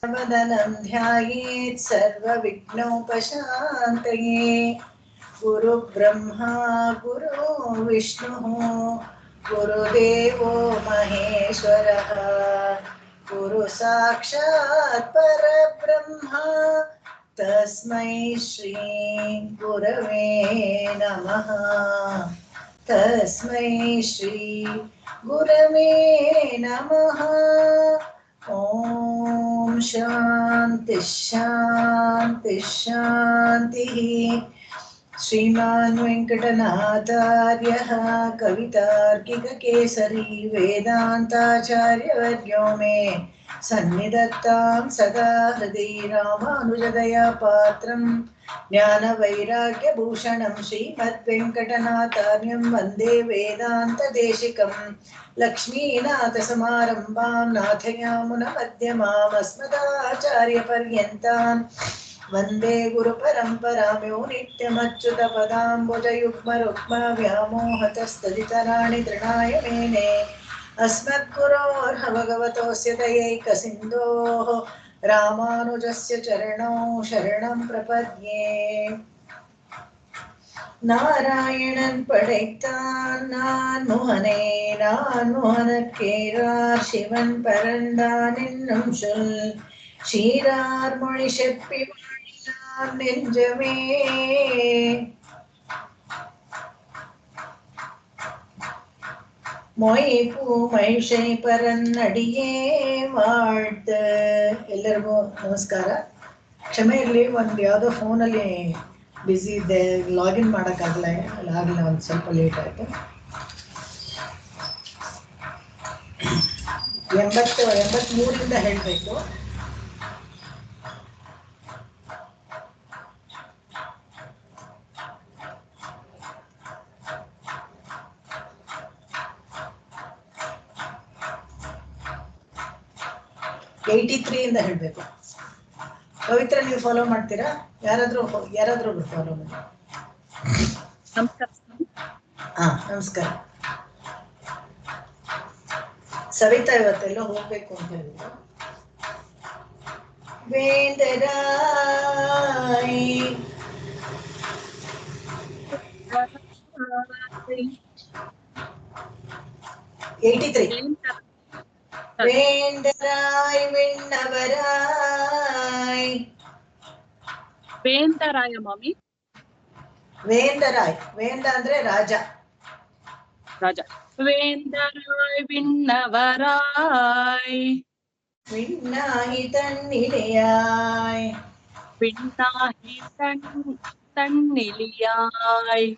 सर्वदनं ध्यायेत् सर्वविघ्नोपशान्तये। गुरुब्रह्मा गुरु विष्णुः गुरुदेवो महेश्वरः गुरु साक्षात् परब्रह्मा तस्मै श्री गुरवे नमः। तस्मै श्री गुरवे नमः। ओम शांति शांति शांतिः। श्रीमान् वेंकटनाथार्यः कवितार्किककेसरी वेदान्ताचार्यवर्यो मे सन्निधत्तां सदा हृदि। रामानुजदया पात्रं ज्ञानवैराग्यभूषणं श्रीमद्वेङ्कटनाथार्यं वन्दे वेदान्तदेशिकम्। लक्ष्मीनाथसमारम्भां नाथयामुनमध्यमाम् अस्मदाचार्यपर्यन्तां वन्दे गुरुपरम्परां। यो नित्यमच्युतपदाम्बुजयुग्मरुक्म व्यामोहतस्तदितराणि तृणाय मेने। अस्मद्गुरोर्भगवतोऽस्य दयैकसिन्धोः रामानुजस्य चरणौ शरणं प्रपद्ये। நாராயணன் படைத்தான் நான் முகனே நான் முகனக்கேரார் சிவன் பரந்தான் என்னும் சொல் சீரார் மொழி செப்பி வாழினார் நெஞ்சமே. மொய் பூ ಮಹಿಷೈ ಪರನ್ನಡಿಯೇ வாழ்த்து. ಎಲ್ಲರಿಗೂ ನಮಸ್ಕಾರ. ಕ್ಷಮೆ ಇರಲಿ, ಒಂದು ಯಾವುದೋ ಫೋನಲ್ಲಿ ಬಿಸಿ ಇದೆ, ಲಾಗಿನ್ ಮಾಡೋಕ್ಕಾಗಲ್ಲ, ಆಗಲಿಲ್ಲ, ಒಂದು ಸ್ವಲ್ಪ ಲೇಟ್ ಆಯಿತು. 83ರಿಂದ ಹೇಳಬೇಕು. ಯಿಂದ ಹೇಳಬೇಕು. ಪವಿತ್ರ, ನೀವು ಫಾಲೋ ಮಾಡ್ತೀರಾ? ಯಾರಾದ್ರೂ ಫಾಲೋ ಮಾಡಿ. ನಮಸ್ಕಾರ. ಸವಿತಾ ಇವತ್ತೆಲ್ಲ ಹೋಗ್ಬೇಕು ಅಂತ ಹೇಳಿದ್ರು. ವೇಂದರಾಯ್ 83. ವೇಂದರಾಯ್ ವಿಣ್ಣವರಾಯ್. ವೇಂದರಾಯ ಮಾಮಿ. ವೇಂದರಾಯ್, ವೇಂದ ಅಂದ್ರೆ ರಾಜ. ರಾಜ. ವೇಂದರಾಯ್ ವಿಣ್ಣವರಾಯ್ விண்ணாகி தன்னிலையாய். விண்ணாகி தன்னிலியாய்.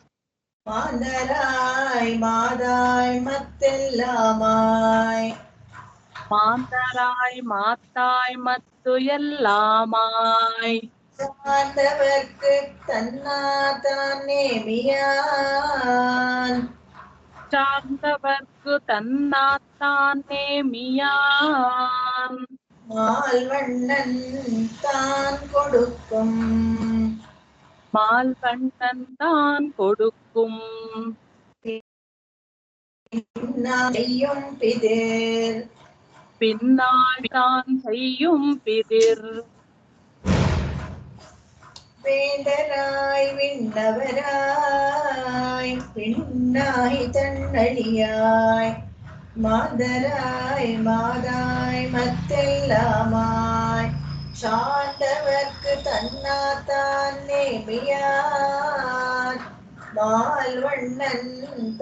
மாந்தராய் மாதாய் மத்தெல்லாமாய். மாந்தராய் மாத்தாய் மத்து எல்லாமாய். சார்ந்தவர்க்கு தன்னாதான் நேமியான். சார்ந்தவர்க்கு தன்னாத்தான் நேமியான். மால்வண்ணன் தான் கொடுக்கும். மால்வண்ணன் தான் கொடுக்கும். செய்யும் பிதிர். பின்னால் தான் செய்யும் பிதிர். வேந்தராய் விண்ணவராய் விண்ணாய் தன்னழியாய். மாதராய் மாதாய் மத்தெல்லாமாய். சார்ந்தவர்க்கு தன்னாத்தான் நேமியான். மால்வண்ணன்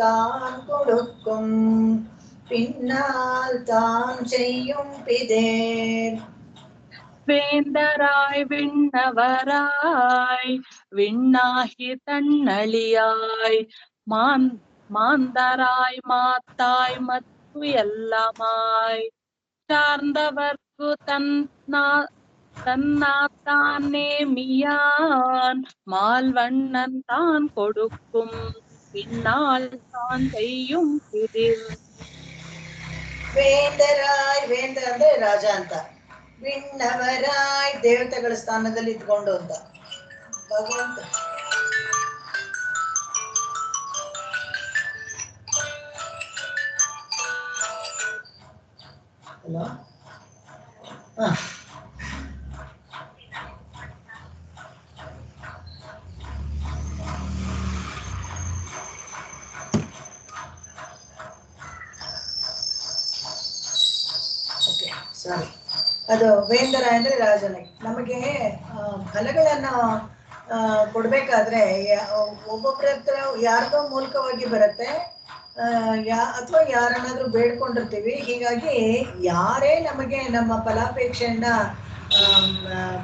தான் கொடுக்கும். பின்னால் தான் செய்யும் பிதேர். வேந்தராய் விண்ணவராய் விண்ணாகி தன்னழியாய். மாந்தராய் மாத்தாய் மத்து எல்லாமாய். சார்ந்தவர்க்கு தன்னாத்தான் நேமியான். மால்வண்ணன் தான் கொடுக்கும். பின்னால் தான் செய்யும் பிதிர். ವೇಂದರಾಯ್, ವೇಂದ್ರ ಅಂದ್ರೆ ರಾಜ ಅಂತ. ವಿಣ್ಣವರಾಯ್ ದೇವತೆಗಳ ಸ್ಥಾನದಲ್ಲಿ ಇದ್ಕೊಂಡು ಅಂತ ಭಗವಂತ. ಸಾರಿ, ಅದು ವೇಂದರ ಅಂದ್ರೆ ರಾಜನಿಗೆ. ನಮಗೆ ಫಲಗಳನ್ನ ಕೊಡ್ಬೇಕಾದ್ರೆ ಒಬ್ಬೊಬ್ಬರ ಹತ್ರ ಯಾರ್ದೋ ಮೂಲಕವಾಗಿ ಬರುತ್ತೆ, ಅಥವಾ ಯಾರನ್ನಾದ್ರೂ ಬೇಡ್ಕೊಂಡಿರ್ತೀವಿ. ಹೀಗಾಗಿ ಯಾರೇ ನಮಗೆ ನಮ್ಮ ಫಲಾಪೇಕ್ಷೆಯನ್ನ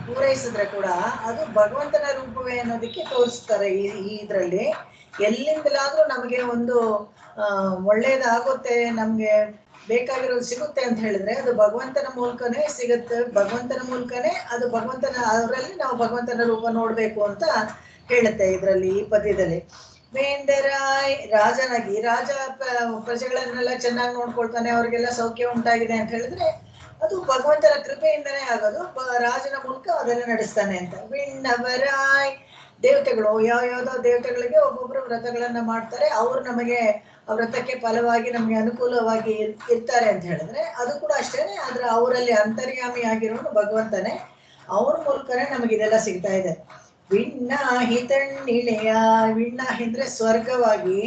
ಪೂರೈಸಿದ್ರೆ ಕೂಡ ಅದು ಭಗವಂತನ ರೂಪವೇ ಅನ್ನೋದಕ್ಕೆ ತೋರಿಸ್ತಾರೆ. ಈ ಇದರಲ್ಲಿ ಎಲ್ಲಿಂದಲಾದ್ರೂ ನಮಗೆ ಒಂದು ಒಳ್ಳೇದಾಗುತ್ತೆ, ನಮ್ಗೆ ಬೇಕಾಗಿರೋದು ಸಿಗುತ್ತೆ ಅಂತ ಹೇಳಿದ್ರೆ ಅದು ಭಗವಂತನ ಮೂಲಕನೇ ಸಿಗುತ್ತೆ. ಭಗವಂತನ ಮೂಲಕನೇ ಅದು ಭಗವಂತನ, ಅದರಲ್ಲಿ ನಾವು ಭಗವಂತನ ರೂಪ ನೋಡ್ಬೇಕು ಅಂತ ಹೇಳುತ್ತೆ ಇದರಲ್ಲಿ, ಈ ಪದ್ಯದಲ್ಲಿ. ವೇಂದರಾಯ್ ರಾಜನಾಗಿ, ರಾಜ ಪ್ರಜೆಗಳನ್ನೆಲ್ಲ ಚೆನ್ನಾಗಿ ನೋಡ್ಕೊಳ್ತಾನೆ, ಅವ್ರಿಗೆಲ್ಲ ಸೌಖ್ಯ ಉಂಟಾಗಿದೆ ಅಂತ ಹೇಳಿದ್ರೆ ಅದು ಭಗವಂತನ ಕೃಪೆಯಿಂದನೇ ಆಗೋದು. ರಾಜನ ಮೂಲಕ ಅದನ್ನ ನಡೆಸ್ತಾನೆ ಅಂತ. ವಿಣ್ಣವರಾಯ್ ದೇವತೆಗಳು, ಯಾವ್ಯಾವ್ದೋ ದೇವತೆಗಳಿಗೆ ಒಬ್ಬೊಬ್ರು ವ್ರತಗಳನ್ನ ಮಾಡ್ತಾರೆ, ಅವ್ರು ನಮಗೆ ವ್ರತಕ್ಕೆ ಫಲವಾಗಿ ನಮ್ಗೆ ಅನುಕೂಲವಾಗಿ ಇರ್ತಾರೆ ಅಂತ ಹೇಳಿದ್ರೆ ಅದು ಕೂಡ ಅಷ್ಟೇನೆ. ಆದ್ರೆ ಅವರಲ್ಲಿ ಅಂತರ್ಯಾಮಿ ಆಗಿರೋನು ಭಗವಂತನೇ, ಅವ್ರ ಮೂಲಕನೇ ನಮಗಿದೆಲ್ಲ ಸಿಗ್ತಾ ಇದೆ. ವಿಣ್ಣಾಹಿ ತಣ್ಣಿಳೆಯ, ವಿಣ್ಣಾಹಿ ಅಂದ್ರೆ ಸ್ವರ್ಗವಾಗಿ,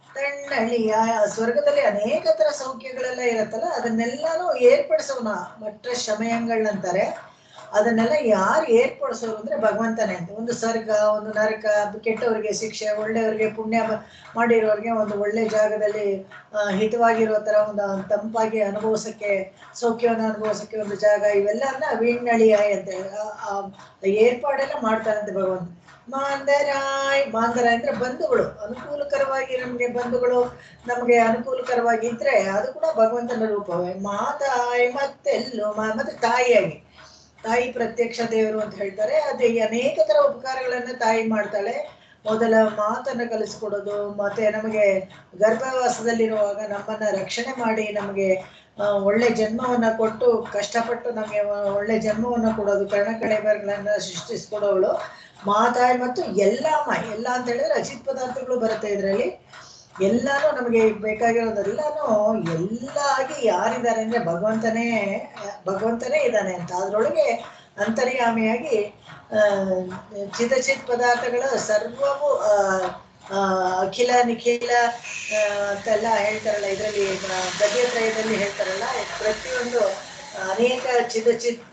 ತಣ್ಣಳಿಯ ಸ್ವರ್ಗದಲ್ಲಿ ಅನೇಕ ತರ ಸೌಖ್ಯಗಳೆಲ್ಲ ಇರತ್ತಲ್ಲ, ಅದನ್ನೆಲ್ಲಾನು ಏರ್ಪಡಿಸೋನ ಮಟ್ಟ ಶಮಯಂಗಳಂತಾರೆ. ಅದನ್ನೆಲ್ಲ ಯಾರು ಏರ್ಪಡಿಸೋರು ಅಂದ್ರೆ ಭಗವಂತನೇ ಅಂತ. ಒಂದು ಸ್ವರ್ಗ, ಒಂದು ನರಕ, ಕೆಟ್ಟವರಿಗೆ ಶಿಕ್ಷೆ, ಒಳ್ಳೆಯವರಿಗೆ ಪುಣ್ಯ ಮಾಡಿರೋರಿಗೆ ಒಂದು ಒಳ್ಳೆ ಜಾಗದಲ್ಲಿ ಹಿತವಾಗಿರೋ ತರ ಒಂದು ತಂಪಾಗಿ ಅನುಭವಿಸಕ್ಕೆ, ಸೌಖ್ಯವನ್ನು ಅನುಭವಿಸಕ್ಕೆ ಒಂದು ಜಾಗ, ಇವೆಲ್ಲ ವೀಣ್ಣಳಿಯ ಅಂತ ಏರ್ಪಾಡೆಲ್ಲ ಮಾಡ್ತಾರಂತೆ ಭಗವಂತ. ಮಾಂದರಾಯ್, ಮಾಂದರಾಯ್ ಅಂದ್ರೆ ಬಂಧುಗಳು, ಅನುಕೂಲಕರವಾಗಿ ನಮ್ಗೆ ಬಂಧುಗಳು ನಮ್ಗೆ ಅನುಕೂಲಕರವಾಗಿ ಇದ್ರೆ ಅದು ಕೂಡ ಭಗವಂತನ ರೂಪವೇ. ಮಾತಾಯ್ ಮತ್ತೆಲ್ಲೋ, ಮತ್ತೆ ತಾಯಿಯಾಗಿ, ತಾಯಿ ಪ್ರತ್ಯಕ್ಷ ದೇವರು ಅಂತ ಹೇಳ್ತಾರೆ. ಅದೇ ಅನೇಕ ತರ ಉಪಕಾರಗಳನ್ನ ತಾಯಿ ಮಾಡ್ತಾಳೆ. ಮೊದಲ ಮಾತನ್ನ ಕಲಿಸ್ಕೊಡೋದು, ಮತ್ತೆ ನಮಗೆ ಗರ್ಭವಾಸದಲ್ಲಿರುವಾಗ ನಮ್ಮನ್ನ ರಕ್ಷಣೆ ಮಾಡಿ ನಮಗೆ ಒಳ್ಳೆ ಜನ್ಮವನ್ನ ಕೊಟ್ಟು, ಕಷ್ಟಪಟ್ಟು ನಮಗೆ ಒಳ್ಳೆ ಜನ್ಮವನ್ನ ಕೊಡೋದು, ಕರ್ಣಕಳೆಬರಗಳನ್ನ ಸೃಷ್ಟಿಸ್ಕೊಡೋಳು ಮಾತಾಯಿ. ಮತ್ತು ಎಲ್ಲಾಮ, ಎಲ್ಲ ಅಂತ ಹೇಳಿದ್ರೆ ಅಚಿತ್ ಪದಾರ್ಥಗಳು ಬರುತ್ತೆ ಇದರಲ್ಲಿ. ಎಲ್ಲಾನು ನಮಗೆ ಬೇಕಾಗಿರೋದೆಲ್ಲಾನು ಎಲ್ಲ ಆಗಿ ಯಾರಿದ್ದಾರೆ ಅಂದ್ರೆ ಭಗವಂತನೇ ಇದ್ದಾನೆ ಅಂತ. ಅದ್ರೊಳಗೆ ಅಂತರ್ಯಾಮಿಯಾಗಿ ಚಿತ್ ಪದಾರ್ಥಗಳು ಸರ್ವವು ಅಖಿಲ ನಿಖಿಲ ಅಂತೆಲ್ಲ ಹೇಳ್ತಾರಲ್ಲ, ಇದರಲ್ಲಿ ಗದ್ಯತ್ರಯದಲ್ಲಿ ಹೇಳ್ತಾರಲ್ಲ, ಪ್ರತಿಯೊಂದು ಅನೇಕ ಚಿತ್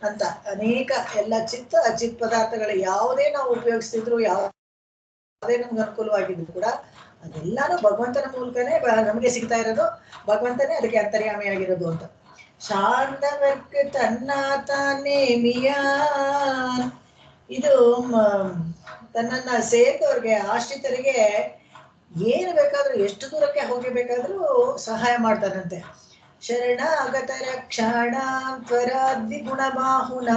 ಅಂತ ಅನೇಕ ಎಲ್ಲ ಚಿತ್ ಅಚಿತ್ ಪದಾರ್ಥಗಳು ಯಾವುದೇ ನಾವು ಉಪಯೋಗಿಸ್ತಿದ್ರು, ಯಾವುದೇ ನಮ್ಗೆ ಅನುಕೂಲವಾಗಿದ್ರು ಕೂಡ ಅದೆಲ್ಲಾನು ಭಗವಂತನ ಮೂಲಕನೇ ನಮಗೆ ಸಿಗ್ತಾ ಇರೋದು. ಭಗವಂತನೇ ಅದಕ್ಕೆ ಅಂತರ್ಯಾಮಿ ಆಗಿರೋದು ಅಂತ. ಶಾಂತವರ್ಗ ತನ್ನ ತಾನೇ ಮಿಯಾನ್, ಇದು ತನ್ನನ್ನ ಸೇರಿದವ್ರಿಗೆ, ಆಶ್ರಿತರಿಗೆ ಏನು ಬೇಕಾದ್ರೂ, ಎಷ್ಟು ದೂರಕ್ಕೆ ಹೋಗಬೇಕಾದ್ರೂ ಸಹಾಯ ಮಾಡ್ತಾನಂತೆ. ಶರಣಾಗತ ರಕ್ಷಾಣ ತ್ವರಾದ್ವಿ ಗುಣಬಾಹುನ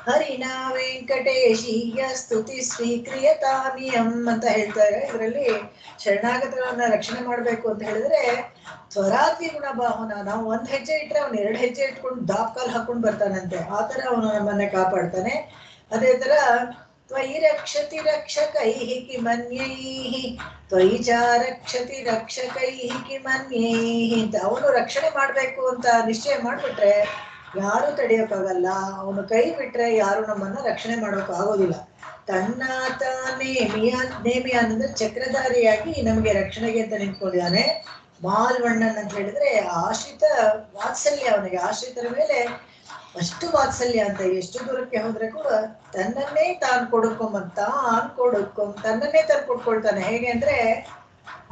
ಹರಿನ ವೆಂಕಟೇಶೀಯ ಸ್ತುತಿ ಸ್ವೀಕ್ರಿಯತಾಮಿಯಂ ಅಂತ ಹೇಳ್ತಾರೆ. ಇದರಲ್ಲಿ ಶರಣಾಗತಗಳನ್ನ ರಕ್ಷಣೆ ಮಾಡ್ಬೇಕು ಅಂತ ಹೇಳಿದ್ರೆ ತ್ವರಾದ್ವಿ ಗುಣಬಾಹುನ, ನಾವು ಒಂದ್ ಹೆಜ್ಜೆ ಇಟ್ರೆ ಅವ್ನು 2 ಹೆಜ್ಜೆ ಇಟ್ಕೊಂಡು ದಾಪ್ಕಾಲ್ ಹಾಕೊಂಡು ಬರ್ತಾನಂತೆ. ಆ ತರ ಅವನು ನಮ್ಮನ್ನೇ ಕಾಪಾಡ್ತಾನೆ. ಅದೇ ತರ ತ್ವಯಿ ರಕ್ಷತಿ ರಕ್ಷಕೈಃ ಕಿಮನ್ಯೈಃ ತ್ವಯಿ ಚ ರಕ್ಷತಿ ರಕ್ಷಕೈಃ ಕಿಮನ್ಯೈಃ ಅಂತ. ಅವನು ರಕ್ಷಣೆ ಮಾಡ್ಬೇಕು ಅಂತ ನಿಶ್ಚಯ ಮಾಡ್ಬಿಟ್ರೆ ಯಾರು ತಡೆಯೋಕ್ಕಾಗಲ್ಲ. ಅವನು ಕೈ ಬಿಟ್ರೆ ಯಾರು ನಮ್ಮನ್ನ ರಕ್ಷಣೆ ಮಾಡೋಕ್ ಆಗೋದಿಲ್ಲ. ತನ್ನ ನೇಮಿಯಾನ್ ಅಂದ್ರೆ ಚಕ್ರಧಾರಿಯಾಗಿ ನಮಗೆ ರಕ್ಷಣೆಗೆ ಅಂತ ನಿಂತ್ಕೊಂಡಿದ್ದಾನೆ. ಮಾಲ್ವಣ್ಣನ್ ಅಂತ ಹೇಳಿದ್ರೆ ಆಶ್ರಿತ ವಾತ್ಸಲ್ಯ, ಅವನಿಗೆ ಆಶ್ರಿತರ ಮೇಲೆ ಅಷ್ಟು ವಾತ್ಸಲ್ಯ ಅಂತ. ಎಷ್ಟು ದೂರಕ್ಕೆ ಹೋದ್ರೆ ಕೂಡ ತನ್ನನ್ನೇ ತಾನು ತನ್ನನ್ನೇ ತಾನು ಕೊಡ್ಕೊಳ್ತಾನೆ. ಹೇಗೆ ಅಂದ್ರೆ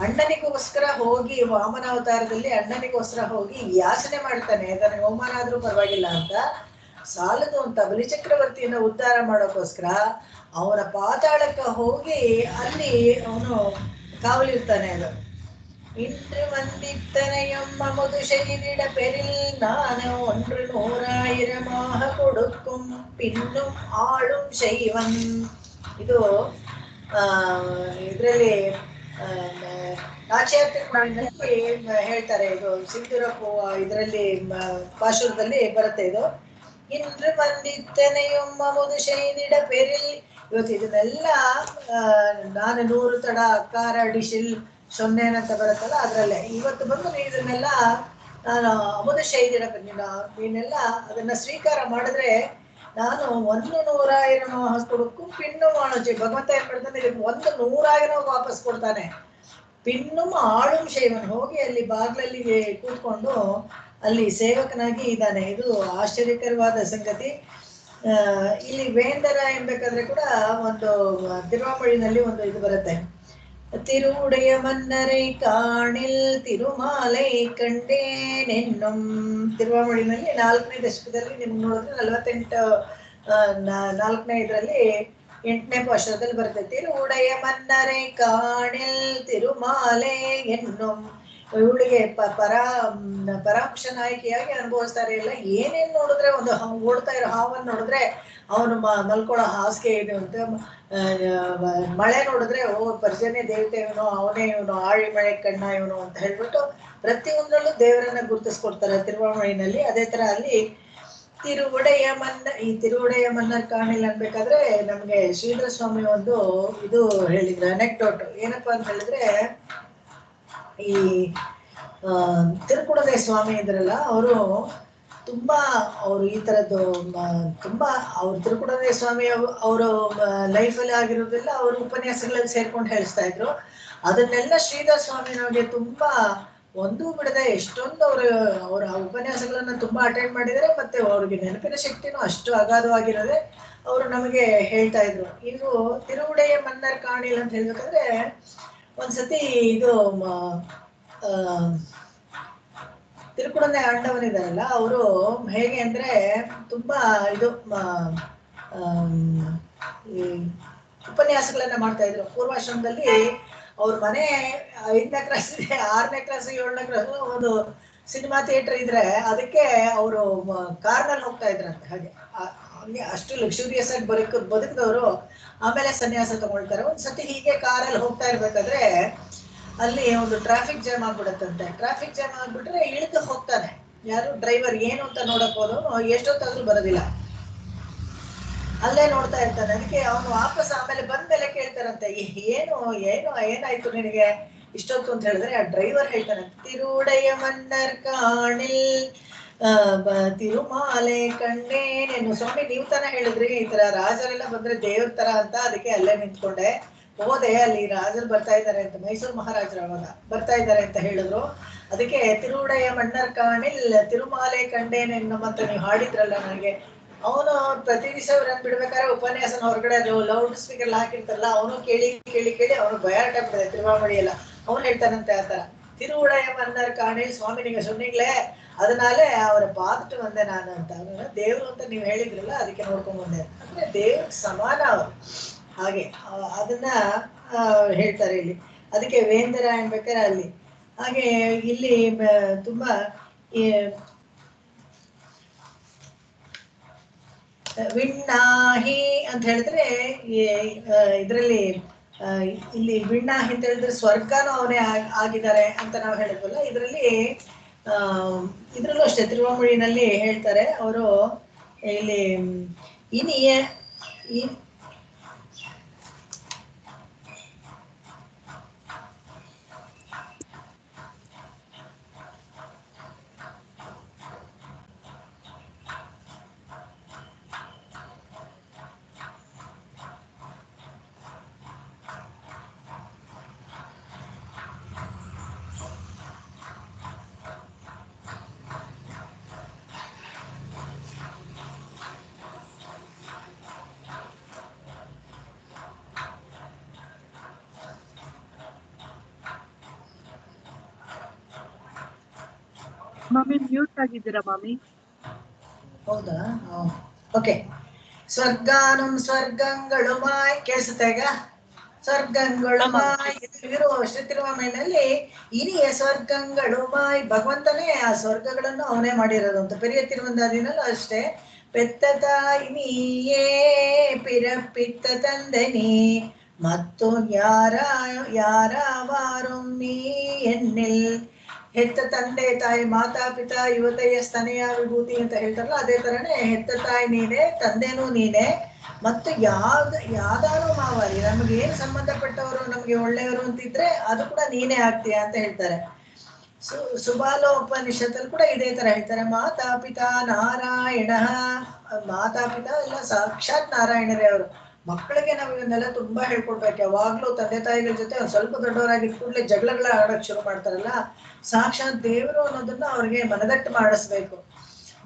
ಅಣ್ಣನಿಗೋಸ್ಕರ ಹೋಗಿ ವಾಮನಾವತಾರದಲ್ಲಿ ಅಣ್ಣನಿಗೋಸ್ಕರ ಹೋಗಿ ಯಾಚನೆ ಮಾಡ್ತಾನೆ, ತನಗೆ ಅವಮಾನ ಆದ್ರೂ ಪರವಾಗಿಲ್ಲ ಅಂತ. ಸಾಲದು ಅಂತ ಬಲಿಚಕ್ರವರ್ತಿಯನ್ನ ಉದ್ಧಾರ ಮಾಡೋಕ್ಕೋಸ್ಕರ ಅವನ ಪಾತಾಳಕ್ಕೆ ಹೋಗಿ ಅಲ್ಲಿ ಅವನು ಕಾವಲಿರ್ತಾನೆ. ಅದು இன்று வந்தித்தனையும் அமுது செய்திட பெரில் நான் 100,000 கொடுக்கும் பின்னும் ಆಳುಂ ಶೈವಂ. ಇದು ಇದರಲ್ಲಿ ನಾಚ್ಯಾರ್ಥದಲ್ಲಿ ಹೇಳ್ತಾರೆ. ಇದು ಸಿಂಧೂರಪ್ಪು ಇದರಲ್ಲಿ ಪಾಶುರದಲ್ಲಿ ಬರುತ್ತೆ. ಇದು ಇಂದ್ರ ಬಂದಿತ್ತನೆಯು ಅಮುದು ಶೈದಿಡ ಪೆರಿಲ್. ಇವತ್ತು ಇದನ್ನೆಲ್ಲ ನಾನು 100 ತಡ ಅಕಾರ ಡಿಶಿಲ್ ಸೊನ್ನೆನ್ ಅಂತ ಬರುತ್ತಲ್ಲ, ಅದ್ರಲ್ಲೇ ಇವತ್ತು ಬಂದು ಇದನ್ನೆಲ್ಲ ನಾನು ಅಮುದ ಶೈದಿಡ ನೀನೆಲ್ಲ ಅದನ್ನ ಸ್ವೀಕಾರ ಮಾಡಿದ್ರೆ ನಾನು 100,000 ಕೊಡಕ್ಕೂ ಪಿನ್ನು ಮಾಡೋಚಿ. ಭಗವಂತ ಏನ್ ಮಾಡ್ತಾನೆ, ಇದಕ್ಕೆ 100,000 ವಾಪಸ್ ಕೊಡ್ತಾನೆ. ಪಿನ್ನು ಆಳುಂ ಶೈವನ್. ಹೋಗಿ ಅಲ್ಲಿ ಬಾಗ್ಲಲ್ಲಿ ಕೂತ್ಕೊಂಡು ಅಲ್ಲಿ ಸೇವಕನಾಗಿ ಇದ್ದಾನೆ. ಇದು ಆಶ್ಚರ್ಯಕರವಾದ ಸಂಗತಿ. ಇಲ್ಲಿ ವೇಂದರ ಎಂಬೇಕಾದ್ರೆ ಕೂಡ ಒಂದು ತಿರುವಾಮೊழிನಲ್ಲಿ ಒಂದು ಇದು ಬರುತ್ತೆ. ತಿರುವುಡೆಯ ಮನ್ನರೈ ಕಾಣಿಲ್ ತಿರುಮಾಲೈ ಕಂಡೇನೆನ್ನುಂ. ತಿರುವಾಮೊழிನಲ್ಲಿ 4ನೇ ದಶಕದಲ್ಲಿ ನಿಮ್ಗೆ ನೋಡಿದ್ರೆ 48 4ನೇ ಇದರಲ್ಲಿ 8ನೇ ಪಾಶದಲ್ಲಿ ಬರುತ್ತೆ. ತಿರುವುಡೆಯ ಮನ್ನರೈ ಕಾಣಿಲ್ ತಿರುಮಾಲೆ ಎನ್ನುಂ. ಇವಳಿಗೆ ಪರಾಂಶ ನಾಯಕಿಯಾಗಿ ಅನುಭವಿಸ್ತಾರೆ. ಇಲ್ಲ ಏನೇನ್ ನೋಡಿದ್ರೆ ಒಂದು ಓಡ್ತಾ ಇರೋ ಹಾವನ್ನು ನೋಡಿದ್ರೆ ಅವನು ಮಲ್ಕೊಳ್ಳೋ ಹಾಸಿಗೆ ಇದು ಅಂತ, ಮಳೆ ನೋಡಿದ್ರೆ ಪರ್ಜನ್ಯ ದೇವತೆ ಇವನು, ಅವನೇ ಇವನು, ಆಳಿ ಮಳೆ ಕಣ್ಣ ಇವನು ಅಂತ ಹೇಳ್ಬಿಟ್ಟು ಪ್ರತಿಯೊಂದರಲ್ಲೂ ದೇವರನ್ನ ಗುರುತಿಸ್ಕೊಡ್ತಾರೆ ತಿರುವಾಮೊழிನಲ್ಲಿ. ಅದೇ ತರ ಅಲ್ಲಿ ತಿರುವುಡೆಯ ಈ ತಿರುವುಡೆಯ ಮನ್ನರ್ ಕಾಣಿಲ್ಲ ಅನ್ಬೇಕಾದ್ರೆ ನಮ್ಗೆ ಶ್ರೀಧರ ಸ್ವಾಮಿ ಒಂದು ಇದು ಹೇಳಿದ್ರು, ಅನೆಕ್ಡೋಟ್. ಏನಪ್ಪಾ ಅಂತ ಹೇಳಿದ್ರೆ, ಈ ತಿರುಕುಡದೆ ಸ್ವಾಮಿ ಇದ್ರಲ್ಲ, ಅವರು ಈ ತರದ್ದು ತುಂಬಾ ಅವ್ರು ತಿರುಕುಡದೆ ಸ್ವಾಮಿ ಅವರು ಲೈಫಲ್ಲಿ ಆಗಿರೋದಿಲ್ಲ, ಅವ್ರ ಉಪನ್ಯಾಸಗಳಲ್ಲಿ ಸೇರ್ಕೊಂಡು ಹೇಳಿಸ್ತಾ ಇದ್ರು. ಅದನ್ನೆಲ್ಲ ಶ್ರೀಧರ ಸ್ವಾಮಿ ನಮಗೆ ತುಂಬಾ ಒಂದೂ ಬಿಡದೆ ಎಷ್ಟೊಂದು ಅವರ ಉಪನ್ಯಾಸಗಳನ್ನ ತುಂಬಾ ಅಟೆಂಡ್ ಮಾಡಿದರೆ, ಮತ್ತೆ ಅವ್ರಿಗೆ ನೆನಪಿನ ಶಕ್ತಿನೂ ಅಷ್ಟು ಅಗಾಧವಾಗಿರೋದೆ ಅವರು ನಮಗೆ ಹೇಳ್ತಾ ಇದ್ರು. ಇದು ತಿರುವುಡೆಯ ಮನ್ನರ್ ಕಾಣಿಲ್ ಅಂತ ಹೇಳ್ಬೇಕಂದ್ರೆ, ಒಂದ್ಸತಿ ಇದು ತಿರುಕುಡದೆ ಆಂಡವನಿದಾರಲ್ಲ, ಅವರು ಹೇಗೆ ಅಂದ್ರೆ ತುಂಬಾ ಇದು ಈ ಉಪನ್ಯಾಸಗಳನ್ನ ಮಾಡ್ತಾ ಇದ್ರು ಪೂರ್ವಾಶ್ರಮದಲ್ಲಿ. ಅವ್ರ ಮನೆ 5ನೇ ಕ್ಲಾಸ್ ಇದೆ, 6ನೇ ಕ್ಲಾಸ್ 7ನೇ ಕ್ಲಾಸ್ ಒಂದು ಸಿನಿಮಾ ಥಿಯೇಟರ್ ಇದ್ರೆ ಅದಕ್ಕೆ ಅವರು ಕಾರ್ನಲ್ಲಿ ಹೋಗ್ತಾ ಇದ್ರಂತೆ. ಹಾಗೆ ಅಷ್ಟು ಲಕ್ಸುರಿಯಸ್ ಆಗಿ ಬದುಕಿದವರು ಆಮೇಲೆ ಸನ್ಯಾಸ ತಗೊಳ್ತಾರೆ. ಒಂದ್ಸತಿ ಹೀಗೆ ಕಾರಲ್ಲಿ ಹೋಗ್ತಾ ಇರ್ಬೇಕಾದ್ರೆ ಅಲ್ಲಿ ಒಂದು ಟ್ರಾಫಿಕ್ ಜಾಮ್ ಆಗ್ಬಿಡತ್ತಂತೆ. ಟ್ರಾಫಿಕ್ ಜಾಮ್ ಆಗ್ಬಿಟ್ರೆ ಇಳಿದು ಹೋಗ್ತಾನೆ ಯಾರು ಡ್ರೈವರ್, ಏನು ಅಂತ ನೋಡಕ್ ಹೋದವನು ಎಷ್ಟೊತ್ತಾದ್ರೂ ಬರೋದಿಲ್ಲ, ಅಲ್ಲೇ ನೋಡ್ತಾ ಇರ್ತಾನೆ. ಅದಕ್ಕೆ ಅವನು ವಾಪಸ್ ಆಮೇಲೆ ಬಂದ್ಮೇಲೆ ಕೇಳ್ತಾರಂತೆ, ಏನಾಯ್ತು ನಿನಗೆ ಇಷ್ಟೊತ್ತು ಅಂತ ಹೇಳಿದ್ರೆ ಆ ಡ್ರೈವರ್ ಹೇಳ್ತಾನೆ, ತಿರುವುಡೆಯ ಮನ್ನರ್ ಕಾಣಿಲ್ ತಿರುಮಾಲೆ ಕಂಡೇನೇನು. ಸ್ವಾಮಿ ನೀವು ತಾನೇ ಹೇಳಿದ್ರಿ ಈ ತರ ರಾಜರೆಲ್ಲ ಬಂದ್ರೆ ದೇವ್ರ ತರ ಅಂತ, ಅದಕ್ಕೆ ಅಲ್ಲೇ ನಿಂತ್ಕೊಂಡೆ ಹೋದೆ. ಅಲ್ಲಿ ರಾಜರು ಬರ್ತಾ ಇದ್ದಾರೆ ಅಂತ, ಮೈಸೂರು ಮಹಾರಾಜರು ಅವಾಗ ಬರ್ತಾ ಇದ್ದಾರೆ ಅಂತ ಹೇಳಿದ್ರು. ಅದಕ್ಕೆ ತಿರುವುಡೆಯ ಮನ್ನರ್ ಕಾಣಿಲ್ ತಿರುಮಾಲೆ ಕಂಡೇನೇನು ಅಂತ ನೀವು ಹಾಡಿದ್ರಲ್ಲ ನನಗೆ. ಅವನು ಪ್ರತಿ ದಿವಸ ಅವ್ರನ್ನ ಬಿಡ್ಬೇಕಾದ್ರೆ ಉಪನ್ಯಾಸನ ಹೊರಗಡೆ ಲೌಡ್ ಸ್ಪೀಕರ್ ಹಾಕಿರ್ತಾರಲ್ಲ, ಅವನು ಕೇಳಿ ಕೇಳಿ ಕೇಳಿ ಅವನು ಭಯಾಟ ಬಿಡ್ತಾರೆ ತಿರುವಾಮೊಳಿ ಎಲ್ಲ. ಅವನು ಹೇಳ್ತಾನಂತೆ ಆ ತರ, ತಿರುವುಡೆಯ ಮನ್ನರ್ ಕಾಣಿಲ್ ಸ್ವಾಮಿ ನಿಮಗೆ ಸೊನ್ನಿಗ್ಲೇ, ಅದನ್ನಾಲೆ ಅವರ ಪಾದಕ್ಕೆ ಬಂದೆ ನಾನು ಅಂತ. ಅವನು ದೇವ್ರು ಅಂತ ನೀವು ಹೇಳಿದ್ರಲ್ಲ, ಅದಕ್ಕೆ ನೋಡ್ಕೊಂಡ್ ಬಂದೆ. ಅಂದ್ರೆ ದೇವ್ರ ಸಮಾನ ಅವರು, ಹಾಗೆ ಅದನ್ನ ಹೇಳ್ತಾರೆ ಇಲ್ಲಿ. ಅದಕ್ಕೆ ವೇಂದರ ಅನ್ಬೇಕಾದ್ರೆ ಅಲ್ಲಿ ಹಾಗೆ ಇಲ್ಲಿ ತುಂಬಾ ವಿಣ್ಣಾಹಿ ಅಂತ ಹೇಳಿದ್ರೆ ಇದರಲ್ಲಿ ಇಲ್ಲಿ ವಿಣ್ಣಾಹಿ ಅಂತ ಹೇಳಿದ್ರೆ ಸ್ವರ್ಗನೂ ಅವನೇ ಆಗಿದ್ದಾರೆ ಅಂತ ನಾವು ಹೇಳಿದ್ವಲ್ಲ. ಇದರಲ್ಲಿ ಇದ್ರಲ್ಲೂ ಅಷ್ಟೇ ತಿರುವಾಮೊழிನಲ್ಲಿ ಹೇಳ್ತಾರೆ ಅವರು ಇಲ್ಲಿ ಇನಿಯ ಮಮ್ಮಿ ಮ್ಯೂಟ್ ಆಗಿದ್ದೀರಾ ಮಮ್ಮಿ? ಹೌದಾ? ಓಕೆ. ಸ್ವರ್ಗಾನಂ ಸ್ವರ್ಗಂಗಳುಮಾಯ್ ಕೇಳಿಸುತ್ತೆ ಈಗ? ಸ್ವರ್ಗಂಗಳುಮಾಯ್ ಇರೋ ಶ್ರೀ ತಿರುವಾಮೊழிನಲ್ಲಿ ಇನಿಯ ಸ್ವರ್ಗಂಗಳುಮಾಯ್, ಭಗವಂತನೇ ಆ ಸ್ವರ್ಗಗಳನ್ನು ಅವನೇ ಮಾಡಿರೋದು ಅಂತ. ಪೆರಿಯ ತಿರುವಂದಾದಿನಲ್ಲೂ ಅಷ್ಟೇ, ಪೆತ್ತ ತಾಯಿ ನೀಯೇ ಪಿರಪಿತ್ತ ತಂದೆ ನೀ ಮತ್ತು ಯಾರವಾರು ನೀ ಎನ್ನಿಲ್. ಹೆತ್ತ ತಂದೆ ತಾಯಿ ಮಾತಾ ಪಿತಾ ಯುವತೆಯ ಸ್ತನೆಯ ವಿಭೂತಿ ಅಂತ ಹೇಳ್ತಾರಲ್ಲ, ಅದೇ ತರನೇ ಹೆತ್ತ ತಾಯಿ ನೀನೆ, ತಂದೆನೂ ನೀನೆ, ಮತ್ತು ಯಾವ್ದಾರು ಮಾವಾರಿ ನಮ್ಗೆ ಏನ್ ಸಂಬಂಧಪಟ್ಟವರು ನಮ್ಗೆ ಒಳ್ಳೆಯವರು ಅಂತಿದ್ರೆ ಅದು ಕೂಡ ನೀನೇ ಆಗ್ತೀಯ ಅಂತ ಹೇಳ್ತಾರೆ. ಸುಬಾಲೋಪನಿಷತ್ತಲ್ಲಿ ಕೂಡ ಇದೇ ತರ ಹೇಳ್ತಾರೆ. ಮಾತಾ ಪಿತಾ ನಾರಾಯಣ, ಮಾತಾ ಪಿತಾ ಎಲ್ಲ ಸಾಕ್ಷಾತ್ ನಾರಾಯಣರೇ ಅವರು. ಮಕ್ಕಳಿಗೆ ನಾವು ಇವನ್ನೆಲ್ಲ ತುಂಬಾ ಹೇಳ್ಕೊಡ್ಬೇಕು. ಯಾವಾಗ್ಲೂ ತಂದೆ ತಾಯಿಗಳ ಜೊತೆ ಒಂದ್ ಸ್ವಲ್ಪ ದೊಡ್ಡವರಾಗಿದ್ದ ಕೂಡಲೇ ಜಗಳಗಳ ಆಡೋಕ್ ಶುರು ಮಾಡ್ತಾರಲ್ಲ, ಸಾಕ್ಷಾತ್ ದೇವರು ಅನ್ನೋದನ್ನ ಅವ್ರಿಗೆ ಮನದಟ್ಟು ಮಾಡಿಸ್ಬೇಕು.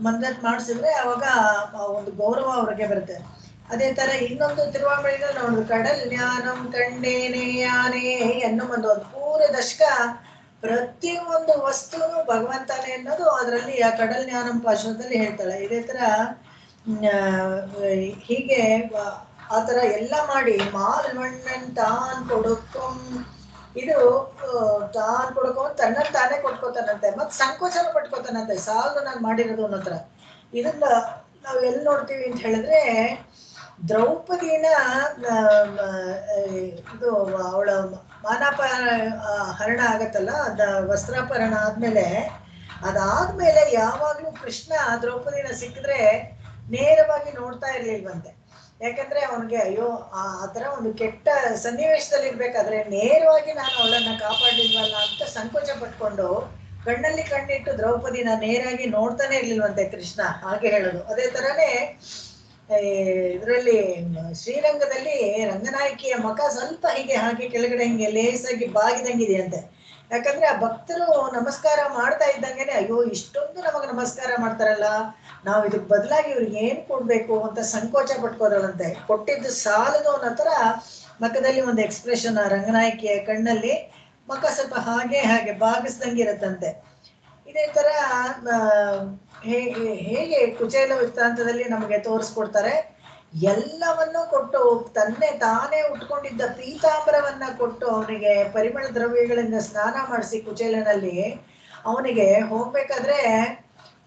ಮನದಟ್ಟು ಮಾಡಿಸಿದ್ರೆ ಅವಾಗ ಒಂದು ಗೌರವ ಅವ್ರಿಗೆ ಬರುತ್ತೆ. ಅದೇ ತರ ಇನ್ನೊಂದು ತಿರುವಾಂಬಳಿನಲ್ಲಿ ನೋಡುದು, ಕಡಲ್ ಜ್ಞಾನಂ ಕಂಡೇನೆ ಯಾನೇ ಅನ್ನೋ ಒಂದು ಪೂರ ದಶಕ ಪ್ರತಿಯೊಂದು ವಸ್ತುನು ಭಗವಂತನೇ ಅನ್ನೋದು ಅದರಲ್ಲಿ ಆ ಕಡಲ್ ಜ್ಞಾನಂ ಪಾಶದಲ್ಲಿ ಹೇಳ್ತಾಳೆ. ಇದೇ ತರ ಹೀಗೆ ಆ ತರ ಎಲ್ಲ ಮಾಡಿ ಮಾಲ್ವಣ್ಣನ್ ತಾನ್ ಕೊಡುಕೊಂ, ಇದು ತಾನ್ ಕೊಡ್ಕೊ ತನ್ನನ್ನು ತಾನೇ ಕೊಟ್ಕೋತಾನಂತೆ, ಮತ್ ಸಂಕೋಚನ ಪಟ್ಕೋತಾನಂತೆ, ಸಾಲು ನಾನು ಮಾಡಿರೋದು ಅನ್ನೋ ತರ. ಇದನ್ನ ನಾವು ಎಲ್ಲಿ ನೋಡ್ತೀವಿ ಅಂತ ಹೇಳಿದ್ರೆ, ದ್ರೌಪದಿನ ಇದು ಅವಳ ಹರಣ ಆಗತ್ತಲ್ಲ, ವಸ್ತ್ರಾಪಹರಣ ಆದ್ಮೇಲೆ, ಅದಾದ್ಮೇಲೆ ಯಾವಾಗ್ಲೂ ಕೃಷ್ಣ ದ್ರೌಪದಿನ ಸಿಕ್ಕಿದ್ರೆ ನೇರವಾಗಿ ನೋಡ್ತಾ ಇರ್ಲಿಲ್ವಂತೆ. ಯಾಕಂದ್ರೆ ಅವನಿಗೆ ಅಯ್ಯೋ ಆ ತರ ಒಂದು ಕೆಟ್ಟ ಸನ್ನಿವೇಶದಲ್ಲಿ ಇರ್ಬೇಕಾದ್ರೆ ನೇರವಾಗಿ ನಾನು ಅವಳನ್ನ ಕಾಪಾಡಿಲ್ವಲ್ಲ ಅಂತ ಸಂಕೋಚ ಪಟ್ಕೊಂಡು ಕಣ್ಣಲ್ಲಿ ಕಣ್ಣಿಟ್ಟು ದ್ರೌಪದಿನ ನೇರಾಗಿ ನೋಡ್ತಾನೆ ಇರ್ಲಿಲ್ವಂತೆ ಕೃಷ್ಣ, ಹಾಗೆ ಹೇಳೋದು. ಅದೇ ತರನೇ ಇದರಲ್ಲಿ ಶ್ರೀರಂಗದಲ್ಲಿ ರಂಗನಾಯಕಿಯ ಮುಖ ಸ್ವಲ್ಪ ಹೀಗೆ ಹಾಗೆ ಕೆಳಗಡೆ ಹಿಂಗೆ ಲೇಸಾಗಿ ಬಾಗಿದಂಗಿದೆಯಂತೆ. ಯಾಕಂದ್ರೆ ಆ ಭಕ್ತರು ನಮಸ್ಕಾರ ಮಾಡ್ತಾ ಇದ್ದಂಗೆನೆ ಅಯ್ಯೋ ಇಷ್ಟೊಂದು ನಮಗ್ ನಮಸ್ಕಾರ ಮಾಡ್ತಾರಲ್ಲ, ನಾವು ಇದಕ್ ಬದಲಾಗಿ ಇವ್ರಿಗೆ ಏನ್ ಕೊಡ್ಬೇಕು ಅಂತ ಸಂಕೋಚ ಪಟ್ಕೋದಳಂತೆ. ಕೊಟ್ಟಿದ್ದು ಸಾಲದು ಅನ್ನೋ ತರ ಮುಖದಲ್ಲಿ ಒಂದು ಎಕ್ಸ್ಪ್ರೆಷನ್, ಆ ರಂಗನಾಯಕಿಯ ಕಣ್ಣಲ್ಲಿ ಮುಖ ಸ್ವಲ್ಪ ಹಾಗೆ ಹಾಗೆ ಬಾಗಿಸ್ದಂಗಿರತ್ತಂತೆ. ಇದೇ ತರ ಹೇಗೆ ಕುಚೇಲ ವೃತ್ತಾಂತದಲ್ಲಿ ನಮಗೆ ತೋರಿಸ್ಕೊಡ್ತಾರೆ, ಎಲ್ಲವನ್ನೂ ಕೊಟ್ಟು ತನ್ನೆ ತಾನೇ ಉಟ್ಕೊಂಡಿದ್ದ ಪೀತಾಂಬರವನ್ನ ಕೊಟ್ಟು ಅವನಿಗೆ ಪರಿಮಳ ದ್ರವ್ಯಗಳಿಂದ ಸ್ನಾನ ಮಾಡಿಸಿ ಕುಚೇಲನಲ್ಲಿ ಅವನಿಗೆ ಹೋಗ್ಬೇಕಾದ್ರೆ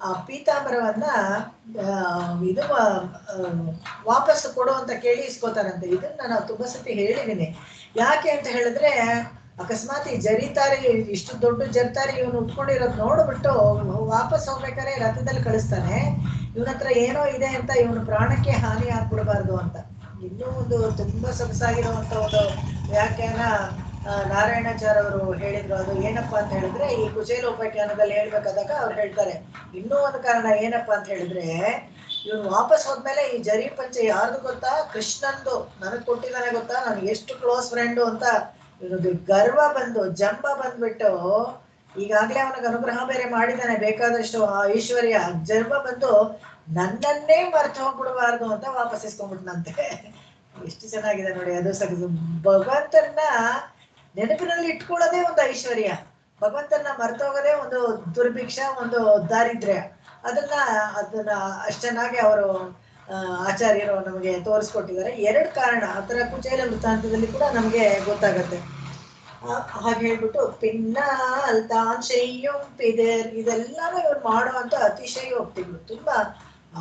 ಆ ಪೀತಾಂಬರವನ್ನ ಇದು ವಾಪಸ್ ಕೊಡು ಅಂತ ಕೇಳಿ ಇಸ್ಕೋತಾರಂತೆ. ಇದನ್ನ ನಾವು ತುಂಬಾ ಸತಿ ಹೇಳಿದೀನಿ. ಯಾಕೆ ಅಂತ ಹೇಳಿದ್ರೆ, ಅಕಸ್ಮಾತ್ ಈ ಜರಿತಾರಿ ಇಷ್ಟು ದೊಡ್ಡ ಜರಿತಾರಿ ಇವನು ಉಟ್ಕೊಂಡಿರೋದು ನೋಡ್ಬಿಟ್ಟು ವಾಪಸ್ ಹೋಗ್ಬೇಕಾದ್ರೆ ರಥದಲ್ಲಿ ಕಳಿಸ್ತಾನೆ, ಇವನ ಹತ್ರ ಏನೋ ಇದೆ ಅಂತ ಇವನು ಪ್ರಾಣಕ್ಕೆ ಹಾನಿ ಆಗ್ಬಿಡ್ಬಾರ್ದು ಅಂತ. ಇನ್ನೂ ಒಂದು ತುಂಬಾ ಸೊಗಸಾಗಿರುವಂತ ಒಂದು ವ್ಯಾಖ್ಯಾನ ನಾರಾಯಣಾಚಾರ್ಯ ಅವರು ಹೇಳಿದ್ರು. ಅದು ಏನಪ್ಪಾ ಅಂತ ಹೇಳಿದ್ರೆ, ಈ ಕುಚೇಲೋಪಾಖ್ಯಾನದಲ್ಲಿ ಹೇಳ್ಬೇಕಾದಾಗ ಅವ್ರು ಹೇಳ್ತಾರೆ, ಇನ್ನೂ ಒಂದು ಕಾರಣ ಏನಪ್ಪಾ ಅಂತ ಹೇಳಿದ್ರೆ, ಇವನು ವಾಪಸ್ ಹೋದ್ಮೇಲೆ ಈ ಜರಿ ಪಂಚೆ ಯಾರ್ದು ಗೊತ್ತಾ, ಕೃಷ್ಣಂದು, ನನಗ್ ಕೊಟ್ಟಿದ್ದಾನೆ ಗೊತ್ತಾ, ನನಗೆ ಎಷ್ಟು ಕ್ಲೋಸ್ ಫ್ರೆಂಡು ಅಂತ ಇವನದು ಗರ್ವ ಬಂದು ಜಂಬ ಬಂದ್ಬಿಟ್ಟು, ಈಗಾಗ್ಲೇ ಅವನಿಗೆ ಅನುಗ್ರಹ ಬೇರೆ ಮಾಡಿದ್ದಾನೆ ಬೇಕಾದಷ್ಟು ಆ ಐಶ್ವರ್ಯ, ಜರ್ವ ಬಂದು ನನ್ನನ್ನೇ ಮರ್ತು ಹೋಗ್ಬಿಡಬಾರ್ದು ಅಂತ ವಾಪಸ್ ಇಸ್ಕೊಂಡ್ಬಿಟ್ನಂತೆ. ಎಷ್ಟು ಚೆನ್ನಾಗಿದೆ ನೋಡಿ. ಅದು ಭಗವಂತನ ನೆನಪಿನಲ್ಲಿ ಇಟ್ಕೊಳ್ಳೋದೇ ಒಂದು ಐಶ್ವರ್ಯ, ಭಗವಂತನ ಮರ್ತೋಗೋದೇ ಒಂದು ದುರ್ಭಿಕ್ಷ, ಒಂದು ದಾರಿದ್ರ್ಯ. ಅದನ್ನ ಅಷ್ಟು ಚೆನ್ನಾಗಿ ಅವರು ಆಚಾರ್ಯರು ನಮಗೆ ತೋರಿಸ್ಕೊಟ್ಟಿದ್ದಾರೆ. ಎರಡು ಕಾರಣ ಅದರ ಕುಚೇಲ ವೃತ್ತಾಂತದಲ್ಲಿ ಕೂಡ ನಮಗೆ ಗೊತ್ತಾಗತ್ತೆ. ಹಾಗೆ ಹೇಳ್ಬಿಟ್ಟು ಪಿನ್ನಾಲ್ ತಾನ್ ಶೆಯ್ಯಂ ಪಿದರ್, ಇದೆಲ್ಲಾನು ಇವ್ರು ಮಾಡುವಂತ ಅತಿಶಯೋಕ್ತಿಗಳು, ತುಂಬಾ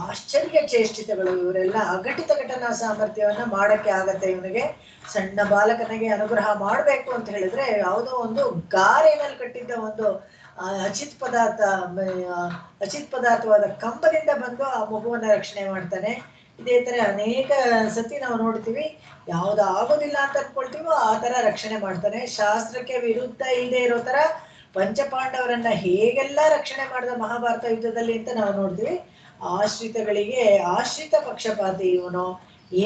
ಆಶ್ಚರ್ಯ ಚೇಷ್ಟಿತಗಳು. ಇವರೆಲ್ಲ ಅಘಟಿತ ಘಟನಾ ಸಾಮರ್ಥ್ಯವನ್ನ ಮಾಡಕ್ಕೆ ಆಗತ್ತೆ ಇವನಿಗೆ. ಸಣ್ಣ ಬಾಲಕನಿಗೆ ಅನುಗ್ರಹ ಮಾಡ್ಬೇಕು ಅಂತ ಹೇಳಿದ್ರೆ ಯಾವುದೋ ಒಂದು ಗಾರೆನಲ್ಲಿ ಕಟ್ಟಿದ್ದ ಒಂದು ಅಚಿತ್ ಪದಾರ್ಥವಾದ ಕಂಬದಿಂದ ಬಂದು ಆ ಮಗುವನ್ನ ರಕ್ಷಣೆ ಮಾಡ್ತಾನೆ. ಇದೇ ತರ ಅನೇಕ ಸತಿ ನಾವು ನೋಡ್ತೀವಿ, ಯಾವ್ದು ಆಗೋದಿಲ್ಲ ಅಂತ ಅನ್ಕೊಳ್ತೀವೋ ಆ ತರ ರಕ್ಷಣೆ ಮಾಡ್ತಾನೆ. ಶಾಸ್ತ್ರಕ್ಕೆ ವಿರುದ್ಧ ಇಲ್ಲದೆ ಇರೋ ತರ ಪಂಚಪಾಂಡವರನ್ನ ಹೇಗೆಲ್ಲ ರಕ್ಷಣೆ ಮಾಡಿದ ಮಹಾಭಾರತ ಯುದ್ಧದಲ್ಲಿ ಅಂತ ನಾವು ನೋಡ್ತೀವಿ. ಆಶ್ರಿತಗಳಿಗೆ ಆಶ್ರಿತ ಪಕ್ಷಪಾತಿ ಇವನು,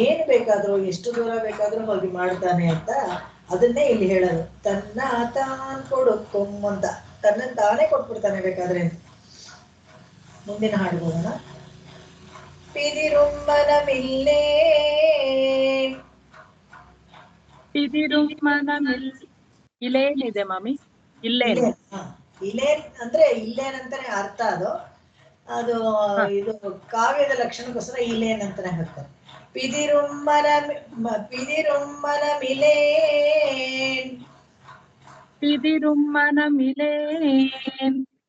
ಏನ್ ಬೇಕಾದ್ರೂ ಎಷ್ಟು ದೂರ ಬೇಕಾದ್ರೂ ಹೋಗಿ ಮಾಡ್ತಾನೆ ಅಂತ ಅದನ್ನೇ ಇಲ್ಲಿ ಹೇಳೋದು. ತನ್ನ ತಾನ್ ಕೊಡುಕೊಂ ಅಂತ, ತನ್ನನ್ನು ತಾನೇ ಕೊಟ್ಬಿಡ್ತಾನೆ ಬೇಕಾದ್ರೆ ಅಂತ. ಮುಂದಿನ ಹಾಡು ಹೋಗೋಣ. ಪಿದಿರುಮ್ಮನಮಿಲ್ಲೇ ಇಲ್ಲೇನಿದೆ ಮಾಮಿ? ಇಲ್ಲೇನ್ ಇಲ್ಲೇನ್ ಅಂದ್ರೆ ಇಲ್ಲೇನಂತಾನೆ ಅರ್ಥ. ಅದು ಇದು ಕಾವ್ಯದ ಲಕ್ಷಣಕ್ಕೋಸ್ಕರ ಇಲ್ಲೇನ್ ಅಂತಾನೆ ಹೇಳ್ತಾರೆ. പിതിരുമ്മനമിലേൻ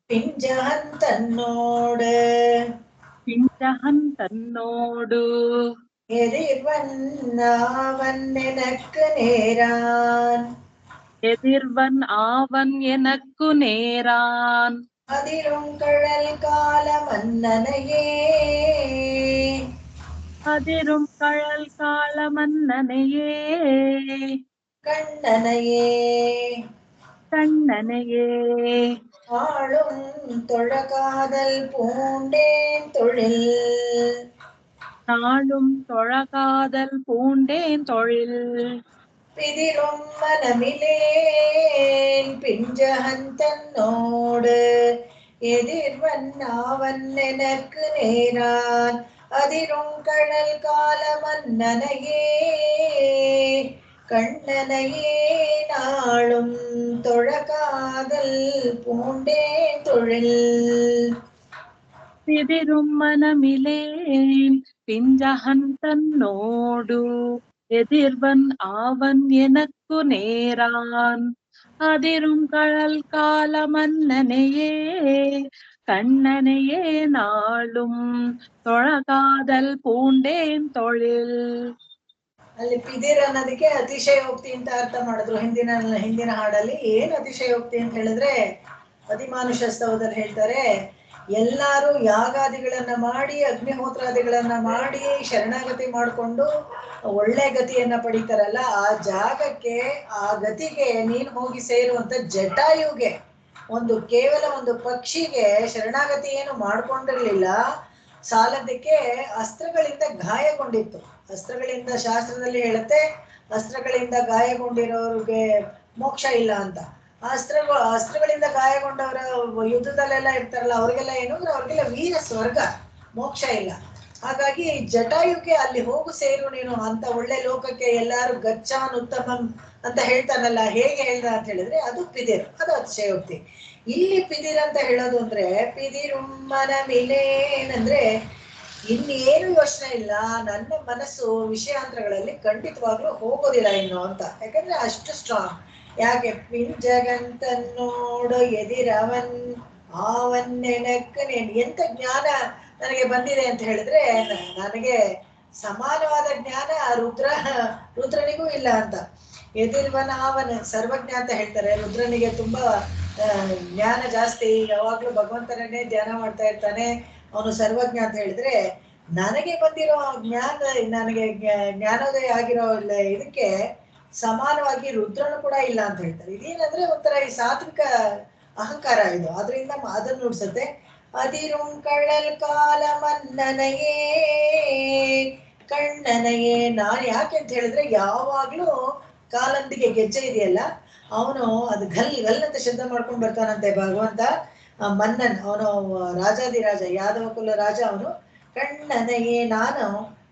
പിഞ്ചഹൻ തന്നോട് എതിർവൻ എനക്ക് നേരാൻ அதிரும் கழல் காலமன்னனையே கண்ணனையே ஆளும் தொழகாதல் பூண்டேன் தொழில் நாளும் தொழகாதல் பூண்டேன் தொழில். பிதிரும் மனமிலேன் பிஞ்சகன் தன்னோடு எதிர்வன் அவன் எனக்கு நேரான் அதிரும் கடல் கால மன்னனையே கண்ணனையே நாளும் தொழகாதல் பூண்டேன் தொழில். பிதிரும் மனமிலேன் பிஞ்சகன் தன்னோடு எதிர்வன் ஆவன் எனக்கு நேரான் அதிரும் கடல் கால மன்னனையே கண்ணனையே நாளும் தொழகாதல் பூண்டேன் தொழில். ಅಲ್ಲಿ ಪಿದಿರ್ ಅನ್ನೋದಕ್ಕೆ ಅತಿಶಯೋಕ್ತಿ ಅಂತ ಅರ್ಥ ಮಾಡಿದ್ರು ಹಿಂದಿನ ಹಾಡಲ್ಲಿ. ಏನು ಅತಿಶಯೋಕ್ತಿ ಅಂತ ಹೇಳಿದ್ರೆ ಅತಿಮಾನುಷ ಸ್ತವದಲ್ಲಿ ಹೇಳ್ತಾರೆ, ಎಲ್ಲಾರು ಯಾಗಾದಿಗಳನ್ನ ಮಾಡಿ ಅಗ್ನಿಹೋತ್ರಾದಿಗಳನ್ನ ಮಾಡಿ ಶರಣಾಗತಿ ಮಾಡಿಕೊಂಡು ಒಳ್ಳೆ ಗತಿಯನ್ನ ಪಡಿತಾರಲ್ಲ, ಆ ಜಾಗಕ್ಕೆ ಆ ಗತಿಗೆ ನೀನ್ ಹೋಗಿ ಸೇರುವಂತ ಜಟಾಯುಗೆ ಕೇವಲ ಒಂದು ಪಕ್ಷಿಗೆ ಶರಣಾಗತಿ ಏನು ಮಾಡ್ಕೊಂಡಿರ್ಲಿಲ್ಲ, ಸಾಲದಕ್ಕೆ ಅಸ್ತ್ರಗಳಿಂದ ಗಾಯಗೊಂಡಿತ್ತು. ಅಸ್ತ್ರಗಳಿಂದ ಶಾಸ್ತ್ರದಲ್ಲಿ ಹೇಳುತ್ತೆ, ಅಸ್ತ್ರಗಳಿಂದ ಗಾಯಗೊಂಡಿರೋರಿಗೆ ಮೋಕ್ಷ ಇಲ್ಲ ಅಂತ. ಅಸ್ತ್ರಗಳಿಂದ ಗಾಯಗೊಂಡವರ ಯುದ್ಧದಲ್ಲೆಲ್ಲ ಇರ್ತಾರಲ್ಲ, ಅವ್ರಿಗೆಲ್ಲ ಏನು ಅಂದ್ರೆ ಅವ್ರಿಗೆಲ್ಲ ವೀರ ಸ್ವರ್ಗ, ಮೋಕ್ಷ ಇಲ್ಲ. ಹಾಗಾಗಿ ಜಟಾಯುಗೆ ಅಲ್ಲಿ ಹೋಗು ಸೇರು ನೀನು ಅಂತ ಒಳ್ಳೆ ಲೋಕಕ್ಕೆ, ಎಲ್ಲಾರು ಗಚ್ಚಾನ್ ಉತ್ತಮಂ ಅಂತ ಹೇಳ್ತಾನಲ್ಲ, ಹೇಗೆ ಹೇಳ್ದ ಅಂತ ಹೇಳಿದ್ರೆ ಅದು ಪಿದಿರ್, ಅದು ಅತಿಶಯೋಕ್ತಿ. ಇಲ್ಲಿ ಪಿದಿರ್ ಅಂತ ಹೇಳೋದು ಅಂದ್ರೆ ಪಿದಿರುಮ್ಮನ ಮಿಲೇನಂದ್ರೆ ಇನ್ನೇನು ಯೋಚನೆ ಇಲ್ಲ, ನನ್ನ ಮನಸ್ಸು ವಿಷಯಾಂತರಗಳಲ್ಲಿ ಖಂಡಿತವಾಗ್ಲೂ ಹೋಗೋದಿಲ್ಲ ಇನ್ನು ಅಂತ. ಯಾಕಂದ್ರೆ ಅಷ್ಟು ಸ್ಟ್ರಾಂಗ್. ಯಾಕೆ ಪಿಂಜಗಂತನ್ನೋಡು ಎದಿರವನ್ ಆವನ್ ನೆನಕ್ಕನೇನು, ಎಂತ ಜ್ಞಾನ ನನಗೆ ಬಂದಿದೆ ಅಂತ ಹೇಳಿದ್ರೆ ನನಗೆ ಸಮಾನವಾದ ಜ್ಞಾನ ರುದ್ರನಿಗೂ ಇಲ್ಲ ಅಂತ. ಎದಿರ್ವನ ಅವನ್ ಸರ್ವಜ್ಞ ಅಂತ ಹೇಳ್ತಾರೆ. ರುದ್ರನಿಗೆ ತುಂಬಾ ಜ್ಞಾನ ಜಾಸ್ತಿ, ಯಾವಾಗ್ಲೂ ಭಗವಂತನನ್ನೇ ಧ್ಯಾನ ಮಾಡ್ತಾ ಇರ್ತಾನೆ, ಅವನು ಸರ್ವಜ್ಞ ಅಂತ ಹೇಳಿದ್ರೆ ನನಗೆ ಬಂದಿರೋ ಜ್ಞಾನ, ನನಗೆ ಜ್ಞಾನೋದಯ ಆಗಿರೋ ಇದಕ್ಕೆ ಸಮಾನವಾಗಿ ರುದ್ರನು ಕೂಡ ಇಲ್ಲ ಅಂತ ಹೇಳ್ತಾರೆ. ಇದೇನಂದ್ರೆ ಒಂಥರ ಈ ಸಾತ್ವಿಕ ಅಹಂಕಾರ ಇದು, ಅದರಿಂದ ಅದನ್ನು ನುಡ್ಸುತ್ತೆ. ಅದಿರುಂ ಕಳ್ಳಲ್ ಕಾಲ ಮನ್ನನೆಯೇ ಕಣ್ಣನೆಯೇ. ನಾನು ಯಾಕೆ ಅಂತ ಹೇಳಿದ್ರೆ ಯಾವಾಗ್ಲೂ ಕಾಲಂದಿಗೆ ಗೆಜ್ಜೆ ಇದೆಯಲ್ಲ, ಅವನು ಅದು ಗಲ್ ಅಂತ ಶಬ್ದ ಮಾಡ್ಕೊಂಡು ಬರ್ತಾನಂತೆ ಭಗವಂತ. ಮನ್ನನ್ ಅವನು ರಾಜಾದಿರಾಜ, ಯಾದವ ಕುಲ ರಾಜ ಅವನು. ಕಣ್ಣನೆಯೇ ನಾನು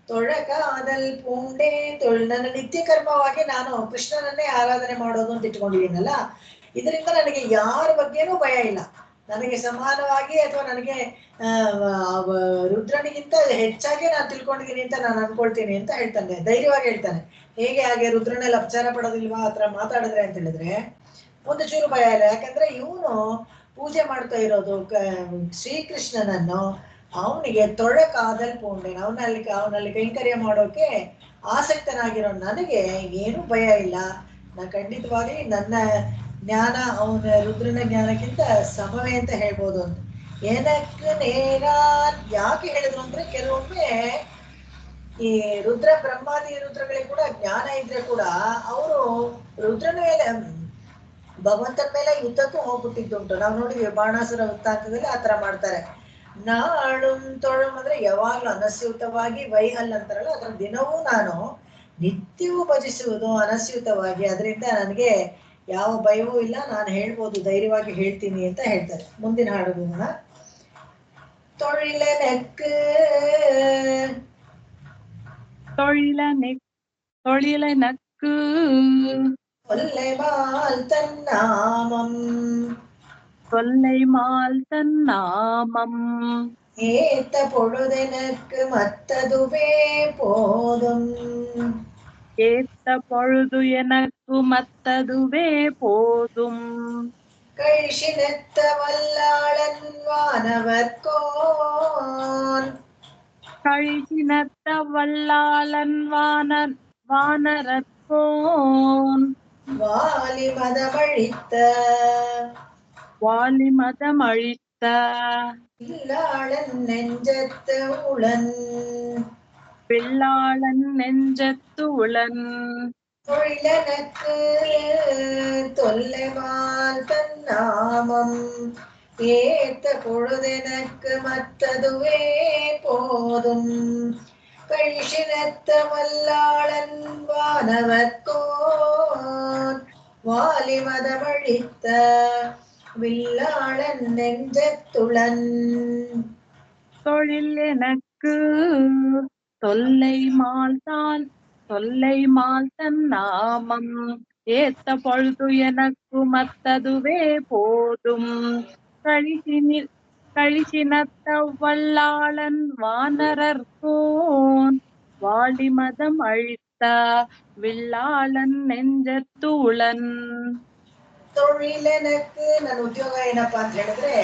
ತೊಳಕಾದಲ್ ಪೂಂಡೆ ನನ್ನ ನಿತ್ಯ ಕರ್ಮವಾಗಿ ನಾನು ಕೃಷ್ಣನನ್ನೇ ಆರಾಧನೆ ಮಾಡೋದು ಅಂತ ಇಟ್ಕೊಂಡಿದ್ದೀನಲ್ಲ, ಇದರಿಂದ ನನಗೆ ಯಾರ ಬಗ್ಗೆನೂ ಭಯ ಇಲ್ಲ. ನನಗೆ ಸಮಾನವಾಗಿ ಅಥವಾ ನನಗೆ ರುದ್ರನಿಗಿಂತ ಹೆಚ್ಚಾಗಿ ನಾನು ತಿಳ್ಕೊಂಡಿದ್ದೀನಿ ಅಂತ ನಾನು ಅನ್ಕೊಳ್ತೀನಿ ಅಂತ ಹೇಳ್ತಾನೆ, ಧೈರ್ಯವಾಗಿ ಹೇಳ್ತಾನೆ. ಹೇಗೆ ಹಾಗೆ ರುದ್ರನಲ್ಲಿ ಅಪಚಾರ ಪಡೋದಿಲ್ವಾ ಆತರ ಮಾತಾಡಿದ್ರೆ ಅಂತ ಹೇಳಿದ್ರೆ ಒಂದು ಚೂರು ಭಯ ಇಲ್ಲ. ಯಾಕಂದ್ರೆ ಇವನು ಪೂಜೆ ಮಾಡ್ತಾ ಇರೋದು ಶ್ರೀಕೃಷ್ಣನನ್ನು, ಅವನಿಗೆ ತೊಳಕಾದಲ್ ಪೂಂಡೆ, ಅವನಲ್ಲಿ ಕೈಂಕರ್ಯ ಮಾಡೋಕೆ ಆಸಕ್ತನಾಗಿರೋ ನನಗೆ ಏನು ಭಯ ಇಲ್ಲ. ನಾ ಖಂಡಿತವಾಗಿ ನನ್ನ ಜ್ಞಾನ ಅವನ ರುದ್ರನ ಜ್ಞಾನಕ್ಕಿಂತ ಸಮವೇ ಅಂತ ಹೇಳ್ಬೋದು ಅಂತ. ಏನಕ್ಕೆ ನೇರ ಯಾಕೆ ಹೇಳಿದ್ರು ಅಂದ್ರೆ ಕೆಲವೊಮ್ಮೆ ಈ ರುದ್ರ ಬ್ರಹ್ಮಾದಿ ರುದ್ರಗಳಿಗೆ ಕೂಡ ಜ್ಞಾನ ಇದ್ರೆ ಕೂಡ ಅವರು ರುದ್ರನ ಮೇಲೆ ಭಗವಂತನ ಮೇಲೆ ಯುದ್ಧಕ್ಕೂ ಹೋಗ್ಬಿಟ್ಟಿದ್ದುಂಟು. ನಾವು ನೋಡಿದ್ವಿ ಬಾಣಾಸುರ ವೃತ್ತಾಂತದಲ್ಲಿ ಆತರ ಮಾಡ್ತಾರೆ. ನಾಳುಂ ತೊಳಂ ಅಂದ್ರೆ ಯಾವಾಗ್ಲೂ ಅನಸ್ಯೂತವಾಗಿ, ವೈಹಲ್ ಅಂತಾರಲ್ಲ ಅದ್ರ ದಿನವೂ ನಾನು ನಿತ್ಯವೂ ಭಜಿಸುವುದು ಅನಸ್ಯೂತವಾಗಿ, ಅದರಿಂದ ನನಗೆ ಯಾವ ಭಯವೂ ಇಲ್ಲ, ನಾನು ಹೇಳ್ಬೋದು, ಧೈರ್ಯವಾಗಿ ಹೇಳ್ತೀನಿ ಅಂತ ಹೇಳ್ತಾರೆ. ಮುಂದಿನ ಹಾಡುಗಳನ್ನ தொழிலனக்கு தொழிலனக்கு கொல்லைமால் தன்னாமம் கொல்லைமால் தன்னாமம் ஏத்த பொழுதெனக்கு மத்ததுவே போதும் ஏத்த பொழுது எனக்கு மத்ததுவே போதும் கழிசினத்த வல்லாளன் வானவர்கோன் கழிசினத்த வல்லாளன் வானரர்கோன் வாலி மதமழித்த இல்லாளன் நெஞ்சத்து உளன் பிள்ளாளன் நெஞ்சத்து உளன் தொழிலனக்கு தொல்லைமால் தன்னாமம் ஏத்த பொழுதெனக்கு மத்ததுவே போதும் கழிசினத்த வல்லாளன் வானவர்கோன் வாலி மதமழித்த வில்லாளன் நெஞ்சத்துளன் தொழில் எனக்கு தொல்லை மால்தான் நாமம் ஏத்த பொழுது எனக்கு மத்ததுவே போதும் கழிசினத்த வல்லாளன் வானரர்கோன் வாலி மதம் அழித்த வில்லாளன் நெஞ்சத்துளன். ತೊಳಿಲ್ எனக்கு ನನ್ನ ಉದ್ಯೋಗ ಏನಪ್ಪಾ ಅಂತ ಹೇಳಿದ್ರೆ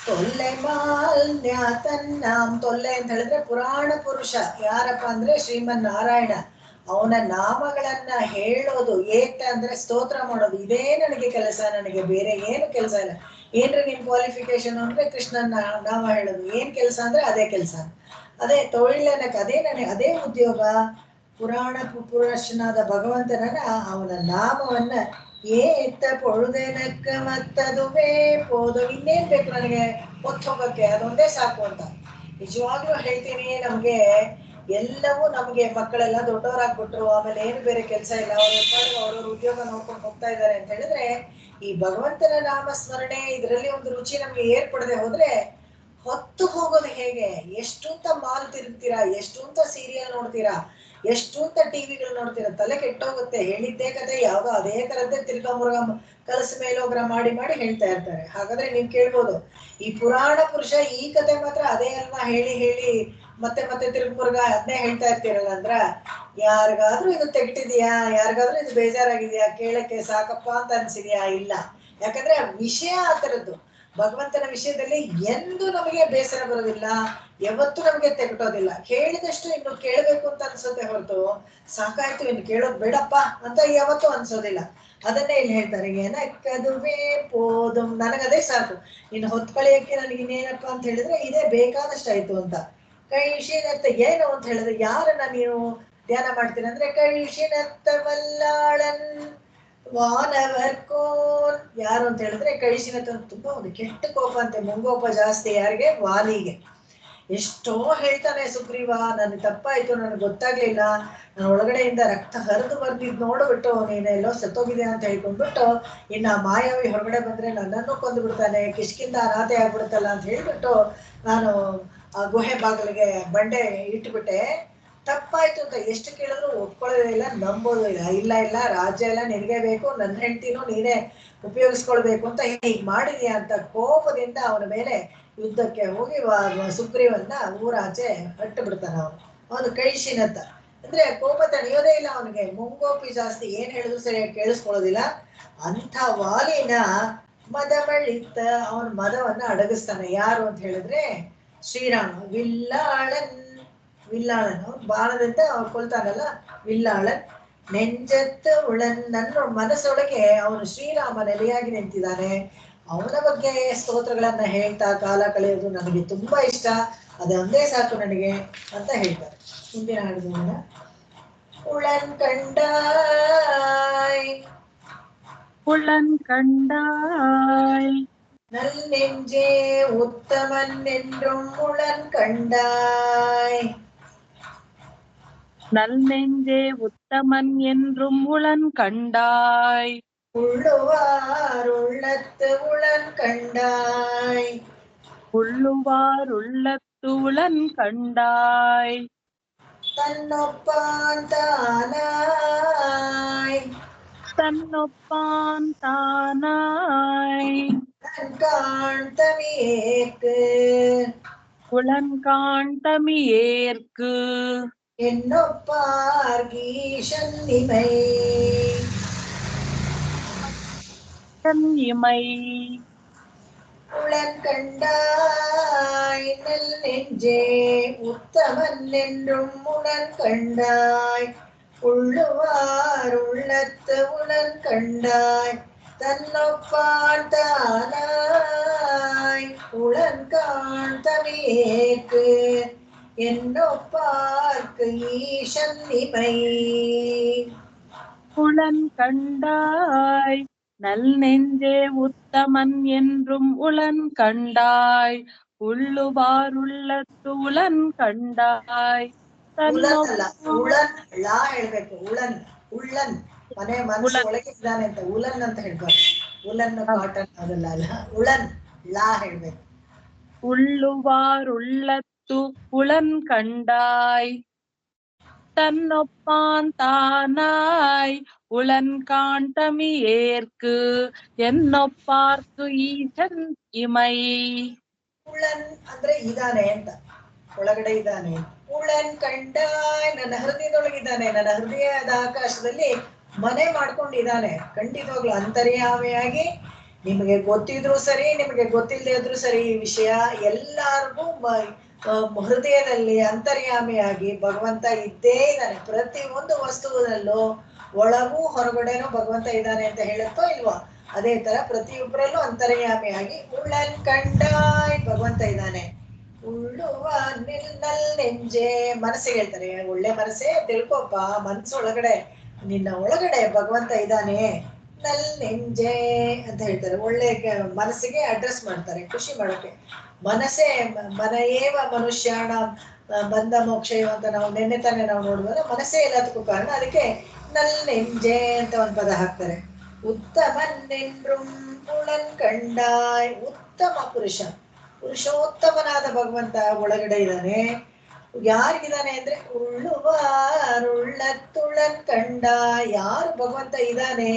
ತೊಲ್ಲೆ ಮಾಲ್ನ್ಯಾತನ್ನಾಂ ತೊಲ್ಲೆ ಅಂತ ಹೇಳಿದ್ರೆ ಪುರಾಣ ಪುರುಷ ಯಾರಪ್ಪ ಅಂದ್ರೆ ಶ್ರೀಮನ್ ನಾರಾಯಣ ಅವನ ನಾಮಗಳನ್ನ ಹೇಳೋದು ಏತ ಅಂದ್ರೆ ಸ್ತೋತ್ರ ಮಾಡೋದು ಇದೇ ನನಗೆ ಕೆಲಸ ನನಗೆ ಬೇರೆ ಏನು ಕೆಲಸ ಇಲ್ಲ ಏನ್ರಿ ನಿಮ್ ಕ್ವಾಲಿಫಿಕೇಶನ್ ಅಂದ್ರೆ ಕೃಷ್ಣನ್ ನಾಮ ಹೇಳೋದು ಏನ್ ಕೆಲಸ ಅಂದ್ರೆ ಅದೇ ಕೆಲಸ ಅದೇ ತೊಳಿಲೆನಕ್ಕೆ ಅದೇ ನನಗೆ ಅದೇ ಉದ್ಯೋಗ ಪುರಾಣ ಪುರುಷನಾದ ಭಗವಂತನನ್ನ ಅವನ ನಾಮವನ್ನ ಏತ ಪೊಳುದೆನಕ್ಕ ಮತ್ತದುವೇ ಪೋದು ಇನ್ನೇನ್ ಬೇಕು ನನಗೆ ಹೊತ್ತು ಹೋಗಕ್ಕೆ ಅದೊಂದೇ ಸಾಕು ಅಂತ ನಿಜವಾಗ್ಲೂ ಹೇಳ್ತೀನಿ ನಮ್ಗೆ ಎಲ್ಲವೂ ನಮ್ಗೆ ಮಕ್ಕಳೆಲ್ಲ ದೊಡ್ಡವರಾಗ್ಬಿಟ್ರು ಆಮೇಲೆ ಏನು ಬೇರೆ ಕೆಲಸ ಇಲ್ಲ ಅವ್ರವ್ರ ಉದ್ಯೋಗ ನೋಡ್ಕೊಂಡು ಹೋಗ್ತಾ ಇದ್ದಾರೆ ಅಂತ ಹೇಳಿದ್ರೆ ಈ ಭಗವಂತನ ನಾಮ ಸ್ಮರಣೆ ಇದರಲ್ಲಿ ಒಂದು ರುಚಿ ನಮ್ಗೆ ಏರ್ಪಡದೆ ಹೋದ್ರೆ ಹೊತ್ತು ಹೋಗೋದು ಹೇಗೆ ಎಷ್ಟು ಅಂತ ಮಾಲ್ ತಿರುಗ್ತೀರಾ ಎಷ್ಟು ಅಂತ ಸೀರಿಯಲ್ ನೋಡ್ತೀರಾ ಎಷ್ಟು ಅಂತ ಟಿವಿಗಳು ನೋಡ್ತೀರಾ ತಲೆ ಕೆಟ್ಟೋಗುತ್ತೆ ಹೇಳಿದ್ದೇ ಕತೆ ಯಾವ್ದೋ ಅದೇ ತರದ್ದೇ ತಿರ್ಗಾಮುರ್ಗ ಕಲಸ ಮೇಲೋಗ್ರ ಮಾಡಿ ಮಾಡಿ ಹೇಳ್ತಾ ಇರ್ತಾರೆ ಹಾಗಾದ್ರೆ ನೀವ್ ಕೇಳ್ಬೋದು ಈ ಪುರಾಣ ಪುರುಷ ಈ ಕತೆ ಮಾತ್ರ ಅದೇ ಅಲ್ವಾ ಹೇಳಿ ಹೇಳಿ ಮತ್ತೆ ಮತ್ತೆ ತಿರುಗುಮುರ್ಗ ಅದನ್ನೇ ಹೇಳ್ತಾ ಇರ್ತೀರಲ್ಲ ಅಂದ್ರ ಯಾರಿಗಾದ್ರೂ ಇದು ತೆಗ್ಟಿದ್ಯಾ ಯಾರಿಗಾದ್ರೂ ಇದು ಬೇಜಾರಾಗಿದ್ಯಾ ಕೇಳಕ್ಕೆ ಸಾಕಪ್ಪ ಅಂತ ಅನ್ಸಿದ್ಯಾ ಇಲ್ಲ ಯಾಕಂದ್ರೆ ಆ ವಿಷಯ ಆ ತರದ್ದು ಭಗವಂತನ ವಿಷಯದಲ್ಲಿ ಎಂದು ನಮಗೆ ಬೇಸರ ಬರೋದಿಲ್ಲ ಯಾವತ್ತೂ ನಮಗೆ ತೆಗಟೋದಿಲ್ಲ ಕೇಳಿದಷ್ಟು ಇನ್ನು ಕೇಳಬೇಕು ಅಂತ ಅನ್ಸುತ್ತೆ ಹೊರತು ಸಾಕಾಯ್ತು ಇನ್ನು ಕೇಳೋದ್ ಬೇಡಪ್ಪ ಅಂತ ಯಾವತ್ತೂ ಅನ್ಸೋದಿಲ್ಲ ಅದನ್ನೇ ಇಲ್ಲಿ ಹೇಳ್ತಾರೆ ಏನಕ್ಕದುವೇ ಪೋದು ನನಗದೇ ಸಾಕು ಇನ್ನು ಹೊತ್ಕಳಿಯಕ್ಕೆ ನನಗೆ ಇನ್ನೇನಪ್ಪ ಅಂತ ಹೇಳಿದ್ರೆ ಇದೇ ಬೇಕಾದಷ್ಟಾಯ್ತು ಅಂತ ಕೈಶಿನತ್ತ ಏನು ಅಂತ ಹೇಳಿದ್ರೆ ಯಾರನ್ನ ನೀವು ಧ್ಯಾನ ಮಾಡ್ತೀರ ಅಂದ್ರೆ ಕೈಶಿನತ್ತ ವಲ್ಲಾಳನ್ ವಾನವರ್ಕೋನ್ ಯಾರು ಅಂತ ಹೇಳಿದ್ರೆ ಕಳಿಸಿನತ್ತ ತುಂಬಾ ಒಂದು ಕೆಟ್ಟ ಕೋಪ ಅಂತೆ ಮುಂಗೋಪ ಜಾಸ್ತಿ ಯಾರಿಗೆ ವಾಲಿಗೆ ಎಷ್ಟೋ ಹೇಳ್ತಾನೆ ಸುಗ್ರೀವ ನನ್ ತಪ್ಪಾಯ್ತು ನನಗೆ ಗೊತ್ತಾಗ್ಲಿಲ್ಲ ನಾನು ಒಳಗಡೆಯಿಂದ ರಕ್ತ ಹರಿದು ಬರ್ದಿದ್ ನೋಡ್ಬಿಟ್ಟು ನೀನೆಲ್ಲೋ ಸತ್ತೋಗಿದ್ಯಾ ಅಂತ ಹೇಳ್ಕೊಂಡ್ಬಿಟ್ಟು ಇನ್ನ ಮಾಯಾವಿ ಹೊರಗಡೆ ಬಂದ್ರೆ ನನ್ನನ್ನು ಕೊಂದು ಬಿಡ್ತಾನೆ ಕಿಷ್ಕಿಂದ ಅನಾಥೆ ಆಗ್ಬಿಡುತ್ತಲ್ಲ ಅಂತ ಹೇಳ್ಬಿಟ್ಟು ನಾನು ಆ ಗುಹೆ ಬಾಗಿಲಿಗೆ ಬಂಡೆ ಇಟ್ಬಿಟ್ಟೆ ತಪ್ಪಾಯ್ತು ಅಂತ ಎಷ್ಟು ಕೇಳಿದ್ರು ಒಪ್ಕೊಳ್ಳೋದೇ ಇಲ್ಲ ನಂಬೋದು ಇಲ್ಲ ಇಲ್ಲ ಇಲ್ಲ ರಾಜ್ಯ ಎಲ್ಲ ನಿನಗೆ ಬೇಕು ನನ್ನ ಹೆಂಡತಿನೂ ನೀನೇ ಉಪಯೋಗಿಸ್ಕೊಳ್ಬೇಕು ಅಂತ ಹೀಗೆ ಮಾಡಿದ್ಯಾ ಅಂತ ಕೋಪದಿಂದ ಅವನ ಮೇಲೆ ಯುದ್ಧಕ್ಕೆ ಹೋಗಿ ಸುಗ್ರೀವನ್ನ ಊರಾಚೆ ಹಟ್ಟು ಬಿಡ್ತಾನ ಅವನು ಕೈಶಿನತ್ತ ಅಂದ್ರೆ ಕೋಪ ತಣಿಯೋದೇ ಇಲ್ಲ ಅವನಿಗೆ ಮುಂಗೋಪಿ ಜಾಸ್ತಿ ಏನ್ ಹೇಳಿದ್ರು ಸರಿಯಾಗಿ ಕೇಳಿಸ್ಕೊಳ್ಳೋದಿಲ್ಲ ಅಂಥ ವಾಲಿನ ಮದಮಳಿತ ಅವನ ಮದವನ್ನ ಅಡಗಿಸ್ತಾನೆ ಯಾರು ಅಂತ ಹೇಳಿದ್ರೆ ಶ್ರೀರಾಮ ವಿಲ್ಲಾಳನ್ ಬಾಣದಂತೆ ಅವ್ರು ಕೊಲ್ತಾನಲ್ಲ ವಿಲ್ಲಾಳನ್ ನೆಂಜತ್ತ ಉಳನ್ ನನ್ನ ಮನಸ್ಸೊಳಗೆ ಅವನು ಶ್ರೀರಾಮ ನೆಲೆಯಾಗಿ ನಿಂತಿದ್ದಾನೆ ಅವನ ಬಗ್ಗೆ ಸ್ತೋತ್ರಗಳನ್ನ ಹೇಳ್ತಾ ಕಾಲ ಕಳೆಯೋದು ನನಗೆ ತುಂಬಾ ಇಷ್ಟ ಅದೊಂದೇ ಸಾಕು ನನಗೆ ಅಂತ ಹೇಳ್ತಾರೆ ಮುಂದಿನ ಹಾಡಿನ ಉಳನ್ ಕಂಡಾಯ್ நல் நெஞ்சே உத்தமன் என்றும் உளன் கண்டாய் நல் நெஞ்சே உத்தமன் என்றும் உளன் கண்டாய் உள்ளுவார் உள்ளத்து உளன் கண்டாய் உள்ளுவார் உள்ளத்து உளன் கண்டாய் தன்னொப்பான் தானாய் தன்னொப்பான் தானாய் தன்காண் தமியேற்கு உளன்காண் தமியேற்கு என்னொப்பார் கீஷன் இமை இமை உளன் கண்டாய் நல் நெஞ்சே உத்தமன் என்றும் உளன் கண்டாய் உள்ளுவார் உள்ளத்து உளன் கண்டாய் தன்னொப்பான் தானாய் உளன் காண் தமியேற்கு என்னொப்பார்க்கு ஈசன் இமை உளன் கண்டாய் நல் நெஞ்சே உத்தமன் என்றும் உளன் கண்டாய் உள்ளுவார் உள்ளத்து உளன் கண்டாய் ಉಳನ್ ಅಲ್ಲ, ತನ್ನೊಪ್ಪ ಉಳನ್ ಲಾ ಹೇಳ್ಬೇಕು. ಉಳನ್ ಉಳ್ಳನ್ ಮನೆ ಮನಸ್ಸು ಒಳಗೆ ಇದ್ದಾನೆ ಅಂತ ಉಲನ್ ಅಂತ ಹೇಳ್ಬಾರ್ದು. ಉಲನ್ ಕಾಟನ್ ಅದಲ್ಲ ಅಲ್ಲ, ಉಳನ್ ಲಾ ಹೇಳ್ಬೇಕು. உள்ளுவாருள்ளத்து உளன் கண்டாய் தன்னொப்பான் தானாய் உளன் காண்டமியேற்கு என்னொப்பார்க்கு ஈசன் இமை. ಉಳನ್ ಅಂದ್ರೆ ಇದಾನೆ ಅಂತ, ಒಳಗಡೆ ಇದ್ದಾನೆ. ಉಳನ್ ಕಂಡಾಯ್, ನನ್ನ ಹೃದಯದೊಳಗಿದ್ದಾನೆ, ನನ್ನ ಹೃದಯದ ಆಕಾಶದಲ್ಲಿ ಮನೆ ಮಾಡ್ಕೊಂಡಿದ್ದಾನೆ. ಖಂಡಿತವಾಗ್ಲು ಅಂತರ್ಯಾಮಿಯಾಗಿ ನಿಮಗೆ ಗೊತ್ತಿದ್ರು ಸರಿ, ನಿಮಗೆ ಗೊತ್ತಿಲ್ಲದೆ ಇದ್ರು ಸರಿ, ಈ ವಿಷಯ ಎಲ್ಲಾರ್ಗೂ ಹೃದಯದಲ್ಲಿ ಅಂತರ್ಯಾಮಿಯಾಗಿ ಭಗವಂತ ಇದ್ದೇ ಇದ್ದಾನೆ. ಪ್ರತಿ ಒಂದು ವಸ್ತುವಿನಲ್ಲೂ ಒಳಗೂ ಹೊರಗಡೆನೂ ಭಗವಂತ ಇದ್ದಾನೆ ಅಂತ ಹೇಳುತ್ತೋ ಇಲ್ವಾ? ಅದೇ ತರ ಪ್ರತಿಯೊಬ್ಬರಲ್ಲೂ ಅಂತರ್ಯಾಮಿಯಾಗಿ ಉಳ್ಳನ್ ಕಂಡಾಯ್ ಭಗವಂತ ಇದ್ದಾನೆ. ಉಳ್ಳುವ ನೆಂಜೆ, ಮನಸ್ಸಿಗೆ ಹೇಳ್ತಾರೆ, ಒಳ್ಳೆ ಮನಸ್ಸೇ ತಿಳ್ಕೊಪ್ಪ, ಮನಸ್ಸೊಳಗಡೆ ನಿನ್ನ ಒಳಗಡೆ ಭಗವಂತ ಇದ್ದಾನೆ. ನೆಂಜೆ ಅಂತ ಹೇಳ್ತಾರೆ. ಒಳ್ಳೆ ಮನಸ್ಸಿಗೆ ಅಡ್ರೆಸ್ ಮಾಡ್ತಾರೆ, ಖುಷಿ ಮಾಡೋಕೆ. ಮನಸ್ಸೇ ಮನಯೇವ ಮನುಷ್ಯಾಣ ಬಂಧ ಮೋಕ್ಷ ಅಂತ ನಾವು ನಿನ್ನೆ ತಾನೇ ನಾವು ನೋಡಿದ್ರೆ ಮನಸ್ಸೇ ಎಲ್ಲದಕ್ಕೂ ಕಾರಣ. ಅದಕ್ಕೆ ನೆಂಜೆ ಅಂತ ಒಂದು ಪದ ಹಾಕ್ತಾರೆ. ಉತ್ತಮನ್ನೆಂದ್ರುಂ ಉಳನ್ ಕಂಡಾಯ್, ಉತ್ತಮ ಪುರುಷ, ಪುರುಷೋತ್ತಮನಾದ ಭಗವಂತ ಒಳಗಡೆ ಇದ್ದಾನೆ. ಯಾರಿಗಿದ್ದಾನೆ ಅಂದ್ರೆ ಉಳ್ಳುವಾರುಳ್ಳತ್ತುಳನ್ ಕಂಡ, ಯಾರು ಭಗವಂತ ಇದ್ದಾನೆ,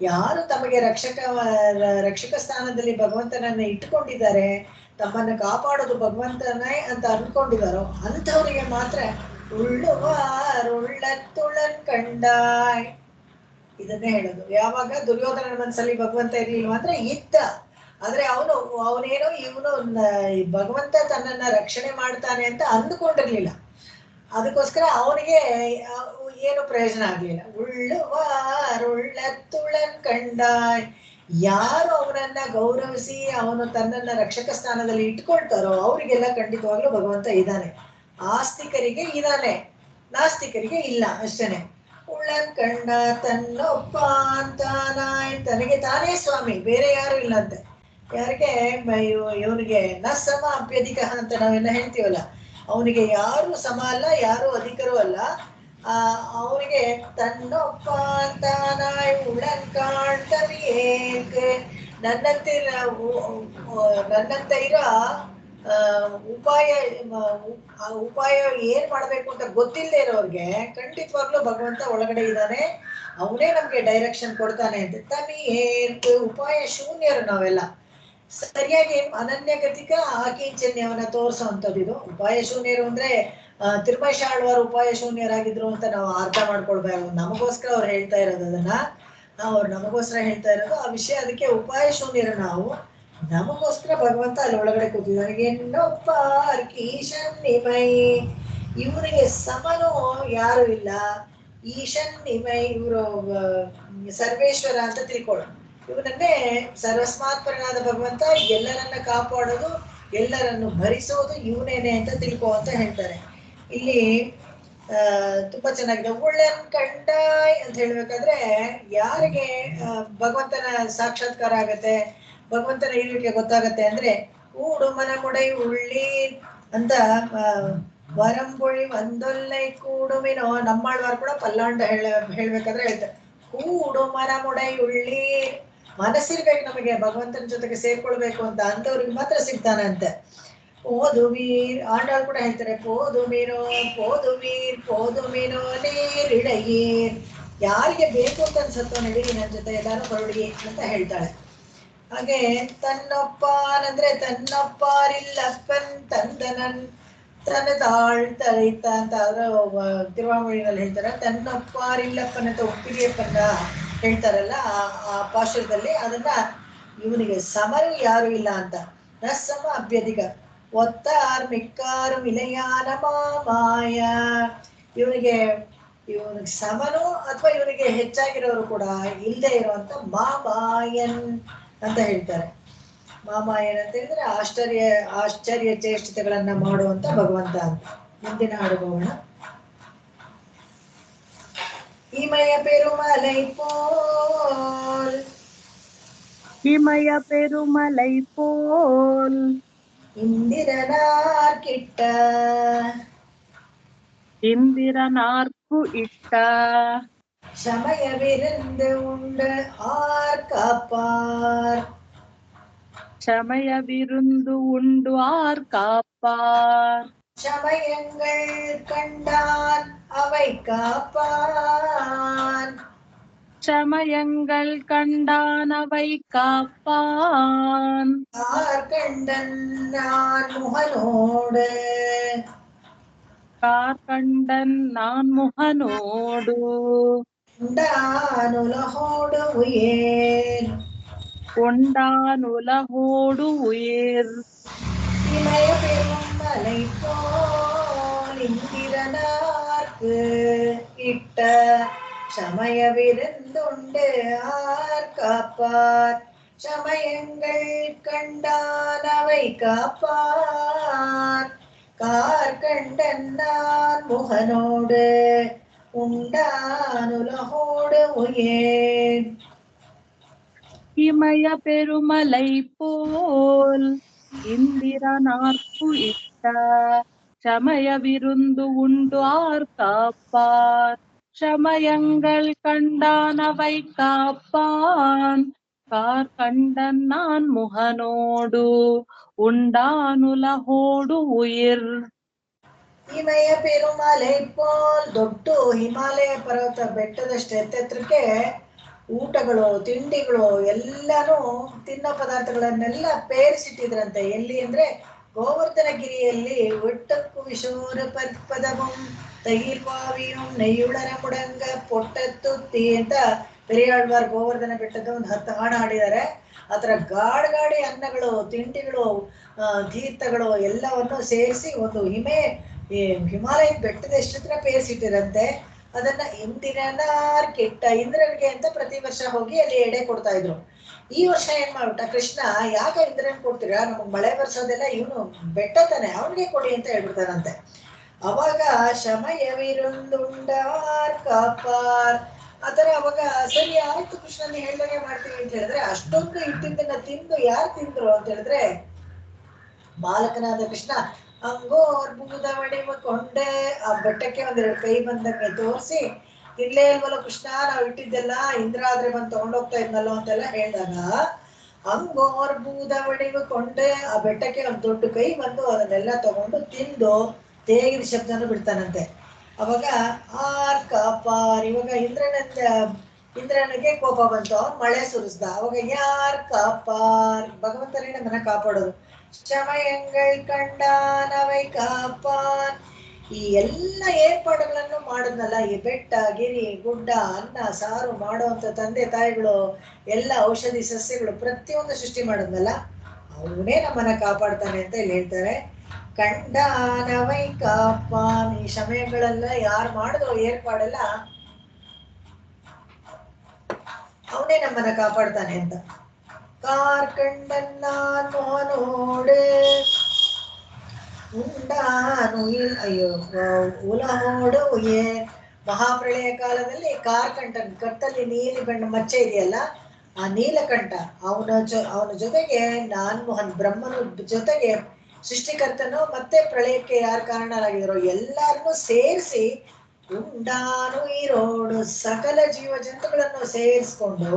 ಯಾರು ತಮಗೆ ರಕ್ಷಕ ಸ್ಥಾನದಲ್ಲಿ ಭಗವಂತನನ್ನ ಇಟ್ಟುಕೊಂಡಿದ್ದಾರೆ, ತಮ್ಮನ್ನ ಕಾಪಾಡೋದು ಭಗವಂತನೇ ಅಂತ ಅನ್ಕೊಂಡಿದಾರೋ ಅಂಥವರಿಗೆ ಮಾತ್ರ ಉಳ್ಳುವಾರುಳ್ಳತ್ತುಳನ್ ಕಂಡಾಯ್ ಇದನ್ನೇ ಹೇಳೋದು. ಯಾವಾಗ ದುರ್ಯೋಧನ ಮನಸ್ಸಲ್ಲಿ ಭಗವಂತ ಇರ್ಲಿಲ್ವ ಅಂದ್ರೆ ಇದ್ದ, ಆದ್ರೆ ಅವನೇನೋ ಇವನು ಭಗವಂತ ತನ್ನನ್ನ ರಕ್ಷಣೆ ಮಾಡ್ತಾನೆ ಅಂತ ಅಂದುಕೊಂಡಿರ್ಲಿಲ್ಲ. ಅದಕ್ಕೋಸ್ಕರ ಅವನಿಗೆ ಏನು ಪ್ರಯೋಜನ ಆಗ್ಲಿಲ್ಲ. ಉಳ್ಳುವಾರುಳ್ಳತ್ತುಳನ್ ಕಂಡಾಯ್, ಯಾರು ಅವನನ್ನ ಗೌರವಿಸಿ ಅವನು ತನ್ನನ್ನ ರಕ್ಷಕ ಸ್ಥಾನದಲ್ಲಿ ಇಟ್ಕೊಳ್ತಾರೋ ಅವರಿಗೆಲ್ಲ ಖಂಡಿತವಾಗ್ಲೂ ಭಗವಂತ ಇದ್ದಾನೆ. ಆಸ್ತಿಕರಿಗೆ ಇದ್ದಾನೆ, ನಾಸ್ತಿಕರಿಗೆ ಇಲ್ಲ, ಅಷ್ಟೇನೆ. ಉಳ್ಳನ್ ಕಂಡ ತನ್ನೊಪ್ಪ ಅಂತಾನಾಯ್, ತನಗೆ ತಾನೇ ಸ್ವಾಮಿ, ಬೇರೆ ಯಾರು ಇಲ್ಲ ಅಂತೆ. ಯಾರಿಗೆ ಇವನಿಗೆ ನ ಸಮ ಅಪ್ಯಧಿಕ ಅಂತ ನಾವೆಲ್ಲ ಹೇಳ್ತೀವಲ್ಲ, ಅವನಿಗೆ ಯಾರು ಸಮ ಅಲ್ಲ, ಯಾರು ಅಧಿಕರೂ ಅಲ್ಲ. ಅವನಿಗೆ ತನ್ನೊಪ್ಪ ಅಂತಾನಾಯ್ ಉಳನ್ ಕಾಣ್ತವಿಯೇಕ್, ನನ್ನಂತೆ ಇರೋ ಉಪಾಯ ಏನ್ ಮಾಡ್ಬೇಕು ಅಂತ ಗೊತ್ತಿಲ್ಲದೆ ಇರೋರ್ಗೆ ಖಂಡಿತವಾಗ್ಲೂ ಭಗವಂತ ಒಳಗಡೆ ಇದ್ದಾನೆ. ಅವನೇ ನಮ್ಗೆ ಡೈರೆಕ್ಷನ್ ಕೊಡ್ತಾನೆ ಅಂತ. ತಮಿಯೇಕ್, ಉಪಾಯ ಶೂನ್ಯರು ನಾವೆಲ್ಲ. ಸರಿಯಾಗಿ ಅನನ್ಯಗತಿಕ ಆಕಿಂಚನ್ಯವನ್ನ ತೋರಿಸೋ ಅಂಥದ್ದು ಇದು. ಉಪಾಯ ಶೂನ್ಯರು ಅಂದ್ರೆ ತಿರುಮೈಶಾಳ್ವಾರು ಉಪಾಯ ಶೂನ್ಯರಾಗಿದ್ರು ಅಂತ ನಾವು ಅರ್ಥ ಮಾಡ್ಕೊಳ್ಬೇಕು. ನಮಗೋಸ್ಕರ ಅವ್ರು ಹೇಳ್ತಾ ಇರೋದು ಅದನ್ನ, ಅವ್ರು ನಮಗೋಸ್ಕರ ಹೇಳ್ತಾ ಇರೋದು ಆ ವಿಷಯ. ಅದಕ್ಕೆ ಉಪಾಯ ಶೂನ್ಯರು ನಾವು, ನಮಗೋಸ್ಕರ ಭಗವಂತ ಅಲ್ಲಿ ಒಳಗಡೆ ಕೂತಿದ್ದಾನೆ. ಇನ್ನೊಬ್ಬ ಈಶನ್ ನಿಮೈ, ಇವನಿಗೆ ಸಮನು ಯಾರು ಇಲ್ಲ. ಈಶನ್ ನಿಮೈ, ಇವರು ಸರ್ವೇಶ್ವರ ಅಂತ ತಿಳ್ಕೊಳ್ಳೋಣ. ಇವನನ್ನೇ ಸರ್ವಸ್ಮಾತ್ಪರನಾದ ಭಗವಂತ, ಎಲ್ಲರನ್ನ ಕಾಪಾಡೋದು, ಎಲ್ಲರನ್ನು ಭರಿಸೋದು ಇವನೇನೆ ಅಂತ ತಿಳ್ಕೊ ಅಂತ ಹೇಳ್ತಾರೆ. ಇಲ್ಲಿ ತುಂಬಾ ಚೆನ್ನಾಗಿದೆ. ಉಳ್ಳನ್ ಕಂಡಾಯ್ ಅಂತ ಹೇಳ್ಬೇಕಾದ್ರೆ ಯಾರಿಗೆ ಭಗವಂತನ ಸಾಕ್ಷಾತ್ಕಾರ ಆಗತ್ತೆ, ಭಗವಂತನ ಇರುವಿಕೆ ಗೊತ್ತಾಗತ್ತೆ ಅಂದ್ರೆ ಕೂಡು ಮನ ಮುಡೈ ಉಳ್ಳಿ ಅಂತ ವರಂಬೊಳಿ ಒಂದೊಲ್ಲೆ ಕೂಡುವಿನೋ, ನಮ್ಮಾಳ್ವಾರು ಕೂಡ ಪಲ್ಲಾಂಡ ಹೇಳ್ಬೇಕಾದ್ರೆ ಹೇಳ್ತಾರೆ, ಕೂಡು ಮನ ಮುಡೈ ಉಳ್ಳಿ, ಮನಸ್ಸಿರ್ಬೇಕು ನಮಗೆ ಭಗವಂತನ ಜೊತೆಗೆ ಸೇರ್ಕೊಳ್ಬೇಕು ಅಂತ, ಅಂಥವ್ರಿಗೆ ಮಾತ್ರ ಸಿಗ್ತಾನಂತೆ. போதுமீர், ஆண்டாள் கூட ಹೇಳ್ತಾರೆ, போதுமீನೋ ನೀರಿಳೆಯೀರ್, ಯಾರಿಗೆ ಬೇಕು ಅಂತ ಅನ್ಸತ್ತೋ ನಡೀರಿ ನನ್ನ ಜೊತೆ ಎಲ್ಲಾರು ಹೊರಡಿ ಅಂತ ಹೇಳ್ತಾಳೆ. ಹಾಗೆ ತನ್ನೊಪ್ಪಾನಂದ್ರೆ ತನ್ನೊಪ್ಪಾರಿಲ್ಲಪ್ಪನ್ ತಂದನನ್ ತನ್ನ ತಾಳ್ತಳಿತ ಅಂತ ಅದರ ತಿರುವಾಮೊழிನಲ್ಲಿ ಹೇಳ್ತಾರೆ. ತನ್ನೊಪ್ಪಾರಿಲ್ಲಪ್ಪನ್ ಅಂತ ಉಪ್ಪಿಗೆಪ್ಪನ್ನ ಹೇಳ್ತಾರಲ್ಲ ಆ ಪಾಶುರದಲ್ಲಿ, ಅದನ್ನ ಇವನಿಗೆ ಸಮರು ಯಾರು ಇಲ್ಲ ಅಂತ. ನಸ್ಸಮ ಅಭ್ಯಧಿಕ ಒತ್ತಾರ್ ಮಿಕ್ಕಾರು ಇಲೆಯಾನ ಮಾಮಾಯ, ಇವನಿಗೆ ಸಮನು ಅಥವಾ ಇವನಿಗೆ ಹೆಚ್ಚಾಗಿರೋರು ಕೂಡ ಇಲ್ಲದೆ ಇರುವಂತ ಮಾಮಾಯನ್ ಅಂತ ಹೇಳ್ತಾರೆ. ಮಾಮಾಯನ್ ಅಂತ ಹೇಳಿದ್ರೆ ಆಶ್ಚರ್ಯ ಚೇಷ್ಟತೆಗಳನ್ನ ಮಾಡುವಂತ ಭಗವಂತ ಅಂತ. ಮುಂದಿನ ಹಾಡು ಹೋಗೋಣ. இமய பெருமலை போல், இமய பெருமலை போல் இந்திரனார் கிட்ட, இந்திரனார்க்கு இட்ட சமயவிருந்து உண்டு ஆர் காப்பார். சமய விருந்து உண்டு ஆர் காப்பார். சமயங்கள் கண்டான் அவை காப்பான். சமயங்கள் கண்டானவை காப்பான். கார்கண்டன் நான் முகனோடு கார்கண்டன் நான் முகனோடு உண்டானுலகோடு உயேன். கொண்டான் உலகோடு உயிர். இமய பெரும் மலை போல் இந்திரனார்க்கு இட்ட சமய விருந்துண்டு ஆர் காப்பார். சமயங்கள் கண்டான் அவை காப்பான். கார்கண்டன் நான் முகனோடு உண்டானுலகோடு உயேன். இமய பெருமலை போல் இந்திரனார்க்கு இட்ட சமய விருந்து உண்டு ஆர் காப்பார். சமயங்கள் கண்டானவை காப்பான். கார்கண்டன் நான் முகனோடு ಉಂಡಾನುಲಹೋಡು ಉಯಿರ್. ಹಿಮಯ ಪೆರುಮಲೆ ಪೋಲ್ ದೊಡ್ಡ ಹಿಮಾಲಯ ಪರ್ವತ ಬೆಟ್ಟದಷ್ಟು ಎತ್ತೆತ್ರಕ್ಕೆ ಊಟಗಳು ತಿಂಡಿಗಳು ಎಲ್ಲಾನು ತಿನ್ನೋ ಪದಾರ್ಥಗಳನ್ನೆಲ್ಲ ಪೇರಿಸಿಟ್ಟಿದ್ರಂತೆ. ಎಲ್ಲಿ ಅಂದ್ರೆ ಗೋವರ್ಧನಗಿರಿಯಲ್ಲಿ ಒಟ್ಟಕ್ಕೂ ವಿಶೋರ ಪದಮಂ ತಗಿರ್ವಾವಿಯಂ ನೆಯ್ಯುಳರ ಮುಡಂಗ ಪೊಟ್ಟತ್ತುತ್ತಿ ಅಂತ ಪೆರಿಯಾಳ್ವಾರ್ ಗೋವರ್ಧನ ಬೆಟ್ಟದ ಒಂದು 10 ಹಾಡು ಹಾಡಿದ್ದಾರೆ. ಆತರ ಗಾಡಿ ಅನ್ನಗಳು ತಿಂಡಿಗಳು ತೀರ್ಥಗಳು ಎಲ್ಲವನ್ನು ಸೇರಿಸಿ ಒಂದು ಹಿಮಾಲಯದ ಬೆಟ್ಟದ ಎಷ್ಟತ್ರ ಪೇರಿಸಿಟ್ಟಿರಂತೆ. ಅದನ್ನ ಇಂದಿರನಾರ್ ಕೆಟ್ಟ ಇಂದ್ರನಿಗೆ ಅಂತ ಪ್ರತಿ ವರ್ಷ ಹೋಗಿ ಅಲ್ಲಿ ಎಡೆ ಕೊಡ್ತಾ ಇದ್ರು. ಈ ವರ್ಷ ಏನ್ ಮಾಡ್ಬಿಟ್ಟ ಕೃಷ್ಣ, ಯಾಕೆ ಇಂದ್ರನ್ ಕೊಡ್ತೀರಾ, ನಮಗ್ ಮಳೆ ಬರ್ಸೋದೆಲ್ಲ ಇವನು ಬೆಟ್ಟ ತಾನೆ, ಅವನಿಗೆ ಕೊಡಿ ಅಂತ ಹೇಳ್ಬಿಡ್ತಾನಂತೆ. ಅವಾಗ ಶಮಯವಿರುಂದುಂಡಾರ್ ಕಾಪಾರ್ ಆತರ ಅವಾಗ ಸರಿ ಆಯ್ತು ಕೃಷ್ಣನ್ ಹೇಳ್ದಂಗೆ ಮಾಡ್ತೀವಿ ಅಂತ ಹೇಳಿದ್ರೆ, ಅಷ್ಟೊಂದು ಇಟ್ಟಿದ್ದನ್ನ ತಿಂದು ಯಾರು ತಿಂದ್ರು ಅಂತ ಹೇಳಿದ್ರೆ ಬಾಲಕನಾದ ಕೃಷ್ಣ ಅಂಗೋರ್ಬೂದ ಕೊಂಡೆ ಆ ಬೆಟ್ಟಕ್ಕೆ 2 ಕೈ ಬಂದಂಗೆ ತೋರಿಸಿ, ಇಲ್ಲೇ ಇಲ್ವಲ್ಲ ಕೃಷ್ಣ ನಾವು ಇಟ್ಟಿದ್ದೆಲ್ಲ ಇಂದ್ರ ಆದ್ರೆ ಬಂದು ತಗೊಂಡೋಗ್ತಾ ಇದ್ನಲ್ಲೋ ಅಂತೆಲ್ಲ ಹೇಳಿದಾಗ ಅಂಗೋರ್ಬೂದ ಕೊಂಡೆ ಆ ಬೆಟ್ಟಕ್ಕೆ ಒಂದು ದೊಡ್ಡ ಕೈ ಬಂದು ಅದನ್ನೆಲ್ಲ ತಗೊಂಡು ತಿಂದು ತೇಗಿದ ಶಬ್ದನು ಬಿಡ್ತಾನಂತೆ. ಅವಾಗ ಆರ್ ಕಾಪಾರ್, ಇವಾಗ ಇಂದ್ರನಿಗೆ ಕೋಪ ಬಂತು, ಅವನ್ ಮಳೆ ಸುರಿಸ್ದ. ಅವಾಗ ಯಾರ್ ಕಾಪಾರ್, ಭಗವಂತನೇ ನಮ್ಮನ್ನ ಕಾಪಾಡೋದು. ಶಮಯಂಗಳ್ ಕಂಡಾನವೈ ಕಾಪಾನ್, ಈ ಎಲ್ಲ ಏರ್ಪಾಡುಗಳನ್ನು ಮಾಡಿದ್ನಲ್ಲ, ಈ ಬೆಟ್ಟ ಗಿರಿ ಗುಡ್ಡ ಅನ್ನ ಸಾರು ಮಾಡುವಂತ ತಂದೆ ತಾಯಿಗಳು ಎಲ್ಲ ಔಷಧಿ ಸಸ್ಯಗಳು ಪ್ರತಿಯೊಂದು ಸೃಷ್ಟಿ ಮಾಡಿದ್ನಲ್ಲ, ಅವನೇ ನಮ್ಮನ್ನ ಕಾಪಾಡ್ತಾನೆ ಅಂತ ಇಲ್ಲಿ ಹೇಳ್ತಾರೆ. ಕಂಡಾನವೈ ಕಾಪಾನ್, ಈ ಸಮಯಗಳೆಲ್ಲ ಯಾರು ಮಾಡಿದ್ರು ಏರ್ಪಾಡೆಲ್ಲ ಅವನೇ ನಮ್ಮನ್ನ ಕಾಪಾಡ್ತಾನೆ ಅಂತ. ಕಾರ್ಕಂಡನ್ ನಾನ್ ಮೋಹನೋಡು ಉಂಡಾನು ಅಯ್ಯೋ ಉಲಹೋಡು ಮಹಾಪ್ರಳಯ ಕಾಲದಲ್ಲಿ ಕಾರ್ಕಂಠನ್ ಕತ್ತಲ್ಲಿ ನೀಲಿ ಬಣ್ಣ ಮಚ್ಚೆ ಇದೆಯಲ್ಲ, ಆ ನೀಲಕಂಠ ಅವನ ಜೊತೆಗೆ ನಾನ್ ಮೋಹನ್ ಬ್ರಹ್ಮನ ಜೊತೆಗೆ ಸೃಷ್ಟಿಕರ್ತನು ಮತ್ತೆ ಪ್ರಳಯಕ್ಕೆ ಯಾರು ಕಾರಣರಾಗಿದ್ರು ಎಲ್ಲಾರನ್ನೂ ಸೇರಿಸಿ ಉಂಡಾನು ಈರೋಡು ಸಕಲ ಜೀವ ಜಂತುಗಳನ್ನು ಸೇರಿಸ್ಕೊಂಡು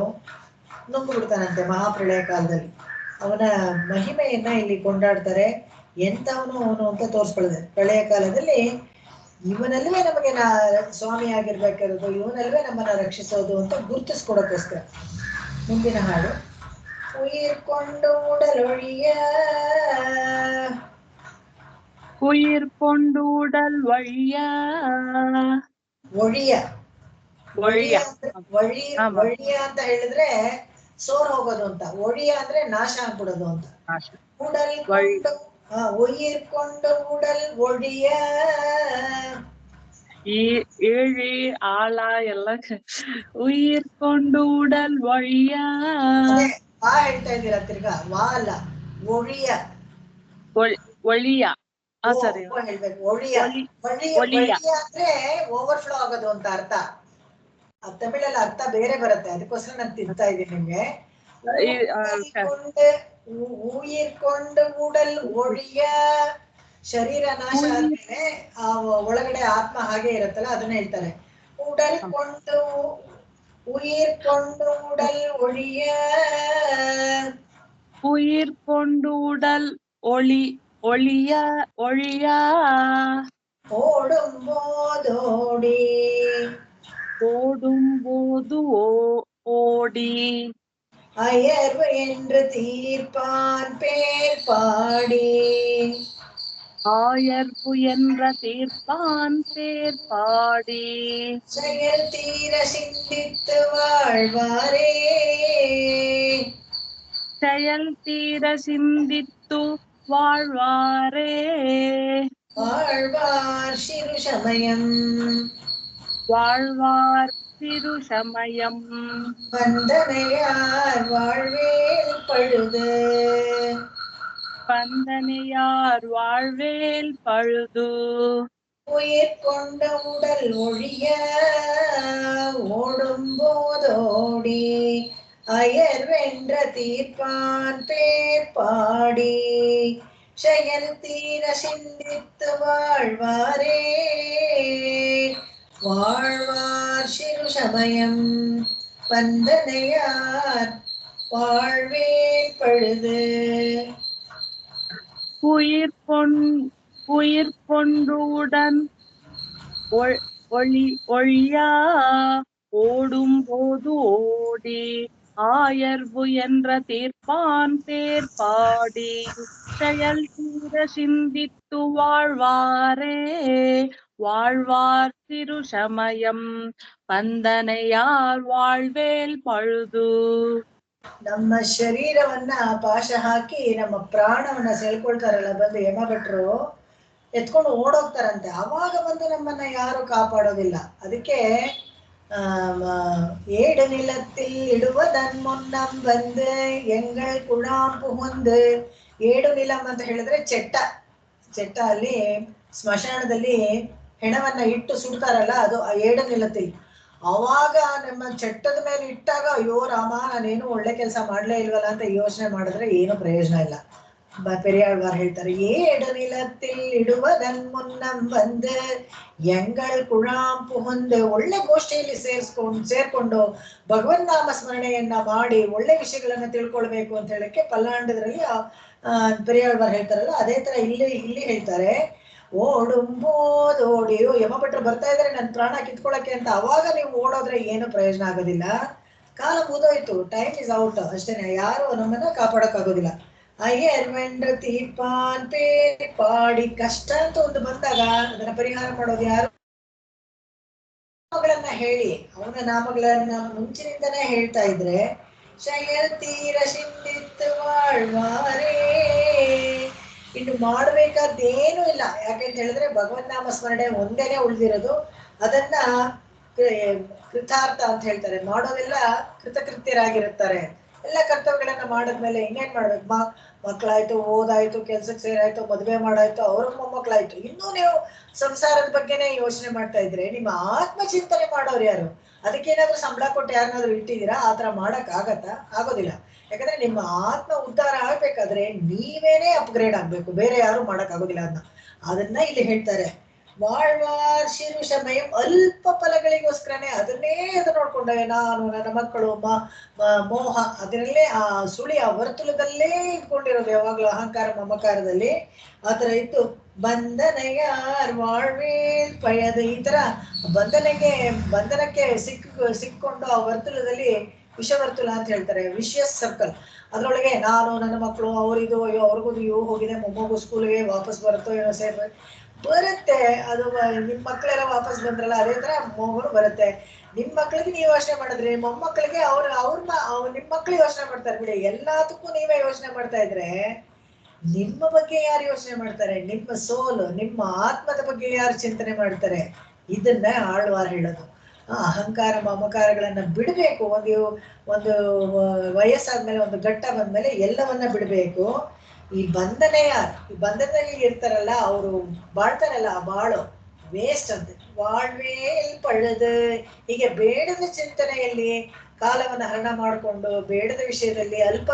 ನುಂಗು ಬಿಡ್ತಾನಂತೆ ಮಹಾಪ್ರಳಯ ಕಾಲದಲ್ಲಿ. ಅವನ ಮಹಿಮೆಯನ್ನ ಇಲ್ಲಿ ಕೊಂಡಾಡ್ತಾರೆ. ಎಂತವನು ಅವನು ಅಂತ ತೋರಿಸ್ಕೊಳ್ಳದೆ, ಪ್ರಳಯ ಕಾಲದಲ್ಲಿ ಇವನಲ್ವೇ ನಮಗೆ ಸ್ವಾಮಿ ಆಗಿರ್ಬೇಕಿರೋದು, ಇವನಲ್ವೇ ನಮ್ಮನ್ನ ರಕ್ಷಿಸೋದು ಅಂತ ಗುರುತಿಸ್ಕೊಡೋಕ್ಕೋಸ್ಕರ. ಮುಂದಿನ ಹಾಡು. ಉಯಿರ್ಕೊಂಡು ಉಡಲೊಳಿಯ ಉಯಿರ್ಕೊಂಡು ಉಡಲ್ ಒಳಿಯ ಒಳಿಯ ಒಳಿಯ ಅಂತ ಹೇಳಿದ್ರೆ ಸೋರ್ ಹೋಗೋದು ಅಂತ, ಒಳಿಯ ಅಂದ್ರೆ ನಾಶ ಆಗ್ಬಿಡೋದು ಅಂತ. ಉಡಲ್ ಉಯಿರ್ಕೊಂಡು ಉಡಲ್ ಒಳಿಯ, ಈ ಏಳಿ ಆಳ ಎಲ್ಲ ಉಯಿರ್ಕೊಂಡು ಉಡಲ್ ಒಳಿಯ. ವಾ ಹೇಳ್ತಾ ಇದ್ದೀರಾ ತಿರ್ಗಾ, ವಾ ಅಲ್ಲ ಒಳಿಯ. ಒಳಿಯ ಸರಿ ಹೇಳ್ಬೇಕು. ಒಳಿಯ ಅಂದ್ರೆ ಓವರ್ಫ್ಲೋ ಆಗೋದು ಅಂತ ಅರ್ಥ. ತಮಿಳಲ್ಲಿ ಅರ್ಥ ಬೇರೆ ಬರುತ್ತೆ, ಅದಕ್ಕೋಸ್ಕರ ನಾನು ತಿಂತಾ ಇದ್ದೀನಿ ನಿಮ್ಗೆ. ಉಯಿರ್ಕೊಂಡು ಉಡಲ್ ಒಳಿಯ ಶರೀರ ನಾಶ ಆದ್ಮೇಲೆ ಆ ಒಳಗಡೆ ಆತ್ಮ ಹಾಗೆ ಇರುತ್ತಲ್ಲ ಅದನ್ನ ಹೇಳ್ತಾರೆ. ಉಡಲ್ ಕೊಂಡು ಉಯಿರ್ ಕೊಂಡು ಉಡಲ್ ಒಳಿಯ உயிர் கொண்டு உடல் ஒளிய ஓடும்போதோடி ஓடும்போது ஓடி அயர்வு என்று தீர்ப்பான் பேர் பாடி ஆயர்பு என்ற தீர்ப்பான் பேர் பாடி செயல் தீர சிந்தித்து வாழ்வாரே செயல் தீர சிந்தித்து வாழ்வாரே வாழ்வார் சிறு சமயம் வாழ்வார் சிறு சமயம் வந்தனையார் வாழ்வேல் பழுது பந்தனையார் வாழ்வேல் பழுது உயிர் கொண்ட உடல் ஒழிய ஓடும் போதோடி அயர்வென்ற தீர்ப்பான் பேர் பாடி செயல் தீர சிந்தித்து வாழ்வாரே வாழ்வார் சிறு சமயம் வந்தனையார் வாழ்வேல் பழுது. உயிர் கொண்டுடன் ஒழியா ஓடும் போது ஓடி ஆயர்வு என்ற தீர்ப்பான் பேர் பாடி செயல் தீர சிந்தித்து வாழ்வாரே வாழ்வார் சிறு சமயம் வந்தனையார் வாழ்வேல் பழுது. ನಮ್ಮ ಶರೀರವನ್ನ ಪಾಶ ಹಾಕಿ ನಮ್ಮ ಪ್ರಾಣವನ್ನ ಸೆಳ್ಕೊಳ್ತಾರಲ್ಲ ಬಂದು ಯಮಭಟ್ರು ಎತ್ಕೊಂಡು ಓಡೋಗ್ತಾರಂತೆ. ಅವಾಗ ಬಂದು ನಮ್ಮನ್ನ ಯಾರು ಕಾಪಾಡೋದಿಲ್ಲ. ಅದಕ್ಕೆ ஏடு நிலத்தில் ಇಡುವುದನ್ ಮುನ್ನಂ ಬಂದು ಎಂಗಳ್ ಕುಳಾಂ ಪುಹುಂದು. ಏಡು ನಿಲಂ ಅಂತ ಹೇಳಿದ್ರೆ ಚೆಟ್ಟ ಅಲ್ಲಿ ಸ್ಮಶಾನದಲ್ಲಿ ಹೆಣವನ್ನ ಇಟ್ಟು ಸುಡ್ತಾರಲ್ಲ ಅದು ಆ ಏಡು ನಿಲത്തിൽ. ಅವಾಗ ನಮ್ಮ ಚಟ್ಟದ ಮೇಲೆ ಇಟ್ಟಾಗ ಅಯ್ಯೋ ರಾಮ ನಾನೇನು ಒಳ್ಳೆ ಕೆಲಸ ಮಾಡ್ಲೇ ಇಲ್ವಲ್ಲ ಅಂತ ಯೋಚನೆ ಮಾಡಿದ್ರೆ ಏನು ಪ್ರಯೋಜನ ಇಲ್ಲ. பெரியாழ்வார் ಹೇಳ್ತಾರೆ ஏடு நிலத்தில் ಇಡುವುದನ್ ಮುನ್ನಂ ಬಂದು ಎಂಗಳ್ ಕುಳಾಂ ಪುಹುಂದು. ಒಳ್ಳೆ ಗೋಷ್ಠಿಯಲ್ಲಿ ಸೇರ್ಕೊಂಡು ಭಗವನ್ ನಾಮ ಸ್ಮರಣೆಯನ್ನ ಮಾಡಿ ಒಳ್ಳೆ ವಿಷಯಗಳನ್ನ ತಿಳ್ಕೊಳ್ಬೇಕು ಅಂತ ಹೇಳಕ್ಕೆ ಪಲ್ಲಾಂಡದ್ರಲ್ಲಿ பெரிಯಾழ்ವಾರ್ ಹೇಳ್ತಾರಲ್ಲ ಅದೇ ತರ ಇಲ್ಲಿ ಹೇಳ್ತಾರೆ ಓಡುಂಬೋದೋಡಿಯೋ ಯಮಭಟ್ರು ಬರ್ತಾ ಇದಾರೆ ನನ್ನ ಪ್ರಾಣ ಕಿತ್ಕೊಳಕ್ಕೆ ಅಂತ. ಅವಾಗ ನೀವು ಓಡೋದ್ರೆ ಏನು ಪ್ರಯೋಜನ ಆಗೋದಿಲ್ಲ. ಕಾಲ ಮುಗಿದೋಯ್ತು, ಟೈಮ್ ಇಸ್ ಔಟ್ ಅಷ್ಟೇನೆ. ಯಾರು ನಮ್ಮನ್ನ ಕಾಪಾಡಕ್ ಆಗೋದಿಲ್ಲ. ಅಯ್ಯರ್ವೆಂಡ್ರ ತೀರ್ಪಾನ್ ಪೇರ್ ಪಾಡಿ. ಕಷ್ಟ ಅಂತ ಒಂದು ಬಂದಾಗ ಅದನ್ನ ಪರಿಹಾರ ಮಾಡೋದು ಯಾರು? ನಾಮಗಳನ್ನ ಹೇಳಿ ಅವನ ನಾಮಗಳನ್ನ ಮುಂಚಿನಿಂದನೇ ಹೇಳ್ತಾ ಇದ್ರೆ ಶಯಲ್ ತೀರ ಸಿಂಧಿತ್ತು வாழ்வாರೇ. ಇನ್ನು ಮಾಡ್ಬೇಕಾದ್ದೇನು ಇಲ್ಲ. ಯಾಕೆಂತ ಹೇಳಿದ್ರೆ ಭಗವನ್ ನಾಮ ಸ್ಮರಣೆ ಒಂದೇನೆ ಉಳಿದಿರೋದು. ಅದನ್ನ ಕೃತಾರ್ಥ ಅಂತ ಹೇಳ್ತಾರೆ. ಮಾಡೋದೆಲ್ಲ ಕೃತಕೃತ್ಯರಾಗಿರುತ್ತಾರೆ. ಎಲ್ಲ ಕರ್ತವ್ಯಗಳನ್ನ ಮಾಡಿದ್ಮೇಲೆ ಇನ್ನೇನ್ ಮಾಡ್ಬೇಕು? ಮಕ್ಕಳಾಯ್ತು, ಓದಾಯ್ತು, ಕೆಲ್ಸಕ್ಕೆ ಸೇರಾಯ್ತು, ಮದುವೆ ಮಾಡಾಯ್ತು, ಅವ್ರ ಮೊಮ್ಮಕ್ಕಳಾಯ್ತು, ಇನ್ನೂ ನೀವು ಸಂಸಾರದ ಬಗ್ಗೆನೇ ಯೋಚನೆ ಮಾಡ್ತಾ ಇದ್ರೆ ನಿಮ್ಮ ಆತ್ಮ ಚಿಂತನೆ ಮಾಡೋರು ಯಾರು? ಅದಕ್ಕೇನಾದ್ರೂ ಸಂಬಳ ಕೊಟ್ಟು ಯಾರನ್ನಾದ್ರೂ ಇಟ್ಟಿದ್ದೀರಾ? ಆತರ ಮಾಡಕ್ ಆಗೋದಿಲ್ಲ. ಯಾಕಂದ್ರೆ ನಿಮ್ಮ ಆತ್ಮ ಉದ್ಧಾರ ಆಗ್ಬೇಕಾದ್ರೆ ನೀವೇನೇ ಅಪ್ಗ್ರೇಡ್ ಆಗ್ಬೇಕು, ಬೇರೆ ಯಾರು ಮಾಡಕ್ ಆಗೋದಿಲ್ಲ. ಅದನ್ನ ಇಲ್ಲಿ ಹೇಳ್ತಾರೆ. வாழ்வார் சிறு சமயம் ಅಲ್ಪ ಫಲಗಳಿಗೋಸ್ಕರನೇ ಅದನ್ನೇ ನೋಡ್ಕೊಂಡವೆ. ನಾನು ನನ್ನ ಮಕ್ಕಳು ಮೋಹ ಅದರಲ್ಲೇ ಆ ಸುಳಿಯ ವರ್ತುಲದಲ್ಲೇ ಇಟ್ಕೊಂಡಿರೋದು ಯಾವಾಗ್ಲೂ ಅಹಂಕಾರ ಮಮಕಾರದಲ್ಲಿ. ಆತರ ಇತ್ತು. ಬಂಧನಯಾರ್ வாழ்வேல் ಪಯದು. ಈ ತರ ಬಂಧನಕ್ಕೆ ಸಿಕ್ಕೊಂಡು ಆ ವರ್ತುಲದಲ್ಲಿ ವಿಷವರ್ತುಲ ಅಂತ ಹೇಳ್ತಾರೆ, ವಿಷಿಯಸ್ ಸರ್ಕಲ್. ಅದ್ರೊಳಗೆ ನಾನು ನನ್ನ ಮಕ್ಕಳು ಅವ್ರಿದು ಅಯ್ಯೋ ಅವ್ರಿಗೂ ಹೋಗಿದೆ, ಮೊಮ್ಮಗು ಸ್ಕೂಲ್ಗೆ ವಾಪಸ್ ಬರುತ್ತೋ ಏನೋ ಬರುತ್ತೆ. ಅದು ನಿಮ್ ಮಕ್ಳೆಲ್ಲ ವಾಪಸ್ ಬಂದ್ರಲ್ಲ ಅದೇ ತರ ಮೊಮ್ಮಗು ಬರುತ್ತೆ. ನಿಮ್ ಮಕ್ಳಿಗೆ ನೀವು ಯೋಚನೆ ಮಾಡಿದ್ರಿ, ಮೊಮ್ಮಕ್ಕಳಿಗೆ ನಿಮ್ ಮಕ್ಳು ಯೋಚನೆ ಮಾಡ್ತಾರೆ ಬಿಡಿ. ಎಲ್ಲದಕ್ಕೂ ನೀವೇ ಯೋಚನೆ ಮಾಡ್ತಾ ಇದ್ರೆ ನಿಮ್ಮ ಬಗ್ಗೆ ಯಾರು ಯೋಚನೆ ಮಾಡ್ತಾರೆ? ನಿಮ್ಮ ಸೋಲು, ನಿಮ್ಮ ಆತ್ಮದ ಬಗ್ಗೆ ಯಾರು ಚಿಂತನೆ ಮಾಡ್ತಾರೆ? ಇದನ್ನ ಆಳ್ವಾರ್ ಹೇಳೋದು. ಅಹಂಕಾರ ಮಮಕಾರಗಳನ್ನ ಬಿಡ್ಬೇಕು. ಒಂದು ವಯಸ್ಸಾದ್ಮೇಲೆ, ಒಂದು ಘಟ್ಟ ಬಂದ್ಮೇಲೆ ಎಲ್ಲವನ್ನ ಬಿಡ್ಬೇಕು. ಈ ಬಂಧನದಲ್ಲಿ ಇರ್ತಾರಲ್ಲ ಅವರು ಬಾಳ್ತಾರಲ್ಲ, ಆ ಬಾಳು ವೇಸ್ಟ್ ಅಂತ. வாழ்வேல் ಪழுದು. ಹೀಗೆ ಬೇಡದ ಚಿಂತನೆಯಲ್ಲಿ ಕಾಲವನ್ನು ಹರಣ ಮಾಡಿಕೊಂಡು ಬೇಡದ ವಿಷಯದಲ್ಲಿ ಅಲ್ಪ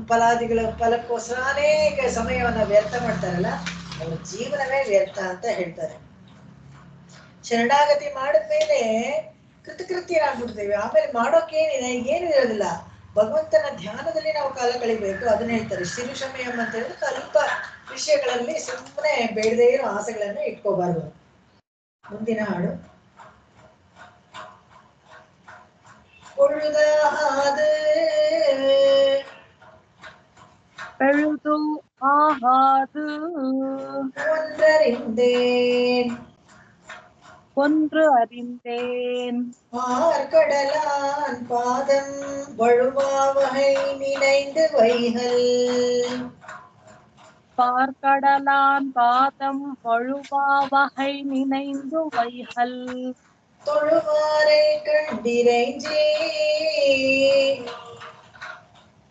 ಫಲಾದಿಗಳ ಫಲಕ್ಕೋಸ್ಕರನೇ ಸಮಯವನ್ನ ವ್ಯರ್ಥ ಮಾಡ್ತಾರಲ್ಲ, ಅವ್ರ ಜೀವನವೇ ವ್ಯರ್ಥ ಅಂತ ಹೇಳ್ತಾರೆ. ಶರಣಾಗತಿ ಮಾಡಿದ್ಮೇಲೆ ಕೃತಕೃತ್ಯರಾಗ್ಬಿಡ್ತೇವೆ. ಆಮೇಲೆ ಮಾಡೋಕೇನಿದೆ, ಏನು ಇರೋದಿಲ್ಲ. ಭಗವಂತನ ಧ್ಯಾನದಲ್ಲಿ ನಾವು ಕಾಲ ಕಳಿಬೇಕು. ಅದನ್ನ ಹೇಳ್ತಾರೆ ಶಿರುಷಮಯಂ ಅಂತ ಹೇಳಿದ್ರೆ ಸ್ವಲ್ಪ ವಿಷಯಗಳಲ್ಲಿ ಸುಮ್ಮನೆ ಬೇಡದೇ ಇರೋ ಆಸೆಗಳನ್ನ ಇಟ್ಕೋಬಾರ್ದು. ಮುಂದಿನ ಹಾಡು. பொழுதாது எழுது ஆகாது ஒன்றறிந்தேன் ஒன்று அறிந்தேன் பார்க்கடலான் பாதம் வழுவாவகை நினைந்து வைகள் பார்க்கடலான் பாதம் வழுவாவகை நினைந்து வைகள் தொழுவாரை கண்டிரைஞ்சே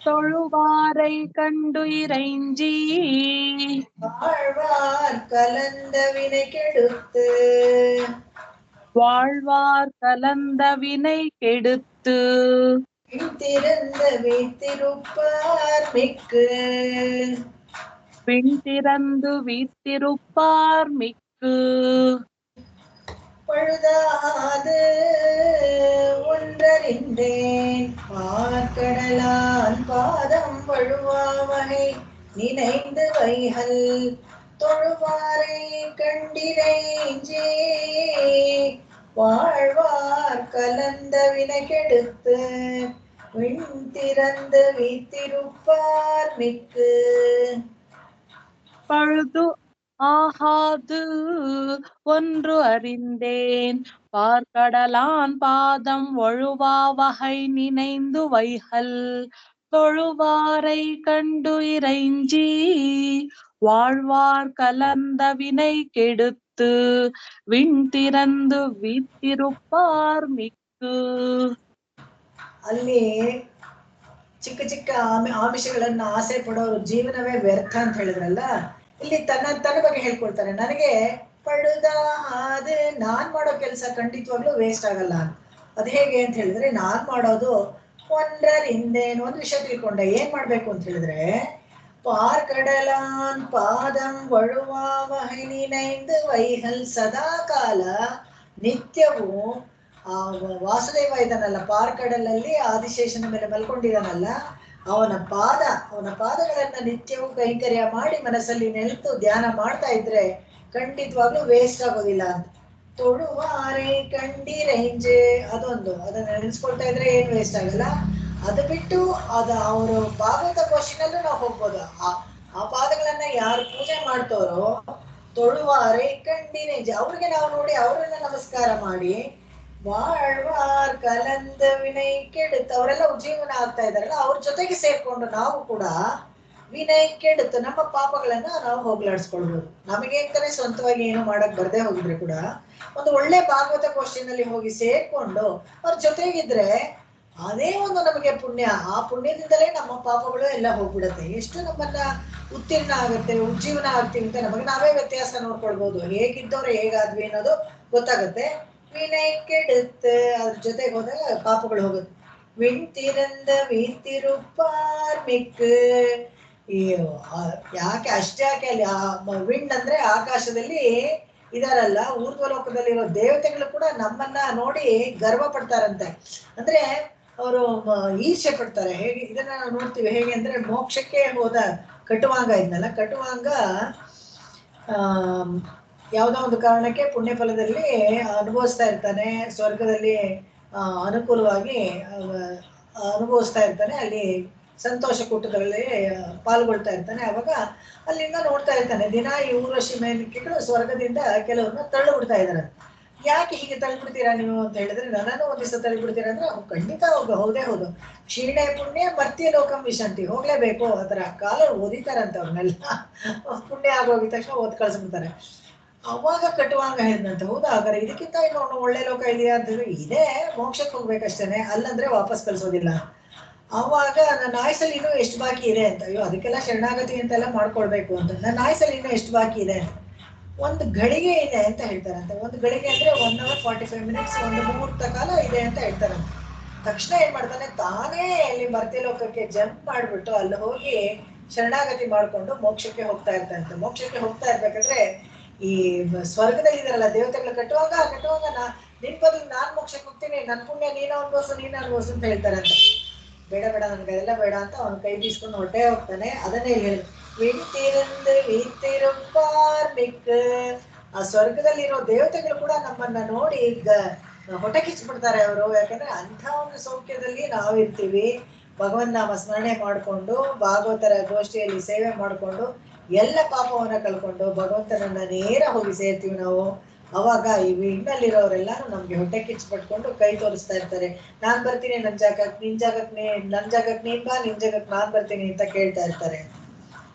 தொழுவாரை கண்டு இறைஞ்சி வாழ்வார் கலந்த வினை கெடுத்து வாழ்வார் கலந்த வினை கெடுத்து திறந்த வைத்திருப்பார் மிக்கு பின் திறந்து வீத்திருப்பார் மிக்கு பழுதாது ஒன்றறிந்தேன் பார்க்கடலான் பாதம் வழுவாவகை நினைந்து வைகள் தொழுவாரை கண்டிரைஞ்சே வாழ்வார் கலந்த வினை கெடுத்து விண் திறந்து வீத்திருப்பார் மிக்கு. பழுது ஆகாது ஒன்று அறிந்தேன் பார்க்கடலான் பாதம் வழுவாவகை நினைந்து வைகள் தொழுவாரை கண்டு இறைஞ்சி வாழ்வார் கலந்த வினை கெடுத்து விண் திறந்து வீத்திருப்பார் மிக்கு. ಅಲ್ಲಿ ಚಿಕ್ಕ ಚಿಕ್ಕ ಆಮಿಷಗಳನ್ನ ಆಸೆ ಪಡೋರು ಜೀವನವೇ ವ್ಯರ್ಥ ಅಂತ ಹೇಳಿದ್ರಲ್ಲ, ಇಲ್ಲಿ ತನ್ನ ಬಗ್ಗೆ ಹೇಳ್ಕೊಳ್ತಾರೆ. ನನಗೆ ಪಡುದ ಅದು ನಾನ್ ಮಾಡೋ ಕೆಲಸ ಖಂಡಿತವಾಗ್ಲೂ ವೇಸ್ಟ್ ಆಗಲ್ಲ. ಅದ್ ಹೇಗೆ ಅಂತ ಹೇಳಿದ್ರೆ, ನಾನ್ ಮಾಡೋದು ಒಂದರಿಂದೇನು ಒಂದ್ ವಿಷಯ ತಿಳ್ಕೊಂಡೆ. ಏನ್ ಮಾಡ್ಬೇಕು ಅಂತ ಹೇಳಿದ್ರೆ, ಪಾರ್ಕಡಲಾನ್ ಪಾದಂ ವಳುವಾವಹೈ ನಿನೈಂದು ವೈಹಲ್ ಸದಾ ಕಾಲ ನಿತ್ಯವೂ ಆ ವಾಸುದೇವ ಇದಾನಲ್ಲ ಪಾರ್ಕಡಲಲ್ಲಿ ಆದಿಶೇಷನ ಮೇಲೆ ಮಲ್ಕೊಂಡಿದಾನಲ್ಲ, ಅವನ ಪಾದಗಳನ್ನ ನಿತ್ಯವೂ ಕೈಂಕರ್ಯ ಮಾಡಿ ಮನಸ್ಸಲ್ಲಿ ನೆಲೆತು ಧ್ಯಾನ ಮಾಡ್ತಾ ಇದ್ರೆ ಖಂಡಿತವಾಗ್ಲೂ ವೇಸ್ಟ್ ಆಗೋದಿಲ್ಲ ಅಂತ. ತೊಡುವಾರೆ ಕಂಡಿರೇಂಜೆ ಅದೊಂದು, ಅದನ್ನ ನೆನೆಸ್ಕೊಳ್ತಾ ಇದ್ರೆ ಏನ್ ವೇಸ್ಟ್ ಆಗಲ್ಲ. ಅದು ಬಿಟ್ಟು ಅವರು ಭಾಗವತ ಕೋಶಿನಲ್ಲೂ ನಾವು ಹೋಗ್ಬೋದು. ಆ ಪಾದಗಳನ್ನ ಯಾರು ಪೂಜೆ ಮಾಡ್ತಾರೋ ತೊಳುವಾರೆ ಕಂಡಿರೇಂಜೆ ಅವ್ರಿಗೆ ನಾವು ನೋಡಿ ಅವ್ರನ್ನ ನಮಸ್ಕಾರ ಮಾಡಿ வாழ்வார் ಕಲಂದ ವಿನೈ ಕೆಡುತ್ತ ಅವರೆಲ್ಲ ಉಜ್ಜೀವನ ಆಗ್ತಾ ಇದಾರಲ್ಲ, ಅವ್ರ ಜೊತೆಗೆ ಸೇರ್ಕೊಂಡು ನಾವು ಕೂಡ ವಿನೈ ಕೆಡುತ್ತ ನಮ್ಮ ಪಾಪಗಳನ್ನ ನಾವು ಹೋಗ್ಲಾಡಿಸ್ಕೊಳ್ಬೋದು. ನಮಗೆ ಅಂತಾನೆ ಸ್ವಂತವಾಗಿ ಏನು ಮಾಡಕ್ ಬರ್ದೇ ಹೋಗಿದ್ರೆ ಕೂಡ ಒಂದು ಒಳ್ಳೆ ಭಾಗವತ ಗೋಷ್ಠಿನಲ್ಲಿ ಹೋಗಿ ಸೇರ್ಕೊಂಡು ಅವ್ರ ಜೊತೆಗಿದ್ರೆ ಅದೇ ಒಂದು ನಮಗೆ ಪುಣ್ಯ. ಆ ಪುಣ್ಯದಿಂದಲೇ ನಮ್ಮ ಪಾಪಗಳು ಎಲ್ಲ ಹೋಗ್ಬಿಡತ್ತೆ. ಎಷ್ಟು ನಮ್ಮನ್ನ ಉತ್ತೀರ್ಣ ಆಗುತ್ತೆ, ಉಜ್ಜೀವನ ಆಗ್ತೀವಿ ಅಂತ ನಮಗೆ ನಾವೇ ವ್ಯತ್ಯಾಸ ನೋಡ್ಕೊಳ್ಬಹುದು. ಹೇಗಿದ್ದವ್ರು ಹೇಗಾದ್ವಿ ಅನ್ನೋದು ಗೊತ್ತಾಗುತ್ತೆ. ವಿನೈ ಕೆಡುತ್ತೆ ಅದ್ರ ಜೊತೆಗೆ ಹೋದಾಗ ಪಾಪಗಳು ಹೋಗುತ್ತೆ. ವಿಣ್ತಿರಂದ ವೀತಿರುಪಾರ್ ಮಿಕ್. ಈ ಯಾಕೆ ಅಷ್ಟ್ಯಾಕೆ ಅಲ್ಲಿ ವಿಂಡ್ ಅಂದ್ರೆ ಆಕಾಶದಲ್ಲಿ ಇದಾರಲ್ಲ, ಊರ್ಧ್ವಲೋಕದಲ್ಲಿರೋ ದೇವತೆಗಳು ಕೂಡ ನಮ್ಮನ್ನ ನೋಡಿ ಗರ್ವ ಪಡ್ತಾರಂತೆ. ಅಂದ್ರೆ ಅವರು ಈರ್ಷೆ ಪಡ್ತಾರೆ. ಹೇಗೆ ಇದನ್ನ ನಾವು ನೋಡ್ತೀವಿ. ಹೇಗೆ ಅಂದ್ರೆ ಮೋಕ್ಷಕ್ಕೆ ಹೋದ ಕಟುವಾಂಗ ಇದ್ನಲ್ಲ, ಕಟುವಾಂಗ ಯಾವುದೋ ಒಂದು ಕಾರಣಕ್ಕೆ ಪುಣ್ಯ ಫಲದಲ್ಲಿ ಅನುಭವಿಸ್ತಾ ಇರ್ತಾನೆ, ಸ್ವರ್ಗದಲ್ಲಿ ಅನುಕೂಲವಾಗಿ ಅನುಭವಿಸ್ತಾ ಇರ್ತಾನೆ, ಅಲ್ಲಿ ಸಂತೋಷ ಕೂಟದಲ್ಲಿ ಪಾಲ್ಗೊಳ್ತಾ ಇರ್ತಾನೆ. ಅವಾಗ ಅಲ್ಲಿಂದ ನೋಡ್ತಾ ಇರ್ತಾನೆ ದಿನ ಈ ಊರ್ವಶಿ ಮೇನಕೆಗಳು ಸ್ವರ್ಗದಿಂದ ಕೆಲವ್ರನ್ನ ತಳ್ಳು ಬಿಡ್ತಾ ಇದಾರೆ. ಯಾಕೆ ಹೀಗೆ ತಳ್ಳಿಬಿಡ್ತೀರಾ ನೀವು ಅಂತ ಹೇಳಿದ್ರೆ, ನನ್ನನ್ನು ಒಂದ್ ದಿವಸ ತಳ್ಳಿಬಿಡ್ತೀರಾ ಅಂದ್ರೆ ಖಂಡಿತ ಹೌದೇ ಹೌದು. ಕ್ಷೀಣೆ ಪುಣ್ಯ ಮರ್ತ್ಯ ಲೋಕಂ ವಿಶಂತಿ, ಹೋಗ್ಲೇಬೇಕು. ಆತರ ಕಾಲ ಓದಿತಾರಂತ ಅವ್ರನ್ನೆಲ್ಲ. ಪುಣ್ಯ ಆಗೋಗಿದ ತಕ್ಷಣ ಓದ್ ಕಳ್ಸ್ಬಿಡ್ತಾರೆ. ಅವಾಗ ಕಟುವಾಂಗ ಹೇಳಿದಂತೆ, ಹೌದಾ ಹಾಗಾದ್ರೆ ಇದಕ್ಕಿಂತ ಇನ್ನು ಒಳ್ಳೆ ಲೋಕ ಇದೆಯಾ ಅಂತಂದ್ರೆ, ಇದೇ ಮೋಕ್ಷಕ್ಕೆ ಹೋಗ್ಬೇಕಷ್ಟೇನೆ, ಅಲ್ಲಂದ್ರೆ ವಾಪಸ್ ಕಳ್ಸೋದಿಲ್ಲ. ಅವಾಗ ನನ್ನ ಆಯ್ಸಲ್ಲಿ ಇನ್ನೂ ಎಷ್ಟು ಬಾಕಿ ಇದೆ ಅಂತ. ಅಯ್ಯೋ ಅದಕ್ಕೆಲ್ಲ ಶರಣಾಗತಿ ಅಂತೆಲ್ಲ ಮಾಡ್ಕೊಳ್ಬೇಕು ಅಂತ. ನನ್ನ ಆಯ್ಸಲ್ಲಿ ಇನ್ನೂ ಎಷ್ಟು ಬಾಕಿ ಇದೆ ಅಂತ. ಒಂದು ಗಳಿಗೆ ಇದೆ ಅಂತ ಹೇಳ್ತಾರಂತೆ. ಒಂದು ಗಳಿಗೆ ಅಂದ್ರೆ 1 hour 45 minutes, ಒಂದು ಮುಹೂರ್ತ ಕಾಲ ಇದೆ ಅಂತ ಹೇಳ್ತಾರಂತೆ. ತಕ್ಷಣ ಏನ್ ಮಾಡ್ತಾನೆ, ತಾನೇ ಅಲ್ಲಿ ಮರ್ತ್ಯ ಲೋಕಕ್ಕೆ ಜಂಪ್ ಮಾಡ್ಬಿಟ್ಟು ಅಲ್ಲಿ ಹೋಗಿ ಶರಣಾಗತಿ ಮಾಡ್ಕೊಂಡು ಮೋಕ್ಷಕ್ಕೆ ಹೋಗ್ತಾ ಇರ್ತಾರಂತೆ. ಮೋಕ್ಷಕ್ಕೆ ಹೋಗ್ತಾ ಇರ್ಬೇಕಾದ್ರೆ ಈ ಸ್ವರ್ಗದಲ್ಲಿ ಇದಾರಲ್ಲ ದೇವತೆಗಳು ಕಟ್ಟುವಾಗ ನಿನ್ ಬದಲು ನಾನ್ ಮೋಕ್ಷಕ್ಕೆ ಹೋಗ್ತೀನಿ, ನನ್ ಪುಣ್ಯ ನೀನು ಅನ್ಭವಿಸು ಅಂತ ಹೇಳ್ತಾರಂತೆ. ಬೇಡ ಬೇಡ ನನ್ಗೆ ಅದೆಲ್ಲ ಬೇಡ ಅಂತ ಅವ್ನ ಕೈ ಬೀಸ್ಕೊಂಡು ಹೊಟ್ಟೆ ಹೋಗ್ತಾನೆ. ಅದನ್ನೇ ಹೇಳಿ ಆ ಸ್ವರ್ಗದಲ್ಲಿರೋ ದೇವತೆಗಳು ಕೂಡ ನಮ್ಮನ್ನ ನೋಡಿ ಹೊಟ್ಟೆ ಕಿಚ್ಬಿಡ್ತಾರೆ ಅವರು. ಯಾಕಂದ್ರೆ ಅಂಥ ಒಂದು ಸೌಖ್ಯದಲ್ಲಿ ನಾವಿರ್ತೀವಿ. ಭಗವನ್ ನಾಮ ಸ್ಮರಣೆ ಮಾಡಿಕೊಂಡು ಭಾಗವತರ ಗೋಷ್ಠಿಯಲ್ಲಿ ಸೇವೆ ಮಾಡಿಕೊಂಡು ಎಲ್ಲ ಪಾಪವನ್ನ ಕಳ್ಕೊಂಡು ಭಗವಂತನನ್ನ ನೇರ ಹೋಗಿ ಸೇರ್ತೀವಿ ನಾವು. ಅವಾಗ ಈ ವಿಣ್ಣಲ್ಲಿರೋರೆಲ್ಲಾನು ನಮ್ಗೆ ಹೊಟ್ಟೆ ಕಿಚ್ಚು ಪಟ್ಕೊಂಡು ಕೈ ತೋರಿಸ್ತಾ ಇರ್ತಾರೆ. ನಾನ್ ಬರ್ತೀನಿ ನನ್ ಜಾಗಕ್ಕೆ, ನಿನ್ ಜಾಗಕ್ಕೆ ನೀನ್ ಬಾ, ನಿನ್ ಜಾಗಕ್ಕೆ ನಾನ್ ಬರ್ತೀನಿ ಅಂತ ಕೇಳ್ತಾ ಇರ್ತಾರೆ.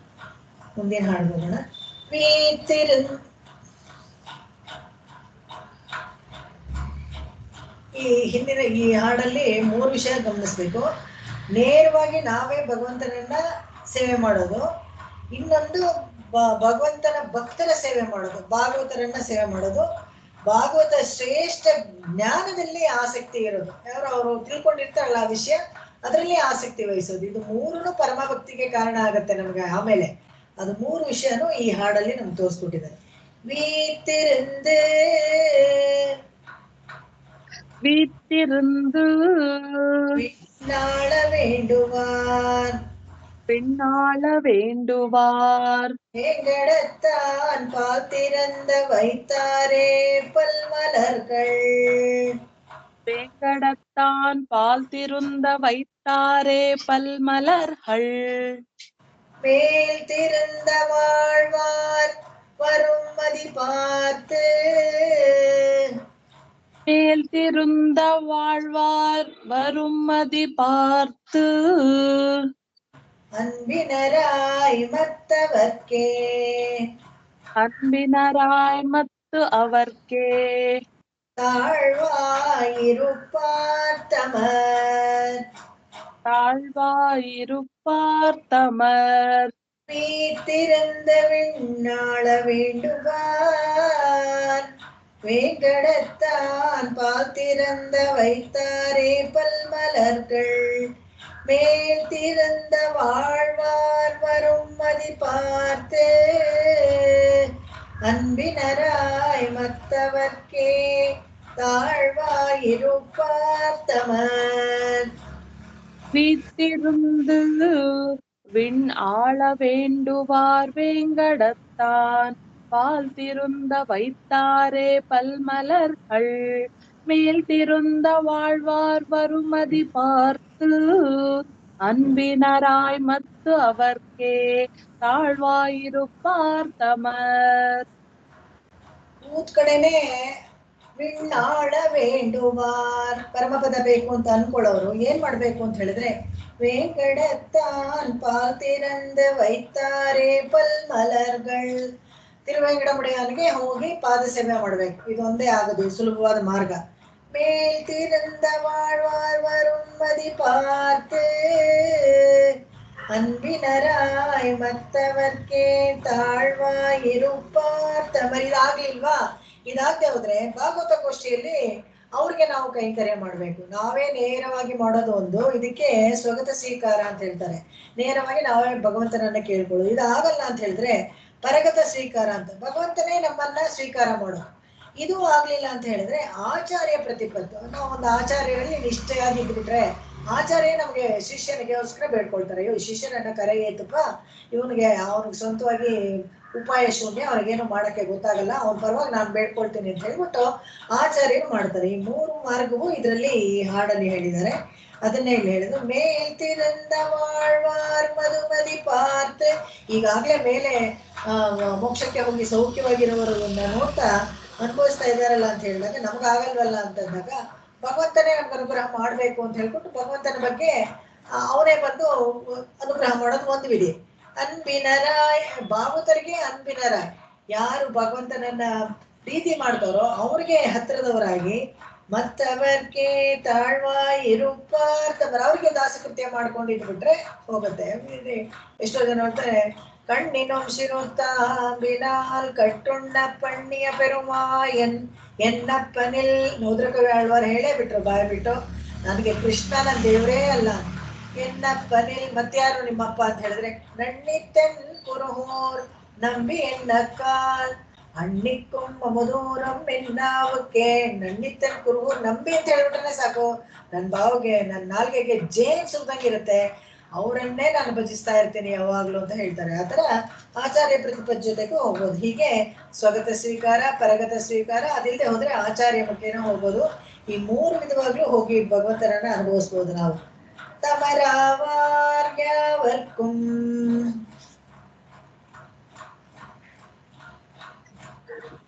ಮುಂದಿನ ಹಾಡು ನೋಡೋಣ. ಈ ಹಿಂದಿನ ಈ ಹಾಡಲ್ಲಿ 3 ವಿಷಯ ಗಮನಿಸ್ಬೇಕು. ನೇರವಾಗಿ ನಾವೇ ಭಗವಂತನನ್ನ ಸೇವೆ ಮಾಡೋದು, ಇನ್ನೊಂದು ಭಗವಂತನ ಭಕ್ತರ ಸೇವೆ ಮಾಡೋದು, ಭಾಗವತರನ್ನ ಸೇವೆ ಮಾಡೋದು, ಭಾಗವತ ಶ್ರೇಷ್ಠ ಜ್ಞಾನದಲ್ಲಿ ಆಸಕ್ತಿ ಇರೋದು. ಯಾರು ಅವರು ತಿಳ್ಕೊಂಡಿರ್ತಾರಲ್ಲ ಆ ವಿಷಯ, ಅದರಲ್ಲಿ ಆಸಕ್ತಿ ವಹಿಸೋದು. ಇದು 3 ಪರಮ ಭಕ್ತಿಗೆ ಕಾರಣ ಆಗತ್ತೆ ನಮ್ಗೆ. ಆಮೇಲೆ ಅದು 3 ವಿಷಯನೂ ಈ ಹಾಡಲ್ಲಿ ನಮ್ಗೆ ತೋರಿಸ್ಕೊಟ್ಟಿದ್ದಾರೆ. வீத்திருந்து விண்ணாள வேண்டுவார் பெண்ணாள வேண்டுவார் வேங்கடத்தான் பால் திறந்த வைத்தாரே பல்மலர்கள். வேங்கடத்தான் பால் திருந்த வைத்தாரே பல்மலர்கள். மேல் திருந்த வாழ்வார் வரும் மதி பார்த்து, மேல் திருந்த வாழ்வார் வரும் மதி பார்த்து, அன்பினராய் மத்தவர்க்கே அன்பினராய் மத்து அவர்க்கே தாழ்வாயிருப்பார் தமர். தாழ்வாயிருப்பார் தமர். வீத்திருந்த விண்ணாள வேண்டுவார் வேங்கடத்தான் பால் திறந்த வைத்தாரே பல்மலர்கள். மேல் திறந்த வாழ்வார் வரும் மதி பார்த்து, அன்பினராய் மத்தவர்க்கே தாழ்வாயிருப்பார் தமர். வீத்திருந்து விண் ஆள வேண்டுவார் வேங்கடத்தான் பால் திருந்த வைத்தாரே பல்மலர்கள். மேல் திருந்த வாழ்வார் வருமதி பார்த்து, அன்பினராய் மத்து அவர்க்கே ತಾಳ್ವಾಯಿರುಪಾರ್ ತಮರ್. ಕೂತ್ ಕಡೆನೆ ವಿಣ್ಣಾಳ ವೇಂಡುವಾರ್ ಪರಮಪದ ಬೇಕು ಅಂತ ಅನ್ಕೊಳ್ಳೋರು ಏನ್ ಮಾಡ್ಬೇಕು ಅಂತ ಹೇಳಿದ್ರೆ, ವೇಂಕಡತ್ತಾನ್ ಪಾಲ್ ತಿರಂದ ವೈತಾರೆ ಪಲ್ಮಲರ್ಗಳ್. ತಿರುವೇಂಕಟಮುಡಿಯನ್ಗೆ ಹೋಗಿ ಪಾದ ಸೇವೆ ಮಾಡ್ಬೇಕು. ಇದೊಂದೇ ಆಗೋದು ಸುಲಭವಾದ ಮಾರ್ಗ. ಮೇಲ್ ತಿರಂದ வாழ்வார் வரும் மதி பார்த்து, அன்பினராய் மத்தவர்க்கே ತಾಳ್ವಾಯಿರುಪಾರ್ ತಮರ್. ಇದಾಗ್ಲಿಲ್ವಾ? ಇದಾಗದೆ ಹೋದ್ರೆ ಭಾಗವತ ಗೋಷ್ಠಿಯಲ್ಲಿ ಅವ್ರಿಗೆ ನಾವು ಕೈಂಕರ್ಯ ಮಾಡ್ಬೇಕು. ನಾವೇ ನೇರವಾಗಿ ಮಾಡೋದು ಒಂದು, ಇದಕ್ಕೆ ಸ್ವಗತ ಸ್ವೀಕಾರ ಅಂತ ಹೇಳ್ತಾರೆ. ನೇರವಾಗಿ ನಾವೇ ಭಗವಂತನನ್ನ ಕೇಳ್ಕೊಳ್ಳೋದು. ಇದಾಗಲ್ಲ ಅಂತ ಹೇಳಿದ್ರೆ ಪರಗತ ಸ್ವೀಕಾರ ಅಂತ, ಭಗವಂತನೇ ನಮ್ಮನ್ನ ಸ್ವೀಕಾರ ಮಾಡೋದು. ಇದು ಆಗ್ಲಿಲ್ಲ ಅಂತ ಹೇಳಿದ್ರೆ ಆಚಾರ್ಯ ಪ್ರತಿಪತ್ತು. ನಾವು ಒಂದು ಆಚಾರ್ಯರಲ್ಲಿ ನಿಷ್ಠೆಯಾಗಿ ಇದ್ಬಿಟ್ರೆ ಆಚಾರ್ಯ ನಮ್ಗೆ ಶಿಷ್ಯನಿಗೋಸ್ಕರ ಬೇಡ್ಕೊಳ್ತಾರೆ, ಅಯ್ಯೋ ಶಿಷ್ಯನನ್ನ ಕರೆಯೇತಪ್ಪ, ಇವನಿಗೆ ಅವನಿಗೆ ಸ್ವಂತವಾಗಿ ಉಪಾಯ ಶೂನ್ಯ, ಅವನಿಗೇನು ಮಾಡಕ್ಕೆ ಗೊತ್ತಾಗಲ್ಲ, ಅವನ ಪರವಾಗಿ ನಾನು ಬೇಡ್ಕೊಳ್ತೀನಿ ಅಂತ ಹೇಳ್ಬಿಟ್ಟು ಆಚಾರ್ಯರು ಮಾಡ್ತಾರೆ. ಈ 3 ಮಾರ್ಗವು ಇದರಲ್ಲಿ ಈ ಹಾಡಲ್ಲಿ ಹೇಳಿದ್ದಾರೆ. ಅದನ್ನೇ ಇಲ್ಲಿ ಹೇಳಿದ್ರು. ಮೇಲ್ ತಿರಂದ வாழ்வார் ಮಧುಮದಿ ಪಾರ್ತ್. ಈಗಾಗ್ಲೇ ಮೇಲೆ ಮೋಕ್ಷಕ್ಕೆ ಹೋಗಿ ಸೌಖ್ಯವಾಗಿರುವವರನ್ನ ನೋಡ್ತಾ ಅನುಭವಿಸ್ತಾ ಇದ್ದಾರಲ್ಲ ಅಂತ ಹೇಳಿದಾಗ ನಮ್ಗಾಗಲ್ವಲ್ಲ ಅಂತಂದಾಗ ಭಗವಂತನೇ ನಮ್ಗೆ ಅನುಗ್ರಹ ಮಾಡ್ಬೇಕು ಅಂತ ಹೇಳ್ಬಿಟ್ಟು ಭಗವಂತನ ಬಗ್ಗೆ ಅವನೇ ಬಂದು ಅನುಗ್ರಹ ಮಾಡೋದು ಒಂದು ವಿಧಿ. ಅನ್ಬಿನರಾಯ್, ಭಾಗವತರಿಗೆ ಅನ್ಬಿನರಾಯ್, ಯಾರು ಭಗವಂತನನ್ನ ಪ್ರೀತಿ ಮಾಡ್ತಾರೋ ಅವ್ರಿಗೆ ಹತ್ತಿರದವರಾಗಿ, ಮತ್ತವರ್ಗೆ ತಾಳ್ವಾಯಿರುಪಾರ್ ತಮರ್, ಅವ್ರಿಗೆ ದಾಸಕೃತ್ಯ ಮಾಡ್ಕೊಂಡು ಇದ್ಬಿಟ್ರೆ ಹೋಗುತ್ತೆ. ಎಷ್ಟೋ ಜನ ಹೇಳ್ತಾರೆ, கண்ணினும் சிறுத்தாம்பினால் ಕಟ್ಟುಣ್ಣ ಪಣ್ಣಿಯ ಪೆರುಮಾಯನ್ ಎನ್ನಪ್ಪನಿಲ್. ನೂದ್ರಕವಿ ಆಳ್ವಾರ್ ಹೇಳೇ ಬಿಟ್ರು ಬಾಯ್ ಬಿಟ್ಟು, ನನಗೆ ಕೃಷ್ಣನ ದೇವರೇ ಅಲ್ಲ, ಎನ್ನಪ್ಪನಿಲ್ ಮತ್ಯಾರು ನಿಮ್ಮಪ್ಪ ಅಂತ ಹೇಳಿದ್ರೆ ನಣ್ಣಿತೆನ್ ಕುರುಹೋರ್ ನಂಬಿ ಎನ್ನಕ್ಕಾಲ್ ಅಣ್ಣಿಕ್ಕುಂ ಮಮದೂರಂ ಎನ್ನಾವಕ್ಕೆ ನಣ್ಣಿತೆನ್ ಕುರುಹೋರ್ ನಂಬಿ ಅಂತ ಹೇಳ್ಬಿಟ್ರೆ ಸಾಕು, ನನ್ನ ಬಾವಿಗೆ ನನ್ನ ನಾಲ್ಗೆಗೆ ಜೇನ್ ಸುಲ್ದಂಗಿರುತ್ತೆ, ಅವರನ್ನೇ ನಾನು ಭಜಿಸ್ತಾ ಇರ್ತೀನಿ ಯಾವಾಗ್ಲೂ ಅಂತ ಹೇಳ್ತಾರೆ. ಆತರ ಆಚಾರ್ಯ ಪ್ರತಿಪತ್ ಜೊತೆಗೂ ಹೋಗ್ಬೋದು. ಹೀಗೆ ಸ್ವಗತ ಸ್ವೀಕಾರ, ಪರಗತ ಸ್ವೀಕಾರ, ಅದಿಲ್ಲದೆ ಹೋದ್ರೆ ಆಚಾರ್ಯ ಮುಖೇನ ಹೋಗ್ಬೋದು. ಈ 3 ವಿಧವಾಗ್ಲೂ ಹೋಗಿ ಭಗವಂತನನ್ನ ಅನುಭವಿಸ್ಬೋದು ನಾವು. ತಮರಾವಾರ್ಯವರ್ಕುಂ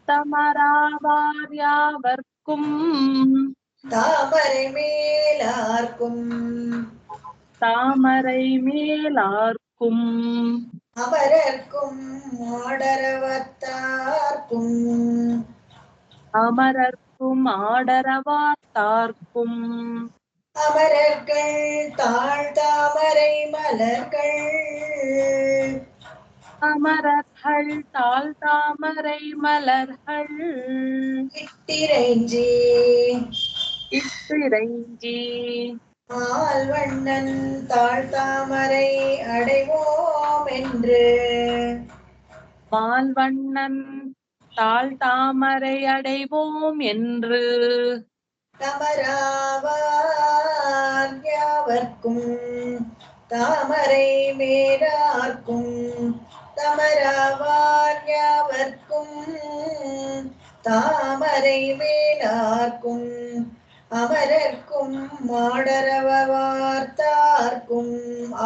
தமராவார்யாவர்க்கும் தாமரை மேலார்க்கும் தாமரை மேலார்க்கும் அமரர்க்கும் ஆடரவத்தார்க்கும் அமரர்க்கும் ஆடரவாத்தார்க்கும் அமரர்கள் தாழ்தாமரை மலர்கள் அமரர்கள் தாழ்தாமரை மலர்கள் இட்டிரைஞ்சி இட்டிறைஞ்சி ஆழ்வண்ணன் தாழ்தாமரை அடைவோம் என்று மால்வண்ணன் தாழ்தாமரை அடைவோம் என்று தமராவார்யாவர்க்கும் தாமரை மேலார்க்கும் தமராவார்யாவர்க்கும் தாமரை மேலார்க்கும் அமரர்க்கும் ஆடரவார்த்தார்க்கும்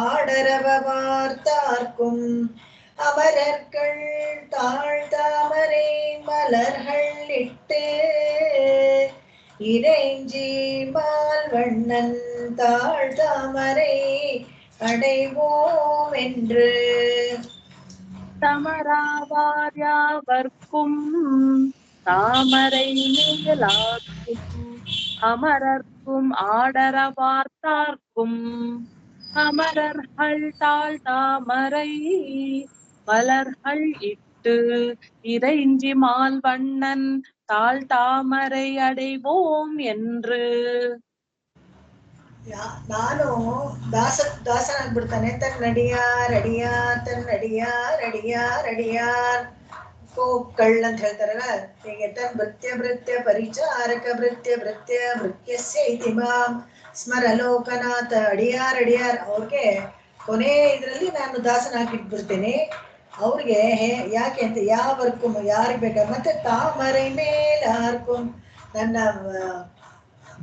ஆடரவார்த்தார்க்கும் அமரர்கள் தாழ்தாமரை மலர்கள் இட்டு இறைஞ்சி மால்வண்ணன் தாழ்தாமரை அடைவோம் என்று தமராவார்யாவர்க்கும் தாமரை மேலார்க்கும் அமரர்க்கும் ஆடரவார்த்தார்க்கும் அமரர்கள் தாழ்தாமரை மலர்கள் இட்டு இறைஞ்சி மால்வண்ணன் தாழ்தாமரை அடைவோம் என்று. ನಾನು ದಾಸನಾಗ್ಬಿಡ್ತಾನೆ. ತನ್ನಡಿಯ ರಡಿಯ ತನ್ನಡಿಯ ರಡಿಯ ರಡಿಯಾರ್ ಕೋಕ್ಕಳ್ ಅಂತ ಹೇಳ್ತಾರಲ್ಲ, ಹೀಗೆ ತನ್ ಭೃತ್ಯ ಪರಿಚಾರಕ ಭೃತ್ಯಸ್ಯ ಇತಿ ಮಾಂ ಸ್ಮರ ಲೋಕನಾಥ ಅಡಿಯಾರ್ ಅವ್ರಿಗೆ ಕೊನೆ ಇದ್ರಲ್ಲಿ ನಾನು ದಾಸನಾಗಿಟ್ಬಿಡ್ತೇನೆ. ಅವ್ರಿಗೆ ಯಾಕೆ ಅಂತ ಯಾವರ್ಕು ಯಾರಿಗೆ ಬೇಕಾದ್ರೆ, ಮತ್ತೆ ತಾಮரை ಮೇಲಾರ್ಕು ನನ್ನ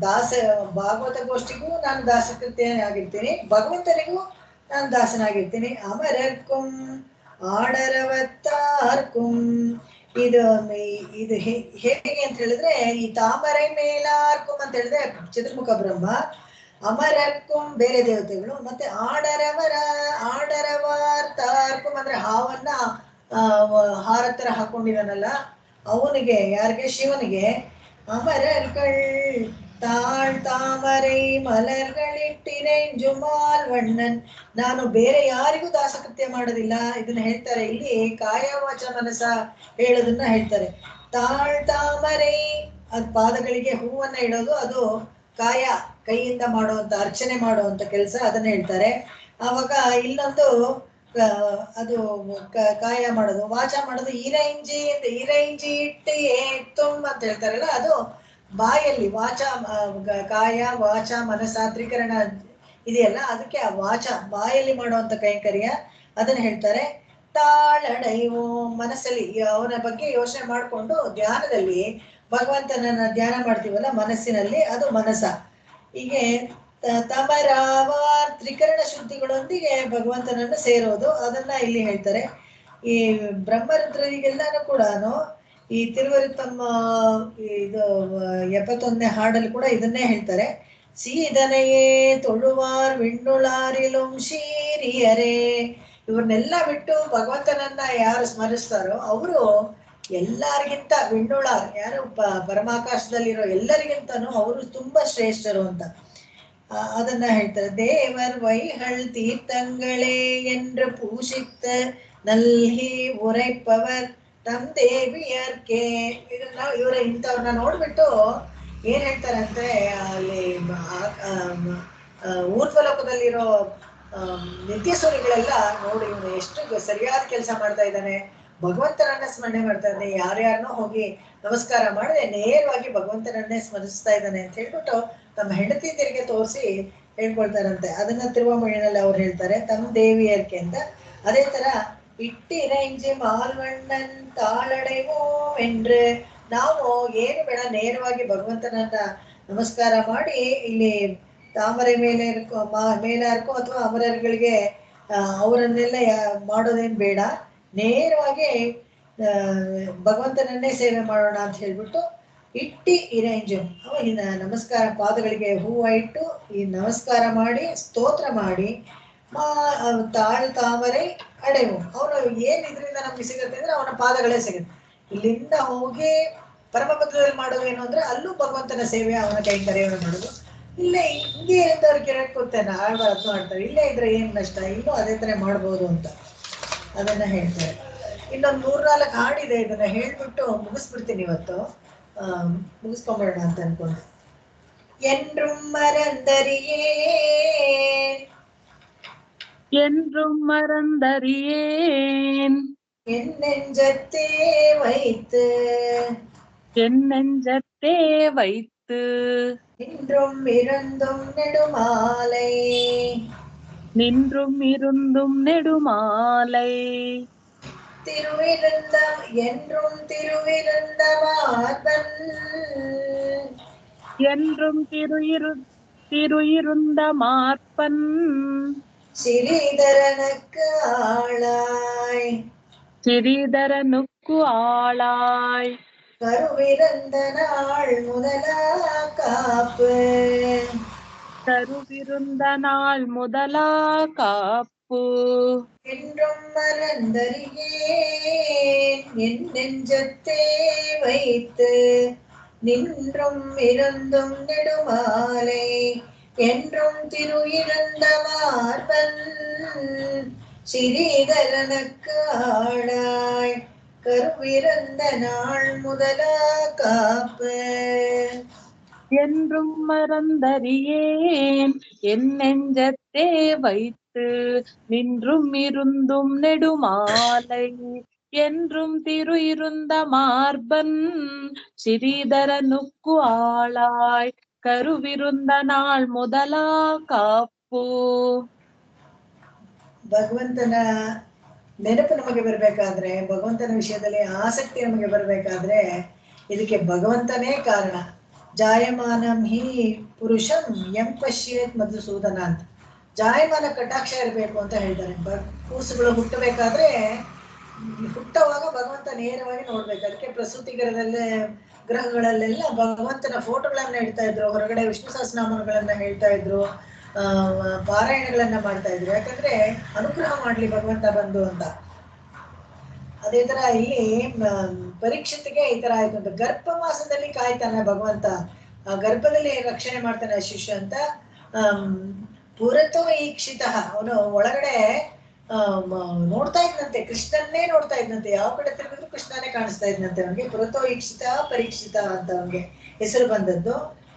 ದಾಸ ಭಾಗವತ ಗೋಷ್ಠಿಗೂ ನಾನು ದಾಸಕೃತ್ಯ ಆಗಿರ್ತೀನಿ, ಭಗವಂತನಿಗೂ ನಾನು ದಾಸನಾಗಿರ್ತೀನಿ. ಅಮರರ್ಕುಂ ಆಡರವತ್ತಾರ್ಕುಂ ಇದು ಹೇಗೆ ಅಂತ ಹೇಳಿದ್ರೆ, ಈ ತಾಮரை ಮೇಲಾರ್ಕುಂ ಅಂತ ಹೇಳಿದ್ರೆ ಚತುರ್ಮುಖ ಬ್ರಹ್ಮ, ಅಮರರ್ಕುಂ ಬೇರೆ ದೇವತೆಗಳು, ಮತ್ತೆ ಆಡರವಾರ್ತಾರ್ಕುಂ ಅಂದ್ರೆ ಹಾವನ್ನ ಹಾರತ್ತರ ಹಾಕೊಂಡಿದಾನಲ್ಲ ಅವನಿಗೆ, ಯಾರಿಗೆ? ಶಿವನಿಗೆ. ಅಮರர்கள் ತಾಳ್ತಾಮரை ಮಲರ್ಗಳಿಟ್ಟಿರೆಂಜು ಮಾಲ್ವಣ್ಣನ್, ನಾನು ಬೇರೆ ಯಾರಿಗೂ ದಾಸಕೃತ್ಯ ಮಾಡೋದಿಲ್ಲ. ಇದನ್ನ ಹೇಳ್ತಾರೆ ಇಲ್ಲಿ, ಕಾಯ ವಾಚ ಮನಸ ಹೇಳೋದನ್ನ ಹೇಳ್ತಾರೆ. ತಾಳ್ತಾಮரை ಅದ್ ಪಾದಗಳಿಗೆ ಹೂವನ್ನ ಇಡೋದು, ಅದು ಕಾಯ ಕೈಯಿಂದ ಮಾಡುವಂತ ಅರ್ಚನೆ ಮಾಡುವಂತ ಕೆಲಸ, ಅದನ್ನ ಹೇಳ್ತಾರೆ. ಆವಾಗ ಇಲ್ಲೊಂದು ಅದು ಕಾಯ ಮಾಡೋದು, ವಾಚ ಮಾಡೋದು ಇರೈಂಜಿ ಅಂತ, ಇರೈಂಜಿ ಇಟ್ಟು ತುಮ್ ಅಂತ ಹೇಳ್ತಾರಲ್ಲ, ಅದು ಬಾಯಲ್ಲಿ ವಾಚ, ಕಾಯ ವಾಚ ಮನಸ ತ್ರಿಕರಣ ಇದೆಯಲ್ಲ, ಅದಕ್ಕೆ ಆ ವಾಚ ಬಾಯಲ್ಲಿ ಮಾಡುವಂತ ಕೈಂಕರ್ಯ, ಅದನ್ನ ಹೇಳ್ತಾರೆ. ತಾಳಡೈವೋ ಮನಸ್ಸಲ್ಲಿ ಅವನ ಬಗ್ಗೆ ಯೋಚನೆ ಮಾಡಿಕೊಂಡು ಧ್ಯಾನದಲ್ಲಿ ಭಗವಂತನನ್ನ ಧ್ಯಾನ ಮಾಡ್ತೀವಲ್ಲ ಮನಸ್ಸಿನಲ್ಲಿ, ಅದು ಮನಸ. ಹೀಗೆ ತಮರಾವಾರ್ ತ್ರಿಕರಣ ಶುದ್ಧಿಗಳೊಂದಿಗೆ ಭಗವಂತನನ್ನು ಸೇರೋದು, ಅದನ್ನ ಇಲ್ಲಿ ಹೇಳ್ತಾರೆ. ಈ ಬ್ರಹ್ಮರುದ್ರರಿಗೆಲ್ಲಾನು ಕೂಡ ಈ ತಿರುವರುತ್ತಮ್ಮ ಇದು 71ನೇ ಹಾಡಲ್ಲಿ ಕೂಡ ಇದನ್ನೇ ಹೇಳ್ತಾರೆ. ಸೀದನೆಯೇ ತೊಳುವಾರ್ ವಿಣ್ಣುಳಾರಿಲುಂ ಶೀರಿಯರೇ, ಇವ್ರನ್ನೆಲ್ಲ ಬಿಟ್ಟು ಭಗವಂತನನ್ನ ಯಾರು ಸ್ಮರಿಸ್ತಾರೋ ಅವರು ಎಲ್ಲರಿಗಿಂತ ವಿಣ್ಣುಳಾರ್, ಯಾರು ಪರಮಾಕಾಶದಲ್ಲಿರೋ ಎಲ್ಲರಿಗಿಂತನೂ ಅವರು ತುಂಬಾ ಶ್ರೇಷ್ಠರು ಅಂತ ಅದನ್ನ ಹೇಳ್ತಾರೆ. ದೇವರ್ ವೈಹಳ್ ತೀರ್ಥಂಗಳೇ என்று பூஷித்த நல்கி உரைப்பவர் ತಮ್ ದೇವಿಯರ್ಕೆ. ಇದನ್ನ ಇವರ ಇಂಥವ್ರನ್ನ ನೋಡ್ಬಿಟ್ಟು ಏನ್ ಹೇಳ್ತಾರಂತೆ, ಅಲ್ಲಿ ಊರ್ಧ್ವಲೋಕದಲ್ಲಿರೋ ನಿತ್ಯಸೂರಿಗಳೆಲ್ಲ ನೋಡಿ ಇವನು ಎಷ್ಟು ಸರಿಯಾದ ಕೆಲಸ ಮಾಡ್ತಾ ಇದ್ದಾನೆ, ಭಗವಂತನನ್ನ ಸ್ಮರಣೆ ಮಾಡ್ತಾ ಇದ್ದಾನೆ, ಯಾರ್ಯಾರನ್ನೋ ಹೋಗಿ ನಮಸ್ಕಾರ ಮಾಡದೆ ನೇರವಾಗಿ ಭಗವಂತನನ್ನೇ ಸ್ಮರಿಸ್ತಾ ಇದ್ದಾನೆ ಅಂತ ಹೇಳ್ಬಿಟ್ಟು ತಮ್ಮ ಹೆಂಡತಿಯರಿಗೆ ತೋರಿಸಿ ಹೇಳ್ಕೊಳ್ತಾರಂತೆ. ಅದನ್ನ ತಿರುವಮೊഴിನಲ್ಲಿ ಅವ್ರು ಹೇಳ್ತಾರೆ ತಮ್ಮ ದೇವಿಯರ್ಕೆ ಅಂತ. ಅದೇ ತರ ಇಟ್ಟಿರಂಜಿ ಮಾಲ್ವಣ್ಣನ್ ತಾಳಡೆವೋ ಎಂದ್ರೆ ನಾವು ಏನು ಬೇಡ, ನೇರವಾಗಿ ಭಗವಂತನನ್ನ ನಮಸ್ಕಾರ ಮಾಡಿ ಇಲ್ಲಿ ತಾಮರೆ ಮೇಲೆ ಮೇಲಾರ್ಕೋ ಅಥವಾ ಅಮರರುಗಳಿಗೆ ಅವರನ್ನೆಲ್ಲ ಮಾಡೋದೇನು ಬೇಡ, ನೇರವಾಗಿ ಭಗವಂತನನ್ನೇ ಸೇವೆ ಮಾಡೋಣ ಅಂತ ಹೇಳ್ಬಿಟ್ಟು ಇಟ್ಟಿ ಇರೇಂಜು ನಮಸ್ಕಾರ ಪಾದಗಳಿಗೆ ಹೂವು ಇಟ್ಟು ಈ ನಮಸ್ಕಾರ ಮಾಡಿ ಸ್ತೋತ್ರ ಮಾಡಿ ತಾಮರೆ ಅಡೆವು. ಅವನು ಏನ್ ಇದರಿಂದ ನಮ್ಗೆ ಸಿಗುತ್ತೆ ಅಂದ್ರೆ ಅವನ ಪಾದಗಳೇ ಸಿಗುತ್ತೆ. ಇಲ್ಲಿಂದ ಹೋಗಿ ಪರಮಪದದಲ್ಲಿ ಮಾಡೋದು ಏನು ಅಂದ್ರೆ ಅಲ್ಲೂ ಭಗವಂತನ ಸೇವೆ ಅವನ ಕೈಂಕರ್ಯವನ್ನು ಮಾಡೋದು. ಇಲ್ಲೇ ಹಿಂಗೆ ಇದ್ದವ್ರಿಗೆ ಕೇಳಕ್ಕೂತೇನೆ ಆಳ್ಬಾರ್ದು ಮಾಡ್ತಾರೆ, ಇಲ್ಲೇ ಇದ್ರೆ ಏನ್ ನಷ್ಟ, ಇಲ್ಲೂ ಅದೇ ತರ ಮಾಡ್ಬೋದು ಅಂತ ಅದನ್ನ ಹೇಳ್ತಾರೆ. ಇನ್ನೊಂದು 3-4 ಹಾಡಿದೆ, ಇದನ್ನ ಹೇಳ್ಬಿಟ್ಟು ಮುಗಿಸ್ಬಿಡ್ತೀನಿ ಇವತ್ತು. ಮುಗಿಸ್ಕೊಂಬೇಡ ಅಂತ ಅನ್ಕೊಂಡು. என்றும் மறந்தறியேன் என் நெஞ்சத்தே வைத்து நின்றும் இருந்தும் நெடுமாலை திருவிருந்த என்றும் திருவிருந்த மார்பன் திருயிருந்த மார்பன் சிறீதரனுக்கு ஆளாய் கருவிருந்த நாள் முதலா காப்பு என்றும் மறந்தறியேன் என் நெஞ்சத்தே வைத்து நின்றும் இருந்தும் நெடுமாலை என்றும் திருயிருந்த மார்பன் சிறீதரனுக்கு ஆளாய் கருவிருந்த நாள் முதலா காப்பு. என்றும் மறந்தறியேன் என் நெஞ்சத்தே வைத்து நின்றும் இருந்தும் நெடுமாலை என்றும் திரு இருந்த மார்பன் ஸ்ரீதரனுக்கு ஆளாய் கருவிருந்த நாள் முதಲಾ ಕಾಪು. ಭಗವಂತನ ನೆನಪು ನಮಗೆ ಬರಬೇಕಾದ್ರೆ, ಭಗವಂತನ ವಿಷಯದಲ್ಲಿ ಆಸಕ್ತಿ ನಮಗೆ ಬರಬೇಕಾದ್ರೆ ಇದಕ್ಕೆ ಭಗವಂತನೇ ಕಾರಣ. ಜಾಯಮಾನಂ ಹಿ ಪುರುಷಂ ಎಂ ಪಶ್ಯೇತ್ ಮಧುಸೂದನ ಅಂತ. ಜಾಯಮಾನ ಕಟಾಕ್ಷ ಇರಬೇಕು ಅಂತ ಹೇಳ್ತಾರೆ. ಕೂಸುಗಳು ಹುಟ್ಟಬೇಕಾದ್ರೆ ಹುಟ್ಟುವಾಗ ಭಗವಂತ ನೇರವಾಗಿ ನೋಡ್ಬೇಕು. ಅದಕ್ಕೆ ಪ್ರಸೂತಿ ಗ್ರಹಗಳಲ್ಲೆಲ್ಲ ಭಗವಂತನ ಫೋಟೋಗಳನ್ನ ಇಡ್ತಾ ಇದ್ರು, ಹೊರಗಡೆ ವಿಷ್ಣು ಸಹಸ್ರನಾಮಗಳನ್ನ ಹೇಳ್ತಾ ಇದ್ರು, ಪಾರಾಯಣಗಳನ್ನ ಮಾಡ್ತಾ ಇದ್ರು. ಯಾಕಂದ್ರೆ ಅನುಗ್ರಹ ಮಾಡ್ಲಿ ಭಗವಂತ ಬಂದು ಅಂತ. ಅದೇ ತರ ಇಲ್ಲಿ ಪರೀಕ್ಷಿತಿಗೆ ಈ ತರ ಆಯ್ತು ಅಂತ. ಗರ್ಭ ಮಾಸದಲ್ಲಿ ಕಾಯ್ತಾನೆ ಭಗವಂತ, ಆ ಗರ್ಭದಲ್ಲಿ ರಕ್ಷಣೆ ಮಾಡ್ತಾನೆ ಶಿಷ್ಯ ಅಂತ. ಪುರತೋ ಈಕ್ಷಿತ, ಅವನು ಒಳಗಡೆ ನೋಡ್ತಾ ಇದ್ನಂತೆ, ಕೃಷ್ಣನ್ನೇ ನೋಡ್ತಾ ಇದ್ನಂತೆ. ಯಾವ ಕಡೆ ತಿರುಗಿದ್ರು ಕೃಷ್ಣನೇ ಕಾಣಿಸ್ತಾ ಇದ್ನಂತೆ ಅವನಿಗೆ. ಪುರತೋ ಈಕ್ಷಿತ ಪರೀಕ್ಷಿತ ಅಂತ ಅವನಿಗೆ ಹೆಸರು ಬಂದದ್ದು.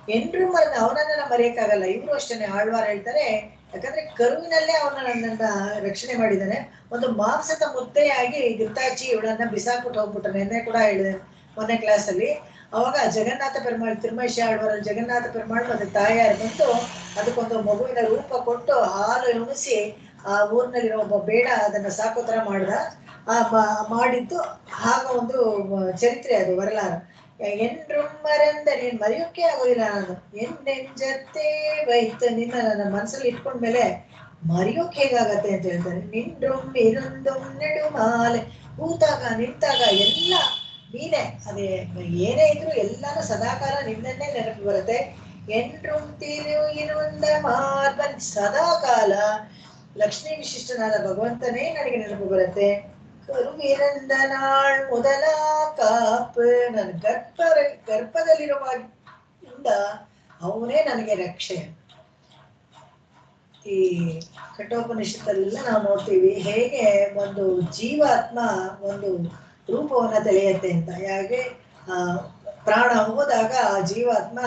ಎಂದ್ರೂ ಅವನನ್ನ ಮರೆಯಕ್ಕಾಗಲ್ಲ. ಇವರು ಅಷ್ಟೇನೆ, ಆಳ್ವಾರ್ ಹೇಳ್ತಾರೆ, ಯಾಕಂದ್ರೆ ಕರುವಿನಲ್ಲೇ ಅವನ ನನ್ನನ್ನ ರಕ್ಷಣೆ ಮಾಡಿದ್ದಾನೆ. ಒಂದು ಮಾಂಸದ ಮುದ್ದೆಯಾಗಿ ಗಿರ್ತಾಚಿ ಇವಳನ್ನ ಬಿಸಾಕ್ಬಿಟ್ಟು ಹೋಗ್ಬಿಟ್ಟು ನೆನ್ನೆ ಕೂಡ ಹೇಳಿದೆ ಮೊನ್ನೆ ಕ್ಲಾಸಲ್ಲಿ. ಅವಾಗ ಜಗನ್ನಾಥ ಪೆರುಮಾಳ್, ತಿರುಮೈಶಿ ಆಳ್ವಾರಲ್ಲಿ ಜಗನ್ನಾಥ ಪೆರುಮಾಳ್ ಮತ್ತೆ ತಾಯಾರು ಬಂದು ಅದಕ್ಕೊಂದು ಮಗುವಿನ ರೂಪ ಕೊಟ್ಟು ಹಾಲು ಉಣಿಸಿ ಆ ಊರಿನಲ್ಲಿರೋ ಒಬ್ಬ ಬೇಡ ಅದನ್ನ ಸಾಕೋ ತರ ಮಾಡಿದ್ದು ಆಗ ಒಂದು ಚರಿತ್ರೆ ಅದು ವರಲಾರ. ಎಂದ್rum ಮರಂದ, ನೀನ್ ಮರೆಯೋಕೆ ಆಗೋದಿಲ್ಲ ನಾನು. ಎನ್ ನೆಂಜತ್ತೆ ವೈತು, ನಿನ್ನ ನನ್ನ ಮನಸ್ಸಲ್ಲಿ ಇಟ್ಕೊಂಡ್ಮೇಲೆ ಮರೆಯೋಕೆ ಹೇಗಾಗತ್ತೆ ಅಂತ ಹೇಳ್ತಾರೆ. ನಿಂದ್rum ಇರುಂದುಂ ನೆಡುಮಾಲೆ, ಕೂತಾಗ ನಿಂತಾಗ ಎಲ್ಲ ನೀನೆ, ಅದೇ ಏನೇ ಇದ್ರು ಎಲ್ಲಾನು ಸದಾಕಾಲ ನಿನ್ನನ್ನೇ ನೆನಪು ಬರುತ್ತೆ. ಎಂದ್rum ತಿರು ಇರುಂದ ಮಾರ್ಬನ್, ಸದಾಕಾಲ ಲಕ್ಷ್ಮೀ ವಿಶಿಷ್ಟನಾದ ಭಗವಂತನೇ ನನಗೆ ನೆನಪು ಬರುತ್ತೆ. ಕರುವಿರಂದ ನಾಳ್ ಮೊದಲ ಕಾಪು, ನನ್ನ ಗರ್ಭದಲ್ಲಿರುವಾಗಿಂದ ಅವನೇ ನನಗೆ ರಕ್ಷೆ. ಈ ಕಠೋಪನಿಷತ್ತಲ್ಲೆಲ್ಲ ನಾವು ನೋಡ್ತೀವಿ ಹೇಗೆ ಒಂದು ಜೀವಾತ್ಮ ಒಂದು ರೂಪವನ್ನ ತೆಳೆಯತ್ತೆ ಅಂತ. ಹಾಗೆ ಪ್ರಾಣ ಹೋದಾಗ ಆ ಜೀವಾತ್ಮ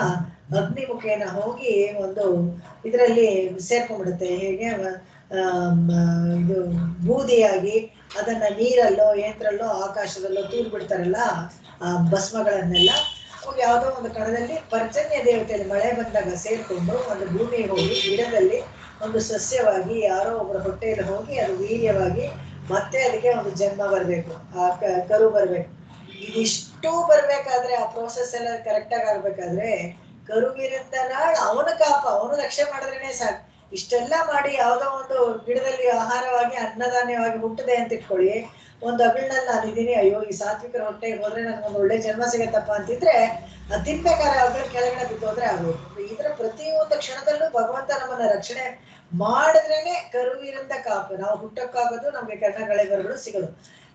ಅಗ್ನಿ ಮುಖೇನ ಹೋಗಿ ಒಂದು ಇದರಲ್ಲಿ ಸೇರ್ಕೊಂಡ್ಬಿಡುತ್ತೆ. ಹೇಗೆ ಇದು ಬೂದಿಯಾಗಿ ಅದನ್ನ ನೀರಲ್ಲೋ ಏತ್ರಲ್ಲೋ ಆಕಾಶದಲ್ಲೋ ತೂರ್ ಬಿಡ್ತಾರಲ್ಲ ಆ ಭಸ್ಮಗಳನ್ನೆಲ್ಲ ಹೋಗಿ ಯಾವುದೋ ಒಂದು ಕಣದಲ್ಲಿ ಪರ್ಜನ್ಯ ದೇವತೆಯಲ್ಲಿ ಮಳೆ ಬಂದಾಗ ಸೇರ್ಕೊಂಡು ಒಂದು ಭೂಮಿಗೆ ಹೋಗಿ ಗಿಡದಲ್ಲಿ ಒಂದು ಸಸ್ಯವಾಗಿ ಯಾರೋ ಒಬ್ಬರ ಹೊಟ್ಟೆಯಲ್ಲಿ ಹೋಗಿ ಅದು ವೀರ್ಯವಾಗಿ ಮತ್ತೆ ಅದಕ್ಕೆ ಒಂದು ಜನ್ಮ ಬರ್ಬೇಕು, ಆ ಕರು ಬರ್ಬೇಕು. ಇದಿಷ್ಟು ಬರ್ಬೇಕಾದ್ರೆ ಆ ಪ್ರೋಸೆಸ್ ಎಲ್ಲ ಕರೆಕ್ಟ್ ಆಗಿ ಆಗ್ಬೇಕಾದ್ರೆ ಕರುವಿರಿಂದ ನಾಳು ಅವನ ಕಾಪ ಅವನು ರಕ್ಷೆ ಮಾಡಿದ್ರೇನೆ ಸಾಕು. ಇಷ್ಟೆಲ್ಲ ಮಾಡಿ ಯಾವುದೋ ಒಂದು ಗಿಡದಲ್ಲಿ ಆಹಾರವಾಗಿ ಅನ್ನದಾನ್ಯವಾಗಿ ಹುಟ್ಟದೆ ಅಂತ ಇಟ್ಕೊಳ್ಳಿ, ಒಂದು ಅಗಳನಲ್ಲಿ ನಾನಿದ್ದೀನಿ, ಅಯ್ಯೋ ಈ ಸಾತ್ವಿಕರ ಹೊಟ್ಟೆಗೆ ಹೋದ್ರೆ ನನ್ಗೊಂದು ಒಳ್ಳೆ ಜನ್ಮ ಸಿಗತ್ತಪ್ಪ ಅಂತಿದ್ರೆ ಅದು ತಿನ್ಬೇಕಾದ್ರೆ ಅಗಳ ಕೆಳಗಡೆ ಬಿದ್ದೋದ್ರೆ ಆಗೋದು. ಇದರ ಪ್ರತಿಯೊಂದು ಕ್ಷಣದಲ್ಲೂ ಭಗವಂತ ನಮ್ಮನ್ನ ರಕ್ಷಣೆ ಮಾಡಿದ್ರೇನೆ ಕರುವಿರಿಂದ ಕಾಪು ನಾವು ಹುಟ್ಟಕ್ಕಾಗೋದು, ನಮ್ಗೆ ಕರ್ಣಕಳೆಬರಗಳು ಸಿಗೋದು.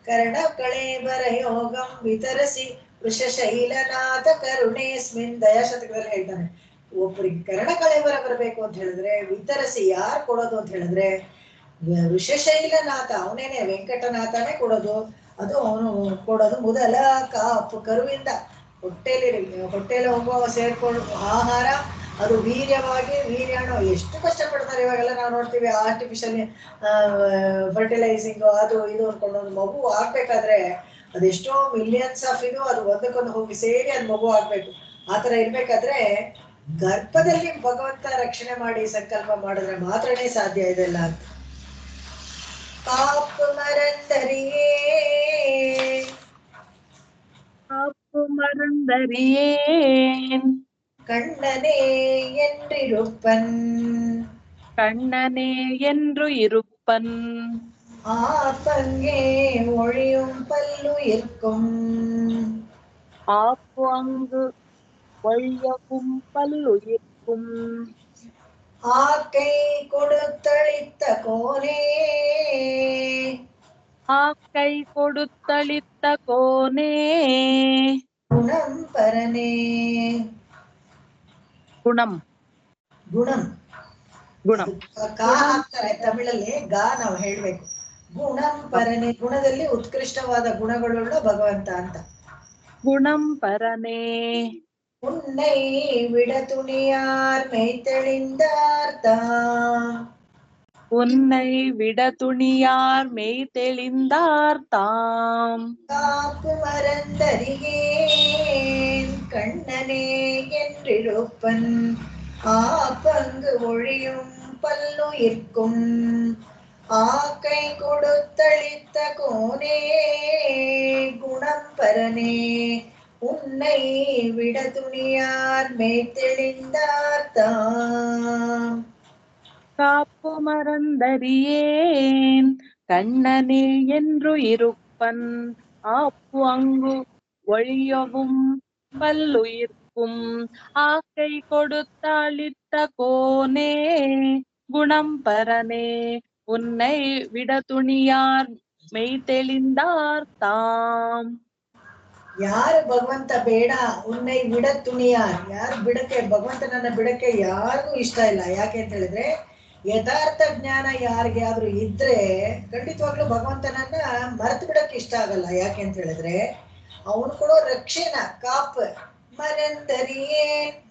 ಕರ್ಣ ಕಳೇಬರ ಯೋಗಂ ವಿತರಿಸಿ ವೃಷಶೈಲನಾಥ ಕರುಣೇಸ್ಮಿನ್ ದಯಾಶತಕದಲ್ಲಿ ಹೇಳ್ತಾನೆ. ಒಬ್ಬರಿಗೆ ಕರ್ಣ ಕಳೇಬರ ಬರಬೇಕು ಅಂತ ಹೇಳಿದ್ರೆ ವಿತರಿಸಿ ಯಾರು ಕೊಡೋದು ಅಂತ ಹೇಳಿದ್ರೆ ವೃಷಶೈಲನಾಥ ಅವನೇನೆ, ವೆಂಕಟನಾಥನೇ ಕೊಡೋದು. ಅದು ಅವನು ಕೊಡೋದು ಮೊದಲ ಕಾಪು ಕರುವಿಂದ ಹೊಟ್ಟೆಯಲ್ಲಿ ಹೋಗುವ ಸೇರ್ಕೊಂಡು ಆಹಾರ ಅದು ವೀರ್ಯವಾಗಿ ವೀರ್ಯಾಣು ಎಷ್ಟು ಕಷ್ಟಪಡ್ತಾರೆ ಇವಾಗೆಲ್ಲ ನಾವು ನೋಡ್ತೀವಿ. ಆರ್ಟಿಫಿಷಿಯಲ್ ಫರ್ಟಿಲೈಸಿಂಗ್ ಅದು ಇದು ಅನ್ಕೊಂಡು ಒಂದು ಮಗು ಆಗ್ಬೇಕಾದ್ರೆ ಅದೆಷ್ಟೋ ಮಿಲಿಯನ್ಸ್ ಆಫ್ ಇದು ಅದು ಒಂದಕ್ಕೊಂದು ಹೋಗಿ ಸೇರಿ ಅದು ಮಗು ಆಗ್ಬೇಕು. ಆತರ ಇರ್ಬೇಕಾದ್ರೆ ಗರ್ಭದಲ್ಲಿ ಭಗವಂತ ರಕ್ಷಣೆ ಮಾಡಿ ಸಂಕಲ್ಪ ಮಾಡಿದ್ರೆ ಮಾತ್ರನೇ ಸಾಧ್ಯ ಇದೆಲ್ಲ ಅಂತ. ಕಾಪು ಮರಂದರಿಯೇ காப்பு மறந்தறியேன் கண்ணனே என்றிருப்பன் கண்ணனே என்று இருப்பன் ஆப்பங்கே ஒழியும் பல்லுயிர்க்கும் ஆப்பு அங்கு வழியவும் பல்லுயிர்க்கும் ஆக்கை கொடுத்தளித்த கோனே ஆக்கை கொடுத்தளித்த கோனே குணம் பரனே ಗುಣಂ ಗುಣಂ ಗುಣಂ ಕಾ ಹಾಕ್ತಾರೆ ತಮಿಳಲ್ಲಿ, ಗಾ ನಾವು ಹೇಳ್ಬೇಕು. ಗುಣಂ ಪರನೆ ಗುಣದಲ್ಲಿ ಉತ್ಕೃಷ್ಟವಾದ ಗುಣಗಳುಳ್ಳ ಭಗವಂತ ಅಂತ. ಗುಣಂ ಪರನೇ ಉನ್ನೈ ವಿಡ ತುಣಿಯಾರ್ ಮೆಯ್ತೆಳಿಂದಾರ್ಥ உன்னை விட துணியார் மெய் தெளிந்தார்த்தாம் காப்பு மறந்தறியேன் கண்ணனே என்றிருப்பன் ஆப்பங்கு ஒழியும் பல்லுயிர்க்கும் ஆக்கை கொடுத்தளித்த கோனே குணம் பரனே உன்னை விட துணியார் மெய்தெளிந்தார்த்தாம். காப்பு மறந்தறியேன் கண்ணனே என்று இருப்பன் ஆப்பு அங்கு ஒழியவும் பல்லுயிர்க்கும் ஆக்கை கொடுத்தளித்த கோனே குணம் பரனே உன்னை விட துணியார் மெய் தெளிந்தார்த்தாம். ಯಾರು ಭಗವಂತ ಬೇಡ ಉನ್ನೈ ಬಿಡ ತುಣಿಯಾರ್, ಯಾರು ಬಿಡಕ್ಕೆ ಭಗವಂತನನ್ನ ಬಿಡಕ್ಕೆ ಯಾರಿಗೂ ಇಷ್ಟ ಇಲ್ಲ. ಯಾಕೆ ಅಂತ ಹೇಳಿದ್ರೆ ಯಥಾರ್ಥ ಜ್ಞಾನ ಯಾರಿಗೆ ಆದ್ರೂ ಇದ್ರೆ ಖಂಡಿತವಾಗ್ಲೂ ಭಗವಂತನನ್ನ ಮರೆತು ಬಿಡಕ್ಕೆ ಇಷ್ಟ ಆಗಲ್ಲ. ಯಾಕೆ ಅಂತ ಹೇಳಿದ್ರೆ ಅವನು ಕೊಡೋ ರಕ್ಷಣೆ ಕಾಪ್ ಮರೆಂದರಿಯೇ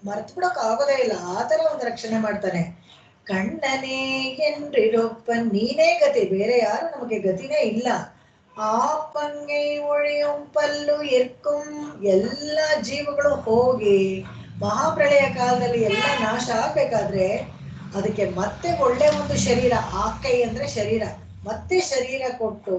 ಮರೆತು ಬಿಡಕ್ ಆಗೋದೇ ಇಲ್ಲ, ಆತರ ಒಂದು ರಕ್ಷಣೆ ಮಾಡ್ತಾನೆ. ಕಣ್ಣನೇ ಎಂದ್ರಿರೊಪ್ಪನ್ ನೀನೇ ಗತಿ, ಬೇರೆ ಯಾರು ನಮಗೆ ಗತಿನೇ ಇಲ್ಲ. ಆಪಂಗೆ ಒಳಿಯುಂ ಪಲ್ಲು ಎರ್ಕುಂ ಎಲ್ಲ ಜೀವಗಳು ಹೋಗಿ ಮಹಾಪ್ರಳಯ ಕಾಲದಲ್ಲಿ ಎಲ್ಲ ನಾಶ ಆಗ್ಬೇಕಾದ್ರೆ ಅದಕ್ಕೆ ಮತ್ತೆ ಒಳ್ಳೆ ಒಂದು ಶರೀರ, ಆಕೈ ಅಂದ್ರೆ ಶರೀರ, ಮತ್ತೆ ಶರೀರ ಕೊಟ್ಟು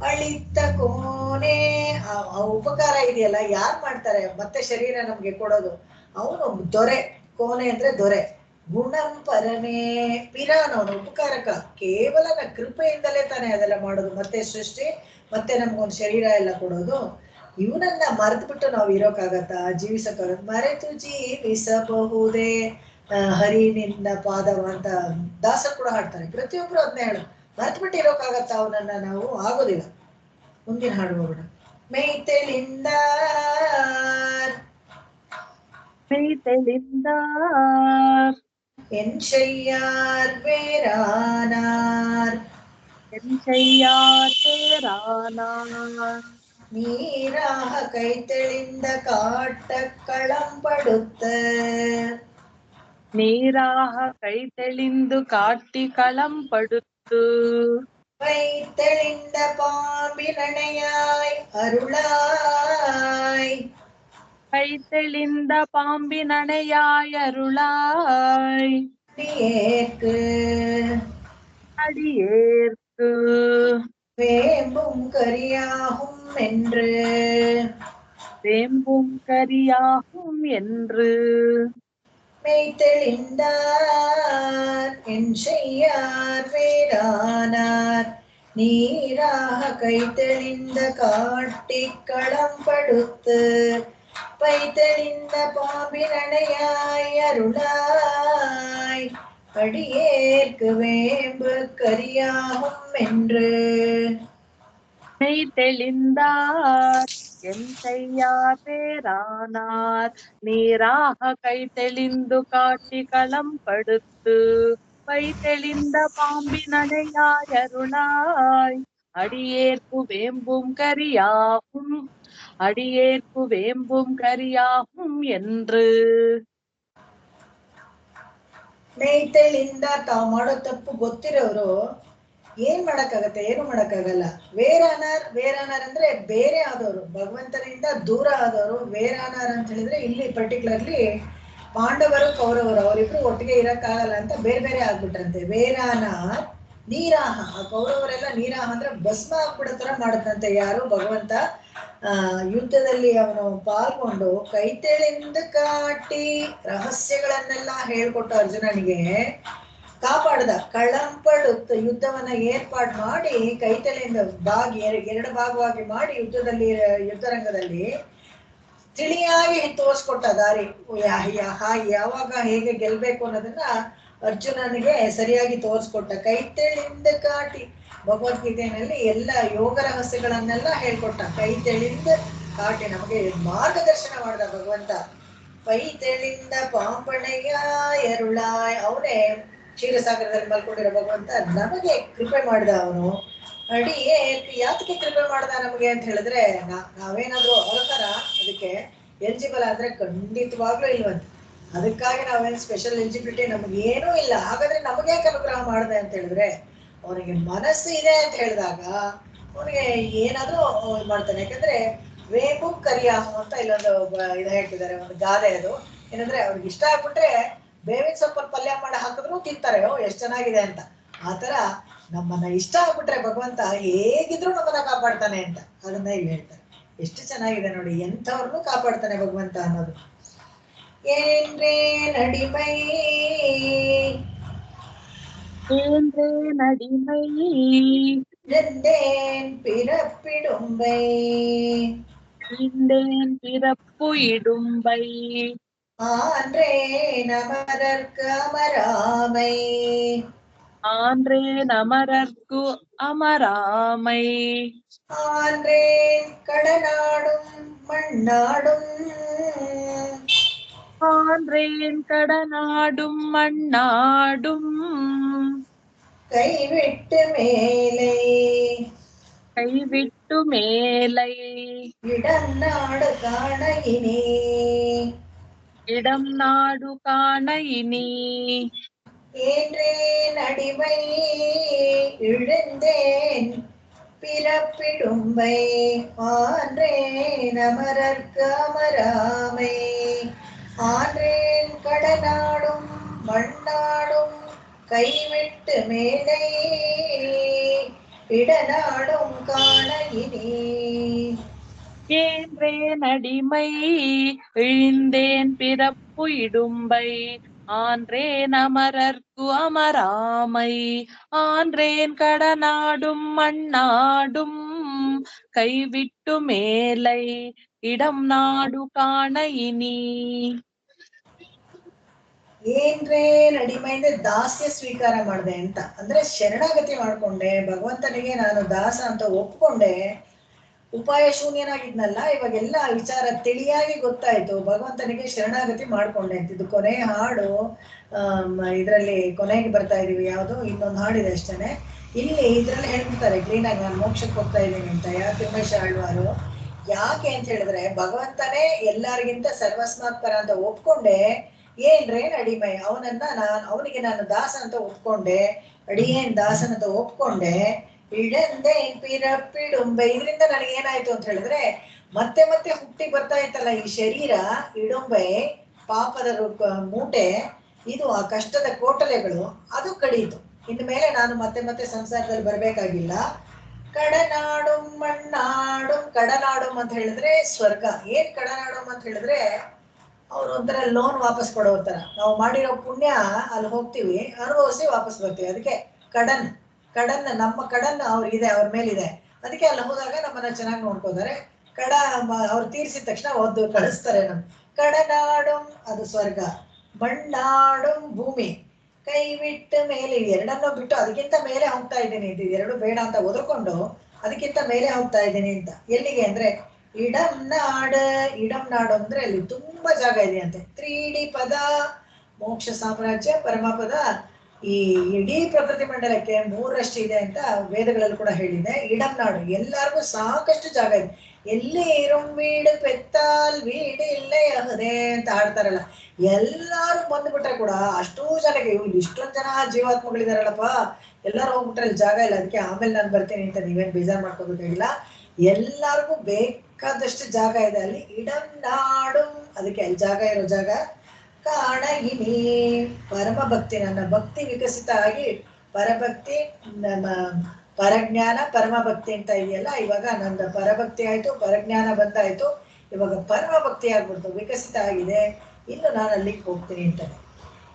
ಅಳಿತ ಕೋನೆ ಆ ಉಪಕಾರ ಇದೆಯಲ್ಲ ಯಾರು ಮಾಡ್ತಾರೆ ಮತ್ತೆ ಶರೀರ ನಮ್ಗೆ ಕೊಡೋದು, ಅವನು ದೊರೆ. ಕೋನೆ ಅಂದ್ರೆ ದೊರೆ. ಗುಣಂ ಪರನೇ ಪಿರಾನ್, ಅವನು ಉಪಕಾರಕ. ಕೇವಲ ಕೃಪೆಯಿಂದಲೇ ತಾನೇ ಅದೆಲ್ಲ ಮಾಡೋದು, ಮತ್ತೆ ಸೃಷ್ಟಿ ಮತ್ತೆ ನಮ್ಗೊಂದು ಶರೀರ ಎಲ್ಲ ಕೊಡೋದು. ಇವನನ್ನ ಮರೆತು ಬಿಟ್ಟು ನಾವು ಇರೋಕ್ಕಾಗತ್ತಾ, ಜೀವಿಸಕ್ಕಾಗತ್ತ? ಮರೆತು ಜೀವಿಸಬಹುದೇ ಹರಿ ನಿನ್ನ ಪಾದವ ಅಂತ ದಾಸರು ಕೂಡ ಹಾಡ್ತಾರೆ. ಪ್ರತಿಯೊಬ್ರು ಅದನ್ನೇ ಹೇಳು, ಮರೆತು ಬಿಟ್ಟು ಇರೋಕ್ಕಾಗತ್ತಾ ಅವನನ್ನ? ನಾವು ಆಗೋದಿಲ್ಲ. ಮುಂದಿನ ಹಾಡು ಹೋಗೋಣ. ಮೆಯ್ತೆಳಿಂದ என் செய்யார் வேறானார் நீராக கை தெளிந்த காட்ட களம்படுத்த நீராக கை தெளிந்து காட்டி களம் படுத்து வைத்தெளிந்த பாம்பினணையாய் அருளாய் கை தெளிந்த பாம்பினணையாய் அருளாய் ஏற்கு அடியேற்கு வேம்பும் கரியாகும் என்று வேம்பும் கரியாகும் என்று மெய்த்தெளிந்தார் என் செய்யார் வேறானார் நீராக கை தெளிந்த காட்டிக் களம் படுத்து பைத்தெளிந்த பாம்பினணையாய் அருளாய் அடியேற்கு வேம்பு கரியாகும் என்று மெய் தெளிந்தார் என் செய்யார் பேரானார் நீராக கை தெளிந்து காட்டி களம் படுத்து பை தெளிந்த பாம்பினடையாய் அருளாய் அடியேற்கு வேம்பும் கரியாகும் அடியேற்கு வேம்பும் கரியாகும் என்று ಮೆಯ್ತೆಳಿಂದ ತಾವು ಮಾಡೋ ತಪ್ಪು ಗೊತ್ತಿರೋರು ಏನ್ ಮಾಡಕ್ಕಾಗತ್ತೆ? ಏನು ಮಾಡಕ್ಕಾಗಲ್ಲ. ವೇರಾನಾರ್ ಅಂದ್ರೆ ಬೇರೆ ಆದವರು, ಭಗವಂತನಿಂದ ದೂರ ಆದವರು. ವೇರಾನಾರ್ ಅಂತ ಹೇಳಿದ್ರೆ ಇಲ್ಲಿ ಪರ್ಟಿಕ್ಯುಲರ್ಲಿ ಪಾಂಡವರು ಕೌರವರು ಅವರಿಬ್ರು ಒಟ್ಟಿಗೆ ಇರಕ್ಕಾಗಲ್ಲ ಅಂತ ಬೇರೆ ಬೇರೆ ಆಗ್ಬಿಟ್ರಂತೆ. ವೇರಾನಾರ್ ನೀರಾಹ, ಆ ಕೌರವರೆಲ್ಲ ನೀರಾಹ ಅಂದ್ರೆ ಭಸ್ಮ ಆಗ್ಬಿಡೋ ತರ ಮಾಡದಂತೆ ಯಾರು? ಭಗವಂತ ಯುದ್ಧದಲ್ಲಿ ಅವನು ಪಾಲ್ಗೊಂಡು ಕೈತೇಳಿಂದ ಕಾಟಿ ರಹಸ್ಯಗಳನ್ನೆಲ್ಲ ಹೇಳ್ಕೊಟ್ಟು ಅರ್ಜುನನಿಗೆ ಕಾಪಾಡ್ದ. ಕಳಂಪಡುತ್ತ ಯುದ್ಧವನ್ನ ಏರ್ಪಾಡು ಮಾಡಿ ಕೈತಲೆಯಿಂದ ಎರಡು ಭಾಗವಾಗಿ ಮಾಡಿ ಯುದ್ಧರಂಗದಲ್ಲಿ ತಿಳಿಯಾಗಿ ತೋರಿಸ್ಕೊಟ್ಟ ದಾರಿ. ಯಾವಾಗ ಹೇಗೆ ಗೆಲ್ಬೇಕು ಅನ್ನೋದನ್ನ ಅರ್ಜುನನಿಗೆ ಸರಿಯಾಗಿ ತೋರಿಸ್ಕೊಟ್ಟ. ಕೈತೇಳಿಂದ ಕಾಟಿ ಭಗವದ್ಗೀತೆಯಲ್ಲಿ ಎಲ್ಲ ಯೋಗ ರಹಸ್ಯಗಳನ್ನೆಲ್ಲ ಹೇಳ್ಕೊಟ್ಟ. ಕೈತೇಳಿಂದ ಕಾಟಿ ನಮಗೆ ಮಾರ್ಗದರ್ಶನ ಮಾಡ್ದ ಭಗವಂತ. ಪೈತೇಳಿಂದ ಪಾಂಬಣೆಯ ಎರುಳಾಯ್, ಅವನೇ ಕ್ಷೀರಸಾಗರದಲ್ಲಿ ಮಲ್ಕೊಂಡಿರೋ ಭಗವಂತ ನಮಗೆ ಕೃಪೆ ಮಾಡ್ದ. ಅವನು ಅಡಿಯೇ ಯಾತಕ್ಕೆ ಕೃಪೆ ಮಾಡ್ದ ನಮಗೆ ಅಂತ ಹೇಳಿದ್ರೆ, ನಾವೇನಾದ್ರೂ ಅವಸರ ಅದಕ್ಕೆ ಎಲಿಜಿಬಲ್ ಆದ್ರೆ ಖಂಡಿತವಾಗ್ಲೂ ಇಲ್ವಂತ. ಅದಕ್ಕಾಗಿ ನಾವೇನು ಸ್ಪೆಷಲ್ ಎಲಿಜಿಬಿಲಿಟಿ ನಮಗೇನೂ ಇಲ್ಲ. ಹಾಗಾದ್ರೆ ನಮಗೆ ಯಾಕೆ ಅನುಗ್ರಹ ಮಾಡಿದೆ ಅಂತ ಹೇಳಿದ್ರೆ, ಅವನಿಗೆ ಮನಸ್ಸು ಇದೆ ಅಂತ ಹೇಳಿದಾಗ ಅವನಿಗೆ ಏನಾದ್ರೂ ಮಾಡ್ತಾನೆ. ಯಾಕಂದ್ರೆ ವೇಪು ಕರಿಯಾಹು ಅಂತ ಇಲ್ಲೊಂದು ಇದು ಹೇಳ್ತಿದ್ದಾರೆ, ಒಂದು ಗಾದೆ. ಅದು ಏನಂದ್ರೆ ಅವ್ರಿಗೆ ಇಷ್ಟ ಆಗ್ಬಿಟ್ರೆ ಬೇವಿನ ಸೊಪ್ಪನ್ನು ಪಲ್ಯ ಮಾಡಿ ಹಾಕಿದ್ರು ತಿಂತಾರೆ, ಎಷ್ಟು ಚೆನ್ನಾಗಿದೆ ಅಂತ. ಆತರ ನಮ್ಮನ್ನ ಇಷ್ಟ ಆಗ್ಬಿಟ್ರೆ ಭಗವಂತ ಹೇಗಿದ್ರು ನಮ್ಮನ್ನ ಕಾಪಾಡ್ತಾನೆ ಅಂತ ಅದನ್ನ ಇಲ್ಲಿ ಹೇಳ್ತಾರೆ. ಎಷ್ಟು ಚೆನ್ನಾಗಿದೆ ನೋಡಿ, ಎಂಥವ್ರನ್ನು ಕಾಪಾಡ್ತಾನೆ ಭಗವಂತ ಅನ್ನೋದು. ಏನ್ರೇ ನಡಿಮೈ ஏன்றே நடிமை இழந்தேன் பிறப்பிடும்பை இழந்தேன் பிறப்பு இடும்பை ஆன்றே நமரர்க்கு அமராமை ஆன்றேன் அமரர்க்கு அமராமை ஆன்றேன் கடனாடும் மண்ணாடும் ஆன்றேன் கடனாடும் மண்ணாடும் கைவிட்டு மேலை கைவிட்டு மேலை இடம் நாடு காண இனி இடம் நாடு காண இனி ஏன்றேன் அடிமை இழந்தேன் பிறப்பிடும்பை ஆன்றேன் அமரர்க்கு அமராமை ஆன்றேன் கடனாடும் மண்ணாடும் கைவிட்டு மேலை இடநாடும் காண இனி. ஏன்றேன் அடிமை இழிந்தேன் பிறப்பு இடும்பை ஆன்றேன் அமரர்க்கு அமராமை ஆன்றேன் கடனாடும் மண்ணாடும் கைவிட்டு மேலை இடம் நாடு காண இனி. ಏನ್ರೇನ್ ಅಡಿಮೆಯಿಂದ ದಾಸ್ಯ ಸ್ವೀಕಾರ ಮಾಡಿದೆ ಅಂತ ಅಂದ್ರೆ ಶರಣಾಗತಿ ಮಾಡ್ಕೊಂಡೆ, ಭಗವಂತನಿಗೆ ನಾನು ದಾಸ ಅಂತ ಒಪ್ಕೊಂಡೆ. ಉಪಾಯ ಶೂನ್ಯನಾಗಿದ್ನಲ್ಲ, ಇವಾಗೆಲ್ಲ ವಿಚಾರ ತಿಳಿಯಾಗಿ ಗೊತ್ತಾಯ್ತು, ಭಗವಂತನಿಗೆ ಶರಣಾಗತಿ ಮಾಡ್ಕೊಂಡೆ ಅಂತ. ಇದು ಕೊನೆ ಹಾಡು. ಇದರಲ್ಲಿ ಕೊನೆಗೆ ಬರ್ತಾ ಇದೀವಿ. ಯಾವುದು ಇನ್ನೊಂದು ಹಾಡಿದೆ ಅಷ್ಟೇನೆ. ಇಲ್ಲಿ ಇದ್ರಲ್ಲಿ ಹೇಳ್ಬಿಡ್ತಾರೆ ಕ್ಲೀನ್ ಆಗಿ, ನಾನು ಮೋಕ್ಷಕ್ಕೆ ಹೋಗ್ತಾ ಇದ್ದೀನಿ ಅಂತ. ಯಾಕೆ ಉಮೇಶ್ ಆಳ್ವಾರು ಯಾಕೆ ಅಂತ ಹೇಳಿದ್ರೆ, ಭಗವಂತನೇ ಎಲ್ಲರಿಗಿಂತ ಸರ್ವಸ್ಮಾತ್ ಪರ ಅಂತ ಒಪ್ಕೊಂಡೆ. ಏನ್ರೇನ್ ಅಡಿಮೈ, ಅವನಿಗೆ ನಾನು ದಾಸ ಅಂತ ಒಪ್ಕೊಂಡೆ, ಅಡಿಯೇನ್ ದಾಸನ್ ಅಂತ ಒಪ್ಕೊಂಡೆ. ಇಡಂದೆ ಪಿರಪ್ಪಿಡುಂಬೆ, ಇದರಿಂದ ನನಗೆ ಏನಾಯ್ತು ಅಂತ ಹೇಳಿದ್ರೆ ಮತ್ತೆ ಮತ್ತೆ ಹುಟ್ಟಿ ಬರ್ತಾ ಇತ್ತಲ್ಲ ಈ ಶರೀರ, ಇಡುಂಬೆ ಪಾಪದ ಮೂಟೆ, ಇದು ಆ ಕಷ್ಟದ ಕೋಟಲೆಗಳು, ಅದು ಕಡಿಯಿತು. ಇನ್ನು ಮೇಲೆ ನಾನು ಮತ್ತೆ ಮತ್ತೆ ಸಂಸಾರದಲ್ಲಿ ಬರ್ಬೇಕಾಗಿಲ್ಲ. ಕಡನಾಡುಂ ಮಣ್ಣಾಡುಂ, ಕಡನಾಡುಂ ಅಂತ ಹೇಳಿದ್ರೆ ಸ್ವರ್ಗ. ಏನ್ ಕಡನಾಡುಂ ಅಂತ ಹೇಳಿದ್ರೆ ಅವ್ರು ಒಂಥರ ಲೋನ್ ವಾಪಸ್ ಕೊಡೋ ತರ, ನಾವು ಮಾಡಿರೋ ಪುಣ್ಯ ಅಲ್ಲಿ ಹೋಗ್ತೀವಿ, ಅನುಭವಿಸಿ ವಾಪಸ್ ಬರ್ತೀವಿ. ಅದಕ್ಕೆ ಕಡನ್ ನಮ್ಮ ಕಡನ್ ಅವ್ರಿಗಿದೆ, ಅವ್ರ ಮೇಲಿದೆ. ಅದಕ್ಕೆ ಅಲ್ಲಿ ಹೋದಾಗ ನಮ್ಮನ್ನ ಚೆನ್ನಾಗಿ ನೋಡ್ಕೋತಾರೆ. ಅವ್ರು ತೀರ್ಸಿದ ತಕ್ಷಣ ಒದ್ದು ಕಳಿಸ್ತಾರೆ ನಮ್. ಕಡನಾಡುಂ ಅದು ಸ್ವರ್ಗ, ಮಣ್ಣಾಡುಂ ಭೂಮಿ, ಕೈ ಬಿಟ್ಟು ಮೇಲೆ, ಎರಡನ್ನೂ ಬಿಟ್ಟು ಅದಕ್ಕಿಂತ ಮೇಲೆ ಹೋಗ್ತಾ ಇದ್ದೀನಿ ಅಂತ, ಎರಡು ಬೇಡ ಅಂತ ಒದರ್ಕೊಂಡು ಅದಕ್ಕಿಂತ ಮೇಲೆ ಹೋಗ್ತಾ ಇದ್ದೀನಿ ಅಂತ. ಎಲ್ಲಿಗೆ ಅಂದ್ರೆ ಇಡಂ ನಾಡು ಅಂದ್ರೆ ಅಲ್ಲಿ ತುಂಬಾ ಜಾಗ ಇದೆ ಅಂತೆ. 3D ಪದ, ಮೋಕ್ಷ ಸಾಮ್ರಾಜ್ಯ, ಪರಮಪದ, ಈ ಇಡೀ ಪ್ರಕೃತಿ ಮಂಡಲಕ್ಕೆ 3ರಷ್ಟು ಇದೆ ಅಂತ ವೇದಗಳಲ್ಲಿ ಕೂಡ ಹೇಳಿದೆ. ಇಡಂ ನಾಡು, ಎಲ್ಲಾರ್ಗು ಸಾಕಷ್ಟು ಜಾಗ ಇದೆ. ಎಲ್ಲಿ ಇರುಂ ವೀಡು ಪೆತ್ತಾಲ್ ವೀಡು ಇಲ್ಲೇ ಅಹದೆ ಅಂತ ಹಾಡ್ತಾರಲ್ಲ, ಎಲ್ಲಾರು ಬಂದ್ಬಿಟ್ರೆ ಕೂಡ ಅಷ್ಟೂ ಜನಕ್ಕೆ, ಇಷ್ಟೊಂದ್ ಜನ ಜೀವಾತ್ಮಗಳಿದಾರಲ್ಲಪ್ಪ, ಎಲ್ಲಾರು ಹೋಗ್ಬಿಟ್ರೆ ಅಲ್ಲಿ ಜಾಗ ಇಲ್ಲ, ಅದಕ್ಕೆ ಆಮೇಲೆ ನಾನು ಬರ್ತೀನಿ ಅಂತ ನೀವೇನ್ ಬೇಜಾರ್ ಮಾಡ್ಕೋಬೇಕಾಗಿಲ್ಲ. ಎಲ್ಲಾರ್ಗು ಬೇಕಾದಷ್ಟು ಜಾಗ ಇದೆ ಅಲ್ಲಿ. ಇಡಂ ನಾಡು, ಅದಕ್ಕೆ ಅಲ್ಲಿ ಜಾಗ ಇರೋ ಜಾಗ. ಕಾಣಗಿನಿ, ಪರಮ ಭಕ್ತಿ, ನನ್ನ ಭಕ್ತಿ ವಿಕಸಿತ ಆಗಿ ಪರಭಕ್ತಿ, ನಮ್ಮ ಪರಜ್ಞಾನ ಪರಮ ಭಕ್ತಿ ಅಂತ ಇದೆಯಲ್ಲ, ಇವಾಗ ನನ್ನ ಪರಭಕ್ತಿ ಆಯ್ತು, ಪರಜ್ಞಾನ ಬಂದಾಯ್ತು, ಇವಾಗ ಪರಮ ಭಕ್ತಿ ಆಗ್ಬಿಡ್ತು, ವಿಕಸಿತ ಆಗಿದೆ. ಇನ್ನು ನಾನು ಅಲ್ಲಿಗೆ ಹೋಗ್ತೀನಿ ಅಂತ.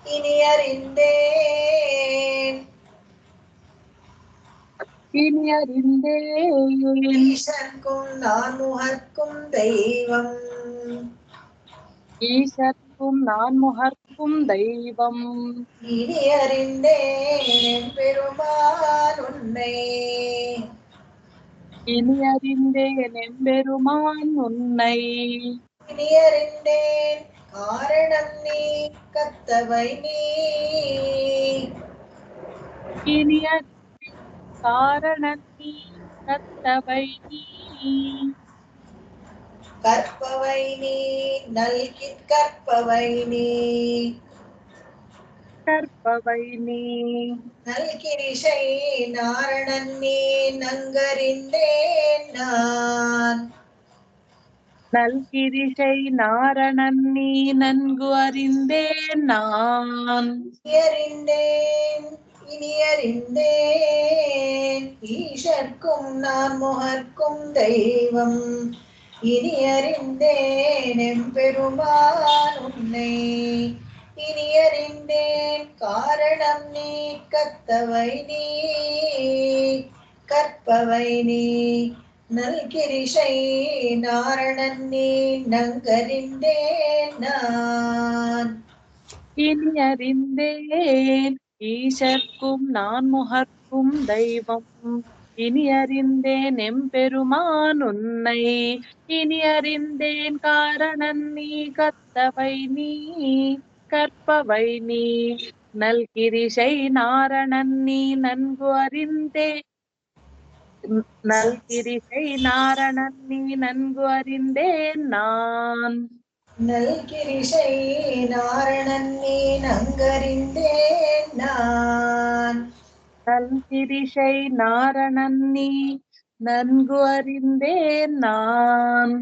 ಇನಿಯರಿಂದೇ ஈசர்க்கும் நான் முகர்க்கும் தெய்வம், ஈசர்க்கும் நான் முகர்க்கும் தெய்வம், இனி அறிந்தேன் பெருமான் உன்னை, இனி அறிந்தேன் எம்பெருமான் உன்னை, இனி அறிந்தேன் காரணம் நீ கத்தவை நீ, இனி அறிந்தேன் காரணம் நீ கத்தவை நீ, கற்பவை நீ நல்கி கற்பவை நீ, கற்பவை நீ, நல்கிரிஷை நாரணன் நீ நங்கறிந்தேன் நான், நல்கிரிசை நாரணன் நீ நன்கு அறிந்தேன் நான், அறிந்தேன் இனி அறிந்தேன் ஈசர்க்கும் நான் முகர்க்கும் தெய்வம், இனி அறிந்தேன் எம்பெருமான் உன்னை, இனி அறிந்தேன் காரணம் நீ கத்தவை நீ, கற்பவை நீ நல்கிரிஷை நாரணன் நீ நங்கறிந்தேன் நான், இனி அறிந்தேன் ஈசர்க்கும் நான் முகர்க்கும் தெய்வம், இனி அறிந்தேன் எம்பெருமான் உன்னை, இனி அறிந்தேன் காரணம் நீ கத்தவை நீ, கற்பவை நீ, நல்கிரிசை நாரணன் நீ நன்கு அறிந்தேன், நல்கிரிசை நாரணன் நீ நன்கு அறிந்தேன் நான், நல்கிரிஷை நாரணன் நீ நங்கறிந்தேன் நான், நல்கிரிசை நாரணன் நீ ನನ್ಗು ಅರಿಂದೇನ್ ನಾನ್.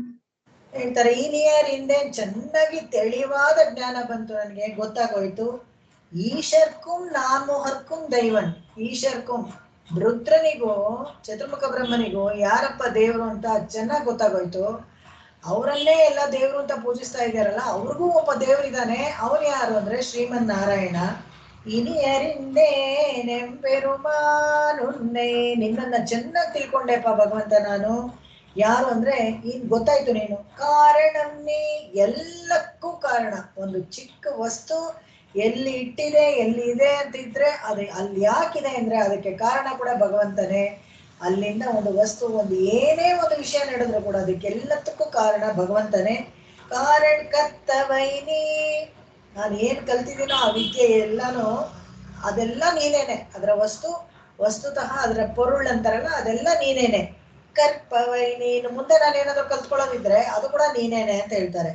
ಹೇಳ್ತಾರೆ ಇನಿ ಅರಿಂದೇನ್, ಚೆನ್ನಾಗಿ ತಿಳಿವಾದ ಜ್ಞಾನ ಬಂತು ನನಗೆ, ಗೊತ್ತಾಗೋಯ್ತು. ಈಶರ್ಕುಂ ನಾಮೋಹರ್ಕುಂ ದೈವನ್, ಈಶರ್ಕುಂ ರುದ್ರನಿಗೂ ಚತುರ್ಮುಖ ಬ್ರಹ್ಮನಿಗೂ ಯಾರಪ್ಪ ದೇವರು ಅಂತ ಚೆನ್ನಾಗಿ ಗೊತ್ತಾಗೋಯ್ತು. ಅವರನ್ನೇ ಎಲ್ಲ ದೇವರು ಅಂತ ಪೂಜಿಸ್ತಾ ಇದ್ದಾರಲ್ಲ, ಅವ್ರಿಗೂ ಒಬ್ಬ ದೇವರಿದ್ದಾನೆ. ಅವನು ಯಾರು ಅಂದ್ರೆ ಶ್ರೀಮನ್ ನಾರಾಯಣ. ಇನಿ ಅರಿಂದೇನೆಂಬೆರುಮಾನುನ್ನೇ, ನಿನ್ನನ್ನ ಚೆನ್ನಾಗಿ ತಿಳ್ಕೊಂಡೆಪ್ಪ ಭಗವಂತ ನಾನು. ಯಾರು ಅಂದ್ರೆ ಈಗ ಗೊತ್ತಾಯ್ತು ನೀನು. ಕಾರಣನ್ನೇ, ಎಲ್ಲಕ್ಕೂ ಕಾರಣ. ಒಂದು ಚಿಕ್ಕ ವಸ್ತು ಎಲ್ಲಿ ಇಟ್ಟಿದೆ ಎಲ್ಲಿ ಇದೆ ಅಂತಿದ್ರೆ ಅದು ಅಲ್ಲಿ ಯಾಕಿದೆ ಅಂದ್ರೆ ಅದಕ್ಕೆ ಕಾರಣ ಕೂಡ ಭಗವಂತನೇ. ಅಲ್ಲಿಂದ ಒಂದು ವಸ್ತು, ಒಂದು ಏನೇ ಒಂದು ವಿಷಯ ನಡೆದ್ರು ಕೂಡ ಅದಕ್ಕೆಲ್ಲದಕ್ಕೂ ಕಾರಣ ಭಗವಂತನೇ. ಕಾರಣ ಕರ್ತವೈನಿ, ನಾನು ಏನ್ ಕಲ್ತಿದ್ದೀನೋ ಆ ವಿದ್ಯೆ ಎಲ್ಲಾನು ಅದೆಲ್ಲ ನೀನೇನೆ. ಅದರ ವಸ್ತುತಃ ಅದರ ಪೊರುಳು ಅಂತಾರಲ್ಲ, ಅದೆಲ್ಲ ನೀನೇನೆ. ಕರ್ಪವೈ, ನೀನು ಮುಂದೆ ನಾನು ಏನಾದ್ರು ಕಲ್ತ್ಕೊಳ್ಳೋದಿದ್ರೆ ಅದು ಕೂಡ ನೀನೇನೆ ಅಂತ ಹೇಳ್ತಾರೆ.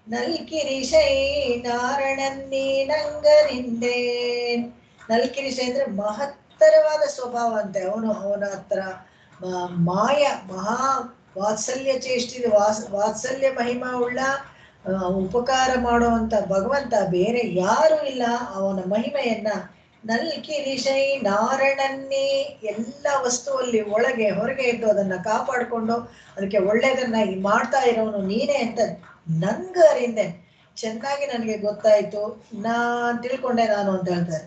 ನಲ್ಕಿರಿಶೈ ನಾರಣನ್ನಿ ನಂಗರಿಂದೇನ್. ನಲ್ಕಿರಿಶೈ ಅಂದ್ರೆ ಮಹತ್ತರವಾದ ಸ್ವಭಾವ ಅಂತೆ. ಅವನ ಹತ್ರ ಮಾಯ ಮಹಾ ವಾತ್ಸಲ್ಯ ಚೇಷ್ಟಿದೆ, ವಾತ್ಸಲ್ಯ ಮಹಿಮಾ ಉಳ್ಳ ಉಪಕಾರ ಮಾಡುವಂತ ಭಗವಂತ ಬೇರೆ ಯಾರು ಇಲ್ಲ. ಅವನ ಮಹಿಮೆಯನ್ನ ನಲ್ಕಿರಿಶೈ ನಾರಣನ್ನೇ, ಎಲ್ಲ ವಸ್ತುವಲ್ಲಿ ಒಳಗೆ ಹೊರಗೆ ಇದ್ದು ಅದನ್ನ ಕಾಪಾಡಿಕೊಂಡು ಅದಕ್ಕೆ ಒಳ್ಳೇದನ್ನ ಮಾಡ್ತಾ ಇರೋನು ನೀನೇ ಅಂತ ನನ್ಗ ಅರಿಂದೆ, ಚೆನ್ನಾಗಿ ನನಗೆ ಗೊತ್ತಾಯ್ತು, ನಾನ್ ತಿಳ್ಕೊಂಡೆ ನಾನು ಅಂತ ಹೇಳ್ತಾರೆ.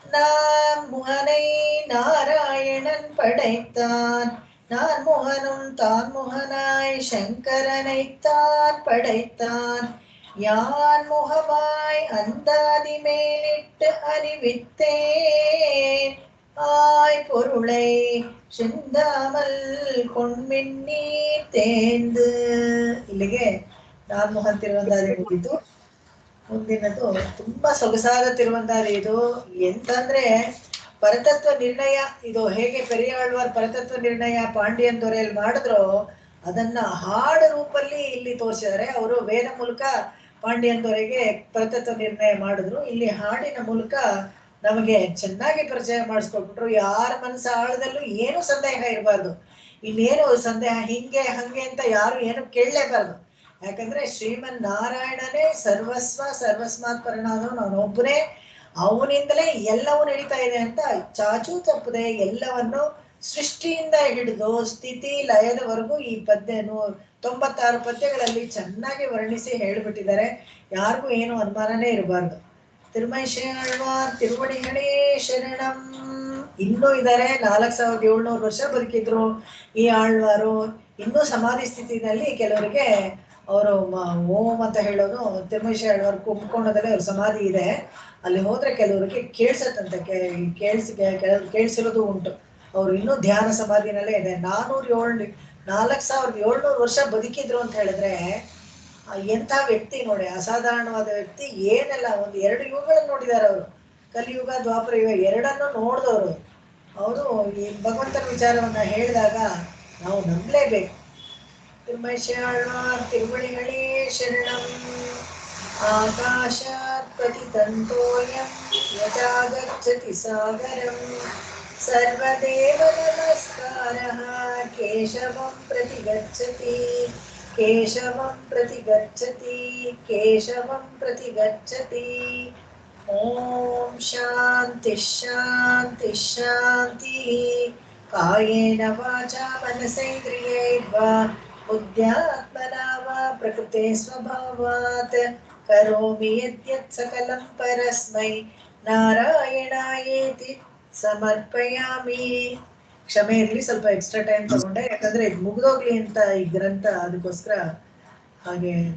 நான் முகனை நாராயணன் படைத்தான், நான் முகனும் தான் முகனாய் சங்கரனைத்தான் படைத்தான், யான் முகமாய் அந்தாதி மேலிட்டு அறிவித்தேன், ஆய் பொருளை சிந்தாமல் கொண்மின்னீர் தேர்ந்து. ಇಲ್ಲಿಗೆ ನಾನ್ ಮೋಹನ್ ತಿರುವಂದಾದಿ ಮುಗಿತು. ಮುಂದಿನದು ತುಂಬಾ ಸೊಗಸಾದ ತಿರುವಂದಾದಿ. ಇದು ಎಂತಂದ್ರೆ ಪರತತ್ವ ನಿರ್ಣಯ. ಇದು ಹೇಗೆ ಪೆರಿಯಾಳ್ವಾರ್ ಪರತತ್ವ ನಿರ್ಣಯ ಪಾಂಡ್ಯನ್ ದೊರೆಯಲ್ಲಿ ಮಾಡಿದ್ರು ಅದನ್ನ ಹಾಡು ರೂಪಲ್ಲಿ ಇಲ್ಲಿ ತೋರಿಸಿದ್ದಾರೆ. ಅವರು ವೇದ ಮೂಲಕ ಪಾಂಡ್ಯನ್ ದೊರೆಗೆ ಪರತತ್ವ ನಿರ್ಣಯ ಮಾಡಿದ್ರು. ಇಲ್ಲಿ ಹಾಡಿನ ಮೂಲಕ ನಮಗೆ ಚೆನ್ನಾಗಿ ಪರಿಚಯ ಮಾಡಿಸ್ಕೊಟ್ಬಿಟ್ರು. ಯಾರ ಮನಸ್ಸ ಆಳದಲ್ಲೂ ಏನು ಸಂದೇಹ ಇರಬಾರ್ದು. ಇನ್ನೇನು ಸಂದೇಹ ಹಿಂಗೆ ಹಂಗೆ ಅಂತ ಯಾರು ಏನು ಕೇಳಲೇಬಾರ್ದು. ಯಾಕಂದ್ರೆ ಶ್ರೀಮನ್ ನಾರಾಯಣನೇ ಸರ್ವಸ್ವ, ಸರ್ವಸ್ಮಾತ್ ಪರಿಣಾಮ ಅವನೊಬ್ಬನೇ, ಅವನಿಂದಲೇ ಎಲ್ಲವೂ ನಡೀತಾ ಇದೆ ಅಂತ ಚಾಚೂ ತಪ್ಪದೆ ಎಲ್ಲವನ್ನು ಸೃಷ್ಟಿಯಿಂದ ಹಿಡಿದು ಸ್ಥಿತಿ ಲಯದವರೆಗೂ ಈ 96 ಪದ್ಯಗಳಲ್ಲಿ ಚೆನ್ನಾಗಿ ವರ್ಣಿಸಿ ಹೇಳ್ಬಿಟ್ಟಿದ್ದಾರೆ. ಯಾರಿಗೂ ಏನು ಅನುಮಾನನೇ ಇರಬಾರ್ದು. ತಿರುಮೈಶಾಳ್ವಾರ್ ತಿರುವಡಿಗಳೇ ಶರಣಂ. ಇನ್ನೂ ಇದ್ದಾರೆ, 4700 ವರ್ಷ ಬದುಕಿದ್ರು ಈ ಆಳ್ವಾರು. ಇನ್ನೂ ಸಮಾಧಿ ಸ್ಥಿತಿನಲ್ಲಿ ಕೆಲವರಿಗೆ ಅವರು ಓಂ ಅಂತ ಹೇಳೋದು ತಿರುಮೈಶಿ ಆಳ್ವಾರ್ ಕುಂಭಕೋಣದಲ್ಲಿ ಅವ್ರ ಸಮಾಧಿ ಇದೆ. ಅಲ್ಲಿ ಹೋದ್ರೆ ಕೆಲವರಿಗೆ ಕೇಳ್ಸತ್ತಂತೆ, ಕೇಳಿಸಿರೋದು ಉಂಟು. ಅವ್ರು ಇನ್ನೂ ಧ್ಯಾನ ಸಮಾಧಿನಲ್ಲೇ ಇದೆ. 4700 ವರ್ಷ ಬದುಕಿದ್ರು ಅಂತ ಹೇಳಿದ್ರೆ ಎಂಥ ವ್ಯಕ್ತಿ ನೋಡಿ, ಅಸಾಧಾರಣವಾದ ವ್ಯಕ್ತಿ. ಏನೆಲ್ಲ ಒಂದು 2 ಯುಗಗಳನ್ನು ನೋಡಿದ್ದಾರೆ ಅವರು. ಕಲಿಯುಗ ದ್ವಾಪರ ಯುಗ ಎರಡನ್ನೂ ನೋಡಿದವರು. ಅವರು ಈ ಭಗವಂತನ ವಿಚಾರವನ್ನ ಹೇಳಿದಾಗ ನಾವು ನಂಬಲೇಬೇಕು. ತಿರುಮೈಶಾಳ್ವಾರ್ ತಿರುವಡಿಗಳೇ ಶರಣಂ. ಆಕಾಶಾತ್ ಪತಿತಂತೋಯಂ ಯಥಾ ಗಚ್ಚತಿ ಸಾಗರಂ, ಸರ್ವದೇವ ನಮಸ್ಕಾರಃ ಕೇಶವಂ ಪ್ರತಿ ಗಚ್ಚತಿ, ಕೇಶವಂ ಪ್ರತಿ ಗಚ್ಚತಿ, ಕೇಶವಂ ಪ್ರತಿ ಗಚ್ಚತಿ. ಓಂ ಶಾಂತಿ ಶಾಂತಿ ಶಾಂತಿ. ಕಾಯೇನ ವಾಚಾ ಮನಸೇಂದ್ರಿಯೈರ್ವಾ ಬುದ್ಧ್ಯಾತ್ಮನಾ ವಾ ಪ್ರಕೃತೆ ಸ್ವಭಾವಾತ್ ಕರೋಮಿ ಯದ್ಯತ್ ಸಕಲಂ ಪರಸ್ಮೈ ನಾರಾಯಣಾಯೇತಿ ಸಮರ್ಪಯಾಮಿ. ಕ್ಷಮೆ ಇರಲಿ, ಸ್ವಲ್ಪ ಎಕ್ಸ್ಟ್ರಾ ಟೈಮ್ ತಗೊಂಡೆ, ಯಾಕಂದ್ರೆ ಇದು ಮುಗ್ದೋಗ್ಲಿ ಅಂತ ಈ ಗ್ರಂಥ, ಅದಕ್ಕೋಸ್ಕರ ಹಾಗೆ